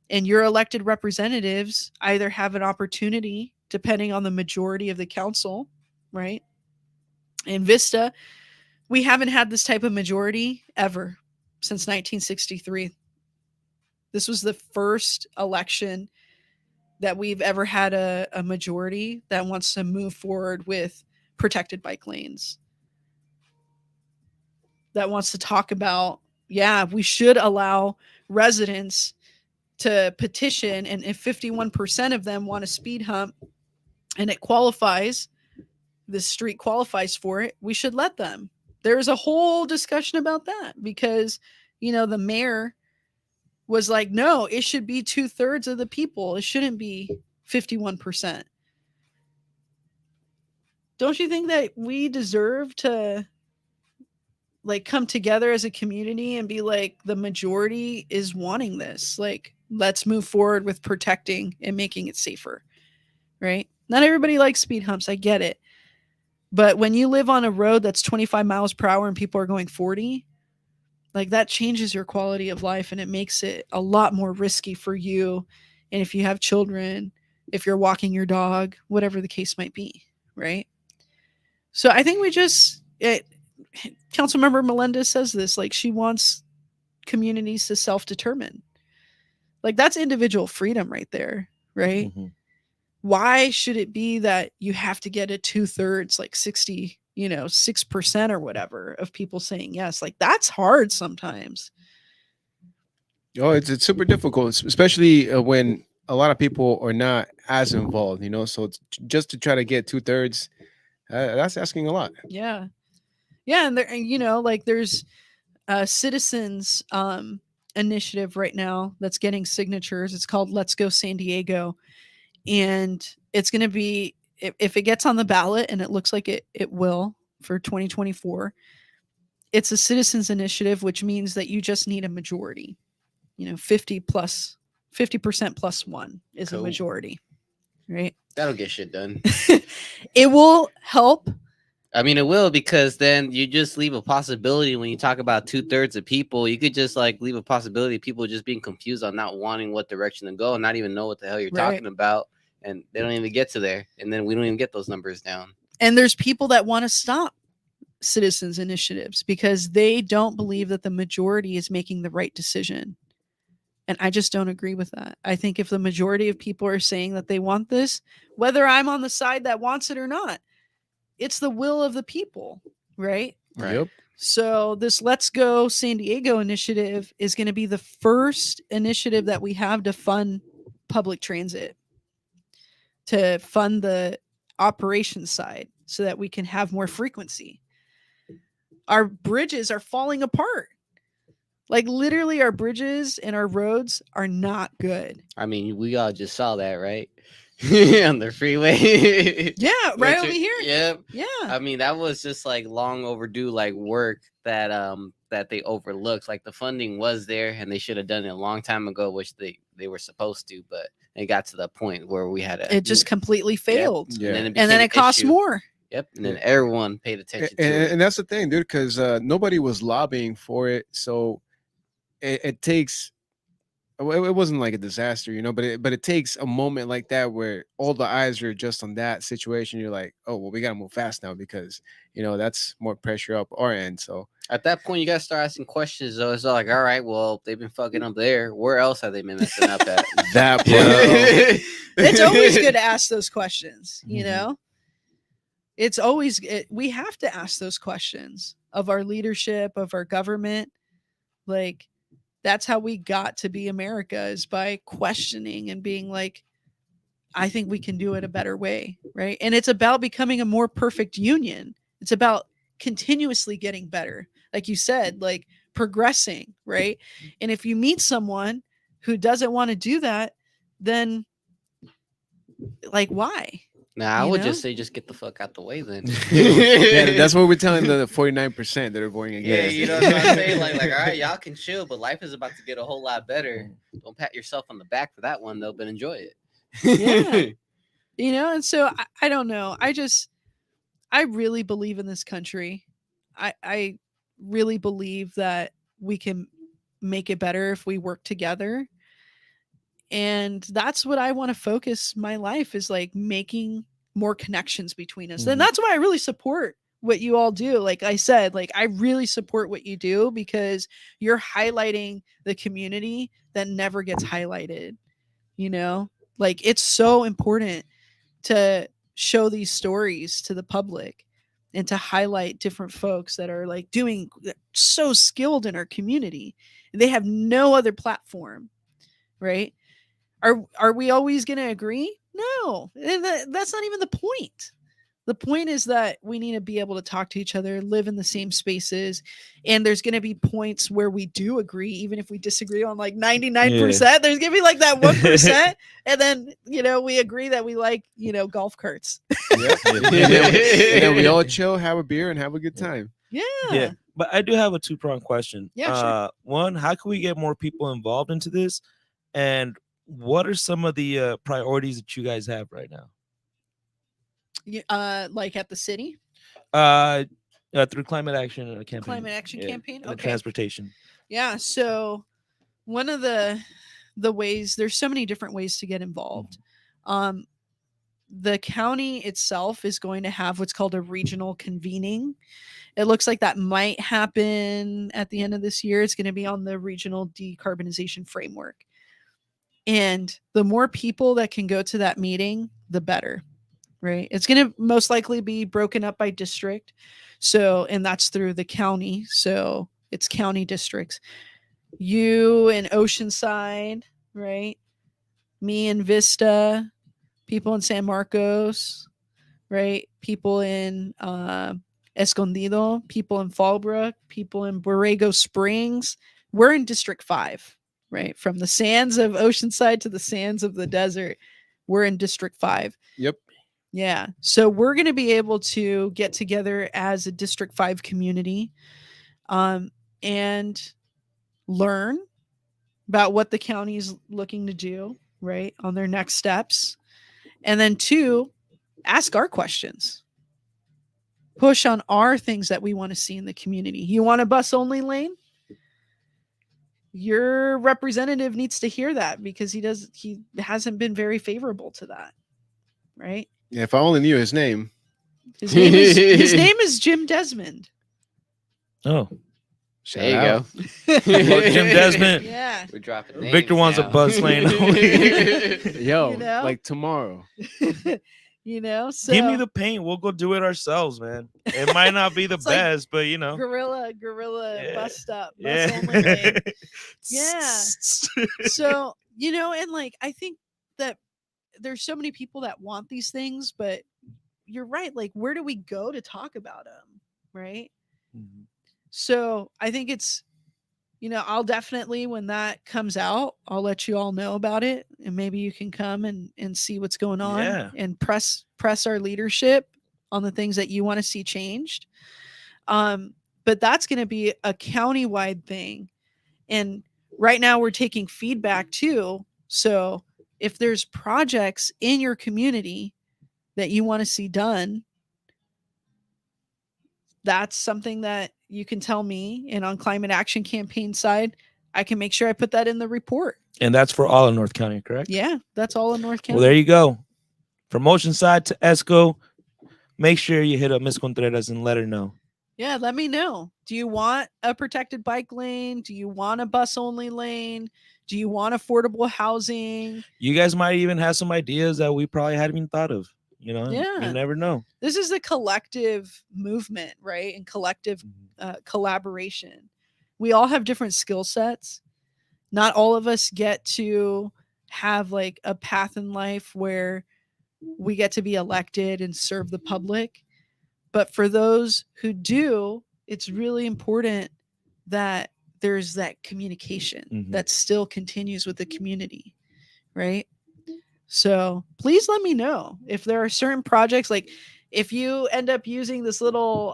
And your elected representatives either have an opportunity, depending on the majority of the council, right? In Vista, we haven't had this type of majority ever since 1963. This was the first election that we've ever had a majority that wants to move forward with protected bike lanes. That wants to talk about, yeah, we should allow residents to petition, and if 51% of them want a speed hump and it qualifies, the street qualifies for it, we should let them. There's a whole discussion about that because, you know, the mayor was like, no, it should be 2/3 of the people. It shouldn't be 51%. Don't you think that we deserve to like come together as a community and be like, the majority is wanting this? Like, let's move forward with protecting and making it safer, right? Not everybody likes speed humps. I get it. But when you live on a road that's 25 miles per hour and people are going 40, like that changes your quality of life, and it makes it a lot more risky for you. And if you have children, if you're walking your dog, whatever the case might be, right? So I think Councilmember Melendez says this, like she wants communities to self-determine. Like that's individual freedom right there, right? Why should it be that you have to get a 2/3, like 6% or whatever of people saying yes? Like that's hard sometimes. Oh, it's super difficult, especially when a lot of people are not as involved, you know. So it's just to try to get 2/3, that's asking a lot. Yeah. And there, you know, like there's a citizens initiative right now that's getting signatures. It's called Let's Go San Diego. And it's going to be, if it gets on the ballot, and it looks like it will for 2024, it's a citizens initiative, which means that you just need a majority. You know, 50% plus one is a majority, right? That'll get shit done. It will help. I mean, it will, because then you just leave a possibility when you talk about 2/3 of people. You could just like leave a possibility of people just being confused on not wanting what direction to go and not even know what the hell you're talking about. And they don't even get to there. And then we don't even get those numbers down. And there's people that want to stop citizens initiatives because they don't believe that the majority is making the right decision. And I just don't agree with that. I think if the majority of people are saying that they want this, whether I'm on the side that wants it or not, it's the will of the people, right? Yep. So this Let's Go San Diego initiative is going to be the first initiative that we have to fund public transit, to fund the operations side so that we can have more frequency. Our bridges are falling apart. Like literally our bridges and our roads are not good. I mean, we all just saw that, right? on the freeway. Yeah, right Which over here. Yep. Yeah. I mean, that was just like long overdue like work that that they overlooked. Like the funding was there and they should have done it a long time ago, which they were supposed to, but it got to the point where we had to It just completely failed. Yeah. and then it, And became then an it costs issue. more. Yep. And then everyone paid attention to it. And that's the thing, dude, because nobody was lobbying for it. So it takes, it wasn't like a disaster, you know, but it takes a moment like that where all the eyes are just on that situation. You're like, oh, well, we got to move fast now because, you know, that's more pressure up our end. So At that point, you gotta start asking questions. Though it's like, all right, well, they've been fucking up there. Where else have they been messing up at? that It's always good to ask those questions, you Mhm. know? It's always, we have to ask those questions of our leadership, of our government. Like, that's how we got to be America, is by questioning and being like, I think we can do it a better way, right? And it's about becoming a more perfect union. It's about continuously getting better. Like you said, like progressing, right? And if you meet someone who doesn't want to do that, then like why? Nah, I You would know? just say, just get the fuck out the way then. yeah, that's what we're telling the 49% that are voting Yeah, against. you know what I'm saying? Like, all right, y'all can chill, but life is about to get a whole lot better. Don't pat yourself on the back for that one though, but enjoy it. Yeah. You know, and so I don't know. I really believe in this country. I really believe that we can make it better if we work together. And that's what I want to focus my life, is like making more connections between us. And Mhm. that's why I really support what you all do. Like I said, like I really support what you do because you're highlighting the community that never gets highlighted. You know, like it's so important to show these stories to the public and to highlight different folks that are like doing so skilled in our community. They have no other platform, right? Are we always going to agree? No. And that's not even the point. The point is that we need to be able to talk to each other, live in the same spaces, and there's going to be points where we do agree, even if we disagree on like 99%. There's going to be like that 1%, and then we agree that we like golf carts. Yep. and then we all chill, have a beer, and have a good time. Yeah. But I do have a two-pronged question. Yeah, sure. One, how can we get more people involved into this? And what are some of the priorities that you guys have right now? Like at the city Through climate action campaign. climate action campaign. And the Okay. transportation. Yeah. So one of the ways, there's so many different ways to get involved. The county itself is going to have what's called a regional convening. It looks like that might happen at the end of this year. It's going to be on the regional decarbonization framework. And the more people that can go to that meeting, the better, right? It's going to most likely be broken up by district. So, and that's through the county. So it's county districts. You in Oceanside, right? Me in Vista, people in San Marcos, right? People in Escondido, people in Fallbrook, people in Borrego Springs. We're in District 5, right? From the sands of Oceanside to the sands of the desert, we're in District 5. Yep. Yeah. So we're going to be able to get together as a District 5 community and learn about what the county is looking to do, right, on their next steps. And then 2, ask our questions. Push on our things that we want to see in the community. You want a bus only lane? Your representative needs to hear that because he hasn't been very favorable to that. Right? Yeah, if I only knew his name. His name is Jim Desmond. Oh, Shout There you out. go. Jim Desmond. Yeah. We're dropping names Victor wants a now. bus lane. Yo, You know? like tomorrow. So Give me the paint. We'll go do it ourselves, man. It might not be the It's like best, but gorilla Yeah. bus stop. Bus Yeah. only lane. Yeah. So, and like I think that there's so many people that want these things, but you're right. Like, where do we go to talk about them? Right. Mhm. So I think it's, I'll definitely, when that comes out, I'll let you all know about it, and maybe you can come and see what's going on, Yeah. and press our leadership on the things that you want to see changed. But that's going to be a countywide thing. And right now we're taking feedback too. So if there's projects in your community that you want to see done, that's something that you can tell me. And on Climate Action Campaign side, I can make sure I put that in the report. And that's for all of North County, correct? Yeah, that's all in North County. Well, there you go. From Oceanside to ESCO, make sure you hit up Miss Contreras and let her know. Yeah, let me know. Do you want a protected bike lane? Do you want a bus only lane? Do you want affordable housing? You guys might even have some ideas that we probably hadn't even thought of. Yeah. You never know. This is a collective movement, right? And collective collaboration. We all have different skill sets. Not all of us get to have like a path in life where we get to be elected and serve the public. But for those who do, it's really important that there's that communication that still continues with the community, right? So please let me know if there are certain projects, like if you end up using this little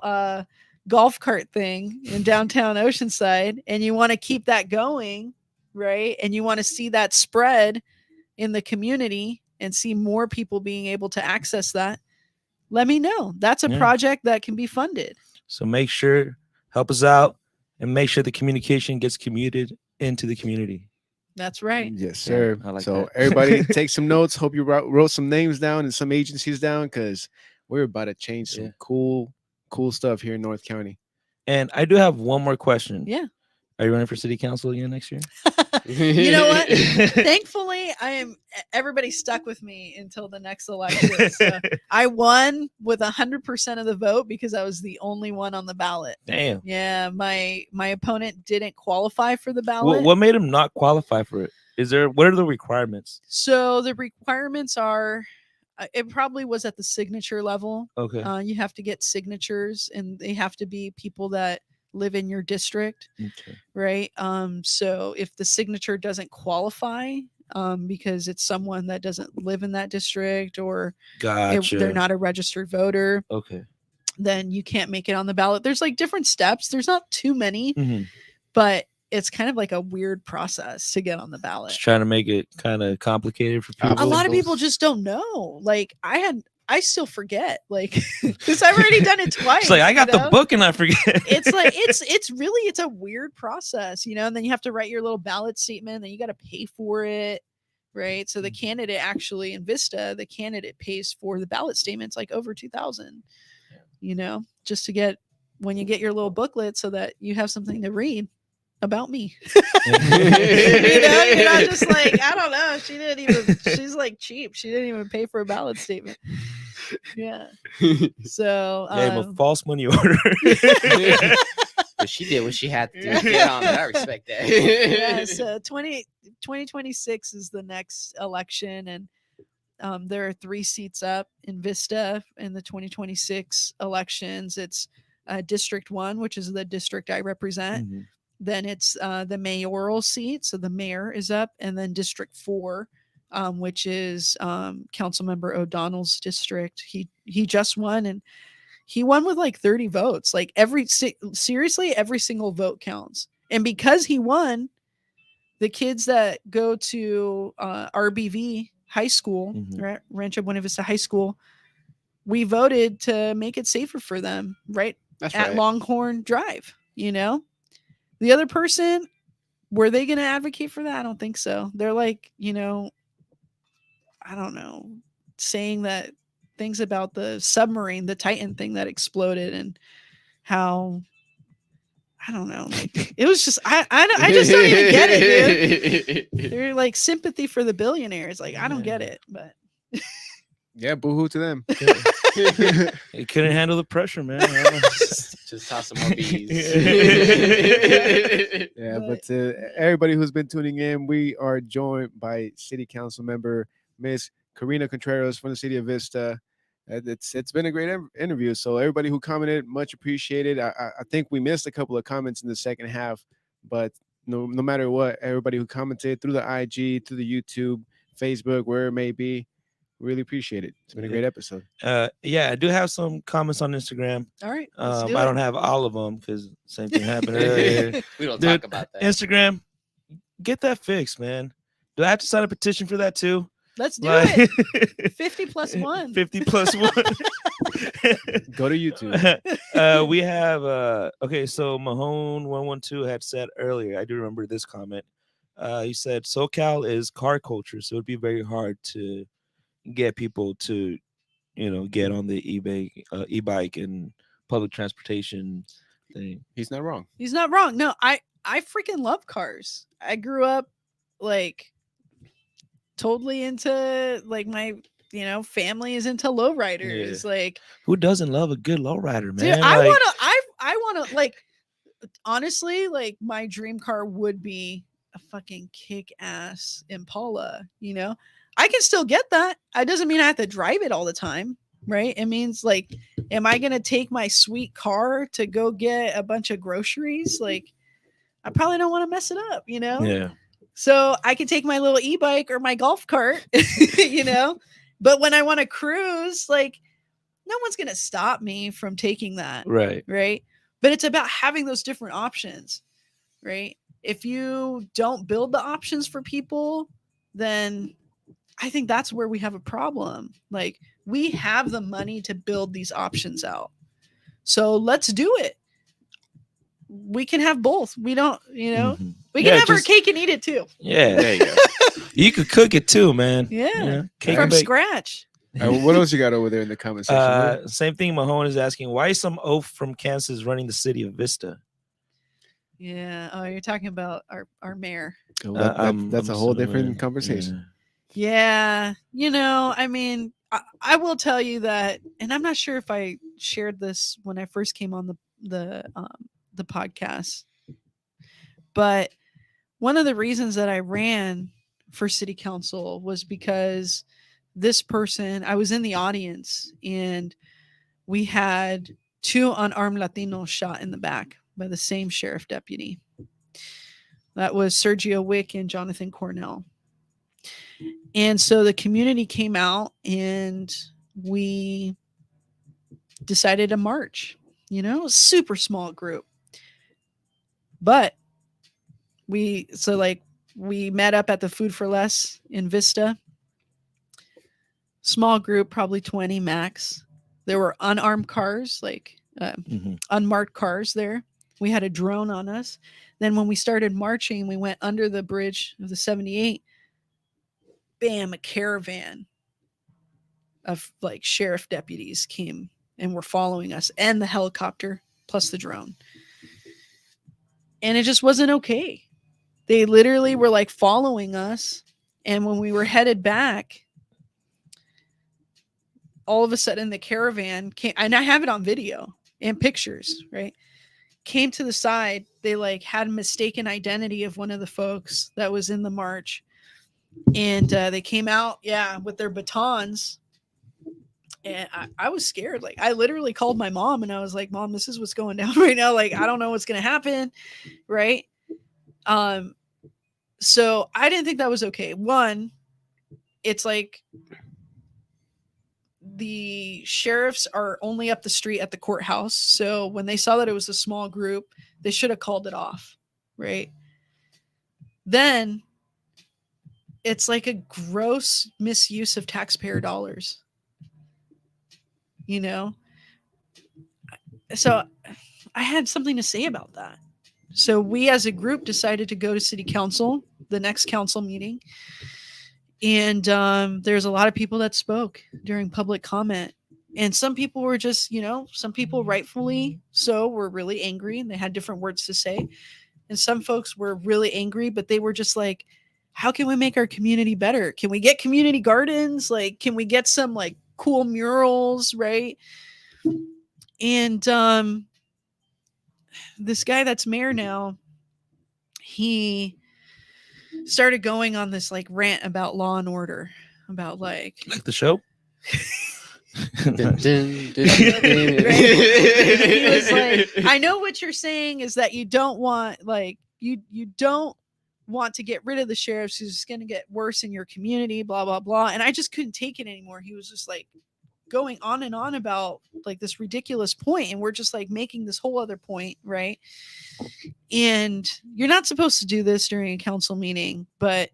golf cart thing in downtown Oceanside and you want to keep that going, right? And you want to see that spread in the community and see more people being able to access that, let me know. That's a project that can be funded. So make sure, help us out, and make sure the communication gets commuted into the community. That's right. Yes, sir. I like so that. everybody take some notes. Hope you wrote some names down and some agencies down, because we're about to change some cool stuff here in North County. And I do have one more question. Yeah. Are you running for city council again next year? You know what? Thankfully, everybody stuck with me until the next election. So I won with 100% of the vote because I was the only one on the ballot. Damn. Yeah, my opponent didn't qualify for the ballot. What made him not qualify for it? What are the requirements? So the requirements are, it probably was at the signature level. Okay. You have to get signatures, and they have to be people that live in your district. Okay. Right. So if the signature doesn't qualify, because it's someone that doesn't live in that district, or they're not a registered voter, okay, then you can't make it on the ballot. There's like different steps. There's not too many, but it's kind of like a weird process to get on the ballot. Just trying to make it kind of complicated for people. A lot of people just don't know. Like I still forget, like, because I've already done it twice. It's like I got the book and I forget. It's like it's a weird process, and then you have to write your little ballot statement, and then you got to pay for it, right? So the candidate actually in Vista, the candidate pays for the ballot statements like over $2,000, just to get when you get your little booklet so that you have something to read about me. You're not just like, I don't know, she's like cheap, she didn't even pay for a ballot statement. So gave a false money order. But she did what she had to do. Get on it. I respect that. So 2026 is the next election, and there are 3 seats up in Vista in the 2026 elections. It's District 1, which is the district I represent. Then it's the mayoral seat, so the mayor is up, and then District 4, which is Councilmember O'Donnell's district. He just won, and he won with like 30 votes. Like seriously, every single vote counts. And because he won, the kids that go to RBV High School, Rancho Buena Vista High School, we voted to make it safer for them, right? That's at right. Longhorn Drive, The other person, were they going to advocate for that? I don't think so. They're like, I don't know, saying that things about the submarine, the Titan thing that exploded, and how, I don't know, like, it was just, I just don't even get it, dude. They're like sympathy for the billionaires. Like, I don't get it, but. Yeah, boo-hoo to them. He couldn't handle the pressure, man. Just toss some more bees. But to everybody who's been tuning in, we are joined by City Council member Miss Corinna Contreras from the City of Vista. It's been a great interview. So everybody who commented, much appreciated. I think we missed a couple of comments in the second half, but no matter what, everybody who commented through the IG, through the YouTube, Facebook, where it may be. Really appreciate it. It's been a great episode. Yeah, I do have some comments on Instagram. All right. I don't have all of them because same thing happened earlier. We don't Dude, talk about that. Instagram, get that fixed, man. Do I have to sign a petition for that too? Let's do it. 50 plus 1. 50 plus 1. Go to YouTube. We have okay, so Mahone 112 had said earlier, I do remember this comment. He said SoCal is car culture, so it'd be very hard to get people to, get on the e-bike and public transportation thing. He's not wrong. He's not wrong. No, I freaking love cars. I grew up like totally into like my family is into lowriders. Yeah. Like, who doesn't love a good lowrider, man? dude, I wanna like honestly, like my dream car would be a fucking kick-ass Impala. I can still get that. It doesn't mean I have to drive it all the time, right? It means like, am I gonna take my sweet car to go get a bunch of groceries? Like, I probably don't want to mess it up, Yeah. So I can take my little e-bike or my golf cart, But when I want to cruise, like, no one's gonna stop me from taking that. Right. Right. But it's about having those different options, right? If you don't build the options for people, then I think that's where we have a problem. Like, we have the money to build these options out. So let's do it. We can have both. We don't, Mhm. we can Yeah, have our just- cake and eat it too. Yeah. There you go. You could cook it too, man. Yeah. Cake From and bake. scratch. What else you got over there in the comment section? Same thing. Mahone is asking, why is some oaf from Kansas running the city of Vista? Yeah. Oh, you're talking about our mayor. That's a whole assuming, different conversation. Yeah. I mean, I will tell you that, and I'm not sure if I shared this when I first came on the podcast, but one of the reasons that I ran for city council was because this person, I was in the audience and we had 2 unarmed Latinos shot in the back by the same sheriff deputy. That was Sergio Wick and Jonathan Cornell. And so the community came out and we decided to march, a super small group. But we met up at the Food for Less in Vista. Small group, probably 20 max. There were unarmed cars, like unmarked cars there. We had a drone on us. Then when we started marching, we went under the bridge of the 78. Bam, a caravan of like sheriff deputies came and were following us, and the helicopter plus the drone. And it just wasn't okay. They literally were like following us. And when we were headed back, all of a sudden the caravan came, and I have it on video and pictures, right? Came to the side. They like had a mistaken identity of one of the folks that was in the march. And they came out, with their batons. And I was scared. Like, I literally called my mom and I was like, Mom, this is what's going down right now. Like, I don't know what's going to happen. Right. So I didn't think that was okay. One, it's like the sheriffs are only up the street at the courthouse. So when they saw that it was a small group, they should have called it off. Right. Then it's like a gross misuse of taxpayer dollars. So I had something to say about that. So we as a group decided to go to city council, the next council meeting. And there's a lot of people that spoke during public comment. And some people were just, some people rightfully so were really angry and they had different words to say. And some folks were really angry, but they were just like, how can we make our community better? Can we get community gardens? Like, can we get some like cool murals, right? And this guy that's mayor now, he started going on this like rant about law and order, about like the show. Dun, dun, dun, dun, Right? He was like, I know what you're saying is that you don't want like you don't want to get rid of the sheriffs who's just going to get worse in your community, blah, blah, blah. And I just couldn't take it anymore. He was just like going on and on about like this ridiculous point, and we're just like making this whole other point, right? And you're not supposed to do this during a council meeting, but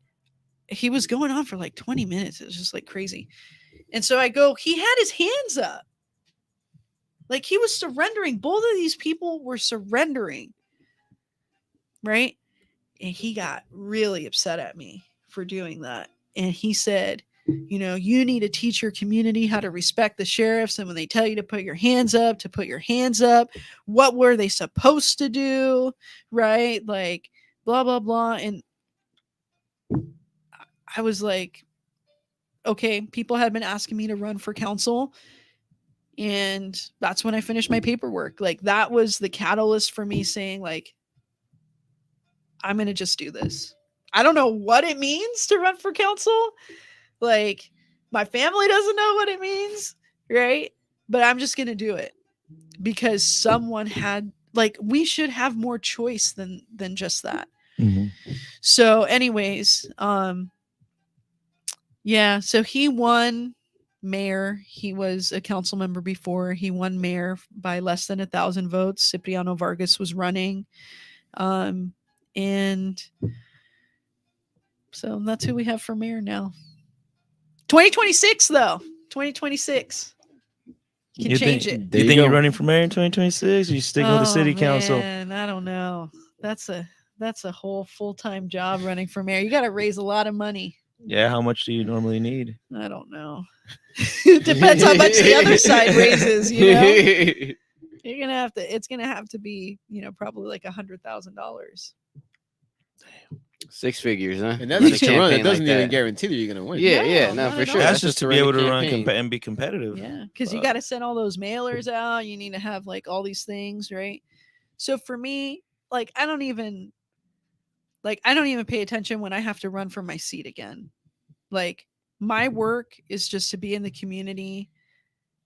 he was going on for like 20 minutes. It was just like crazy. And so I go, he had his hands up. Like he was surrendering. Both of these people were surrendering. Right? And he got really upset at me for doing that. And he said, you know, you need to teach your community how to respect the sheriffs. And when they tell you to put your hands up, to put your hands up. What were they supposed to do? Right? Like, blah, blah, blah. And I was like, okay, people had been asking me to run for council. And that's when I finished my paperwork. Like, that was the catalyst for me saying, like, I'm going to just do this. I don't know what it means to run for council. Like, my family doesn't know what it means, right? But I'm just going to do it because someone had, like, we should have more choice than just that. Mhm. So anyways, yeah, so he won mayor. He was a council member before. He won mayor by less than 1,000 votes. Cipriano Vargas was running. And so that's who we have for mayor now. 2026, though. 2026. Can You change think, it. There you you think go. you're running for mayor in 2026? Or you sticking with the city council? Man, I don't know. That's a whole full-time job running for mayor. You got to raise a lot of money. Yeah, how much do you normally need? I don't know. It depends how much the other side raises, you know? You're gonna have to, it's gonna have to be, you know, probably like $100,000. 6 figures, huh? And that's Run a just to run. It campaign doesn't like even that. guarantee that you're gonna win. Yeah, No, yeah, no, not for at sure. all. That's just to be able to run campaign. and be competitive. Yeah, because you Fuck. got to send all those mailers out. You need to have like all these things, right? So for me, like I don't even pay attention when I have to run for my seat again. Like my work is just to be in the community.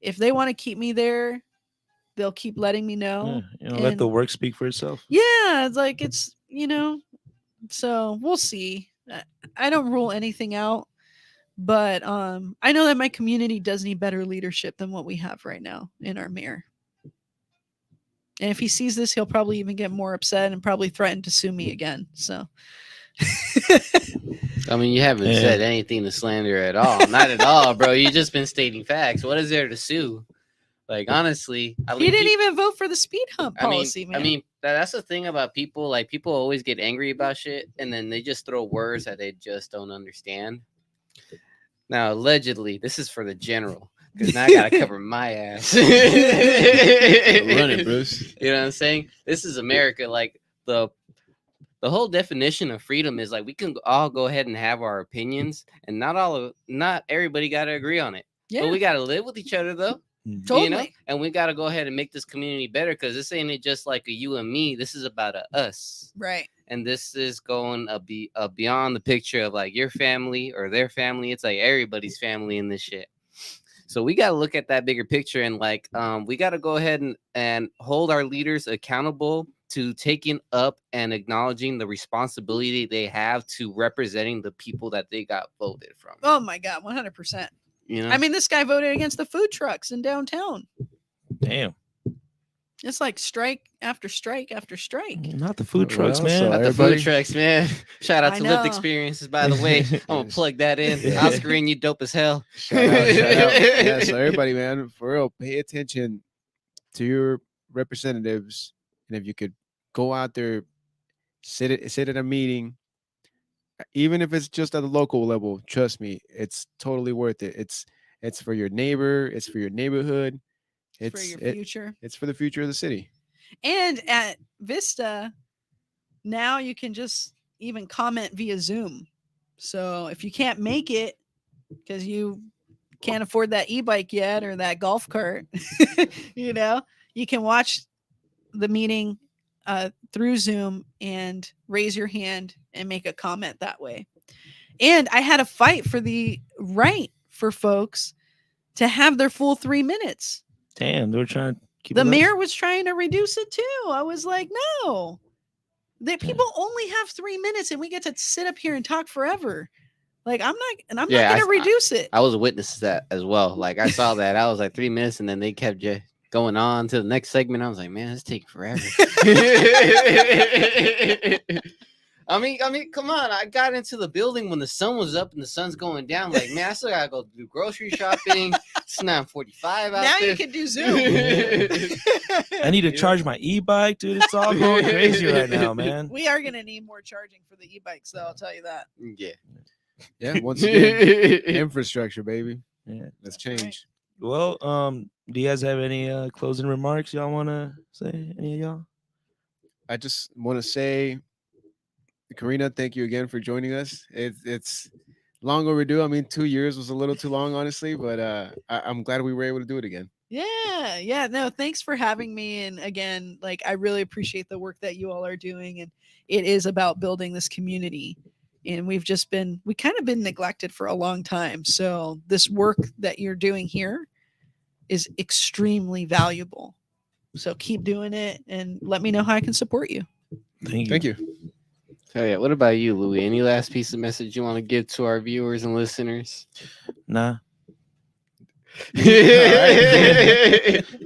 If they want to keep me there, they'll keep letting me know. Yeah, let the And- work speak for itself. Yeah, it's like it's, you know, so we'll see. I don't rule anything out, but I know that my community does need better leadership than what we have right now in our mayor. And if he sees this, he'll probably even get more upset and probably threaten to sue me again. So I mean, you haven't Yeah. said anything to slander at all. Not at all, bro. You just been stating facts. What is there to sue? Like, honestly, he didn't even vote for the speed hump policy, man. I mean, that's the thing about people. Like, people always get angry about shit, and then they just throw words that they just don't understand. Now, allegedly, this is for the general, because now I gotta cover my ass. Run it, Bruce. You know what I'm saying? This is America. Like the whole definition of freedom is like we can all go ahead and have our opinions, and not everybody got to agree on it. yeah, But we got to live with each other, though. totally. You know, and we got to go ahead and make this community better, because this ain't just like a you and me. This is about a us, Right. and this is going beyond the picture of like your family or their family. It's like everybody's family in this shit. So we got to look at that bigger picture, and like we got to go ahead and hold our leaders accountable to taking up and acknowledging the responsibility they have to representing the people that they got voted from. Oh my God, 100%. You know, I mean, this guy voted against the food trucks in downtown. Damn. It's like strike after strike after strike. Not the food Well, trucks, man. so Not the everybody- food trucks, man. Shout out I to Lift know. Experiences, by the way. I'm gonna plug that in. Oscar, you dope as hell. Shout out. Yeah, so everybody, man, for real, pay attention to your representatives, and if you could go out there, sit at a meeting, even if it's just at the local level. Trust me, it's totally worth it. It's for your neighbor. It's for your neighborhood. For It's your it- future. it's for the future of the city. And at Vista, now you can just even comment via Zoom. So if you can't make it because you can't afford that e-bike yet or that golf cart, you know, you can watch the meeting through Zoom and raise your hand and make a comment that way. And I had a fight for the right for folks to have their full 3 minutes. Damn, they were trying to keep The it up. mayor was trying to reduce it too. I was like, no, That people only have 3 minutes, and we get to sit up here and talk forever. Like I'm not Yeah, going to reduce it. I was a witness to that as well. Like I saw that. I was like 3 minutes, and then they kept going on to the next segment. I was like, man, it's taking forever. I mean, come on. I got into the building when the sun was up and the sun's going down. Like, man, I still gotta go do grocery shopping. It's 9:45 out Now there. you can do Zoom. I need to charge my e-bike, dude. It's all going crazy right now, man. We are going to need more charging for the e-bikes, though. I'll tell you that. Yeah. Yeah, once again, infrastructure, baby. Yeah. Let's change. Well, do you guys have any closing remarks y'all want to say? Any of y'all? I just want to say, Corinna, thank you again for joining us. It's long overdue. I mean, 2 years was a little too long, honestly, but I'm glad we were able to do it again. Yeah. No, thanks for having me. And again, like I really appreciate the work that you all are doing. And it is about building this community. And we kind of been neglected for a long time. So this work that you're doing here is extremely valuable. So keep doing it and let me know how I can support you. Thank you. Oh yeah. What about you, Louis? Any last piece of message you want to give to our viewers and listeners? Nah.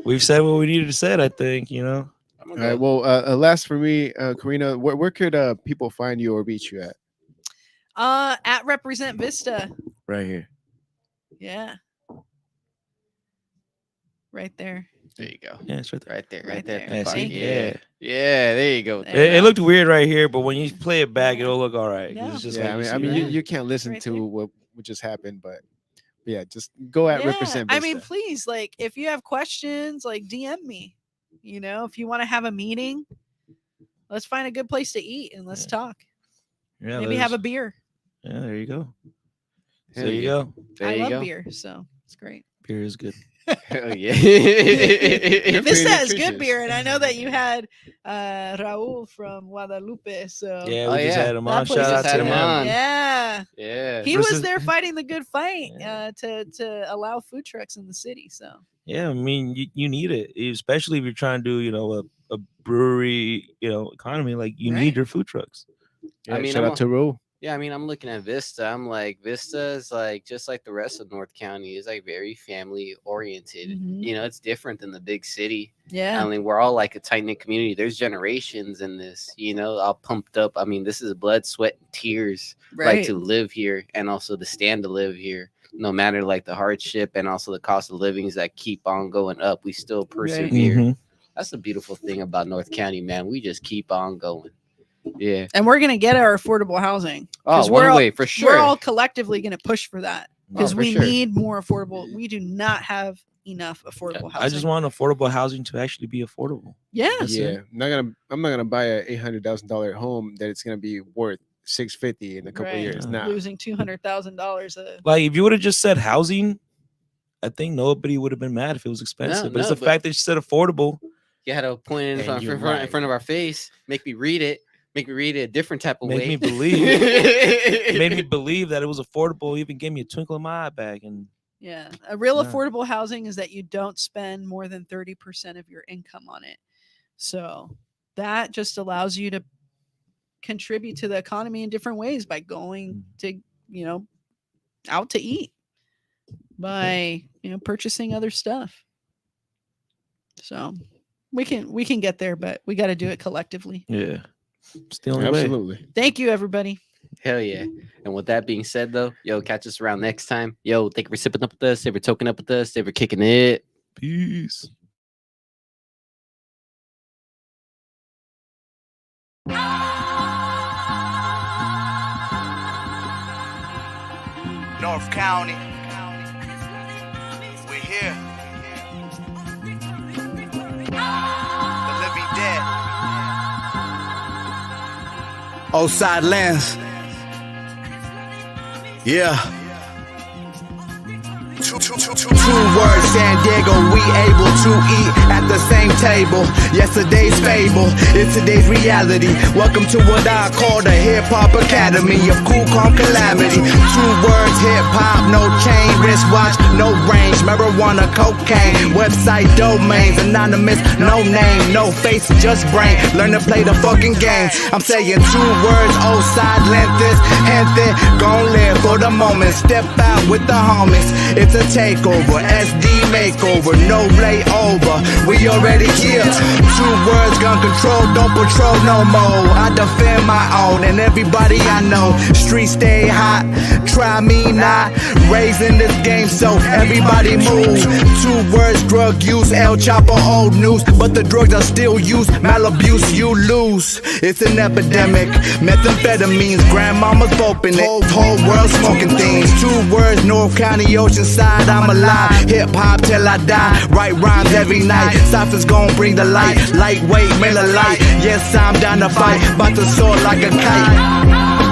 We've said what we needed to say, I think, All right. Well, last for me, Corinna, where could people find you or reach you at? At Represent Vista. right here. Yeah. Right there. There you go. Yeah, it's right there. Right there. Right Right there. there. Yeah, see? Yeah. Yeah. There you go. There you It looked weird right here, but when you play it back, it'll look all right. 'cause No. It's just Yeah, like I mean, you see you can't listen Right to there. what just happened, but yeah, just go at Represent I Vista. mean, please, like, if you have questions, like, DM me. You know, if you want to have a meeting, let's find a good place to eat and let's talk. yeah, Maybe have a beer. Yeah, there you go. Hell There you yeah. go. There I you love go. beer, so it's great. Beer is good. Hell yeah. Vista has good nutritious. beer, and I know that you had Raul from Guadalupe. So Yeah, Oh, we just yeah. had him That on. place Shout just out had to him him. on. yeah, Yeah. he was Versus- there fighting the good fight Yeah. to allow food trucks in the city. So Yeah, I mean, you need it, especially if you're trying to do, a brewery, economy. Like you Right. need your food trucks. Yeah, I mean, shout I'm out to Ro. Yeah, I mean, I'm looking at Vista. I'm like, Vista is like just like the rest of North County is like very family oriented. Mhm. You know, it's different than the big city. yeah, I mean, we're all like a tight knit community. There's generations in this, all pumped up. I mean, this is blood, sweat, and tears, right. like to live here and also to stand to live here. No matter like the hardship and also the cost of livings that keep on going up, we still persevere. Mhm. That's the beautiful thing about North County, man. We just keep on going. Yeah. And we're gonna get our affordable housing. Oh, 'Cause one we're all- way for sure. We're all collectively gonna push for that because for we sure. need more affordable. We do not have enough affordable housing. I just want affordable housing to actually be affordable. yeah. That's Yeah, it. I'm not gonna buy a $800,000 home that it's gonna be worth $650 in a couple Right. of years. Nah. Losing $200,000 a Like if you would have just said housing, I think nobody would have been mad if it was expensive. but it's no, the fact that you said affordable. You had to point it in And front, you're in right. front of our face, make me read it a different type of Made way. me believe. It made me believe that it was affordable. Even gave me a twinkle in my eye back. And Yeah. A real Yeah. affordable housing is that you don't spend more than 30% of your income on it. So that just allows you to contribute to the economy in different ways by going to, out to eat, by, purchasing other stuff. So we can get there, but we got to do it collectively. yeah, it's the only way. Absolutely. Thank you, everybody. Hell yeah. And with that being said, though, catch us around next time. Thank you for sipping up with us. Thank you for toking up with us. Thank you for kicking it. Peace. North County, we're here. The living dead. Outside lands. Yeah. Two words, San Diego, we able to eat at the same table. Yesterday's fable is today's reality. Welcome to what I call the Hip Hop Academy of Cool Calm Calamity. Two words, hip hop, no chain, wristwatch, no range, marijuana, cocaine, website domains, anonymous, no name, no face, just brain. Learn to play the fucking game. I'm saying two words, old side, lenses, gente, gon' live for the moment. Step out with the homies. It's a takeover, SD makeover, no layover. We already here. Two words, gun control, don't patrol no more. I defend my own and everybody I know. Streets stay hot, try me not. Raising this game so everybody move. Two words, drug use, El Chapo, old news. But the drugs are still used, malabuse, you lose. It's an epidemic, methamphetamines, grandmama's open it. Whole world smoking things. Two words, North County, Oceanside, I'm alive. Hip hop till I die, write rhymes every night. Cypher's gon' bring the light, lightweight, Miller Lite. Yes, I'm down to fight, bout to soar like a kite.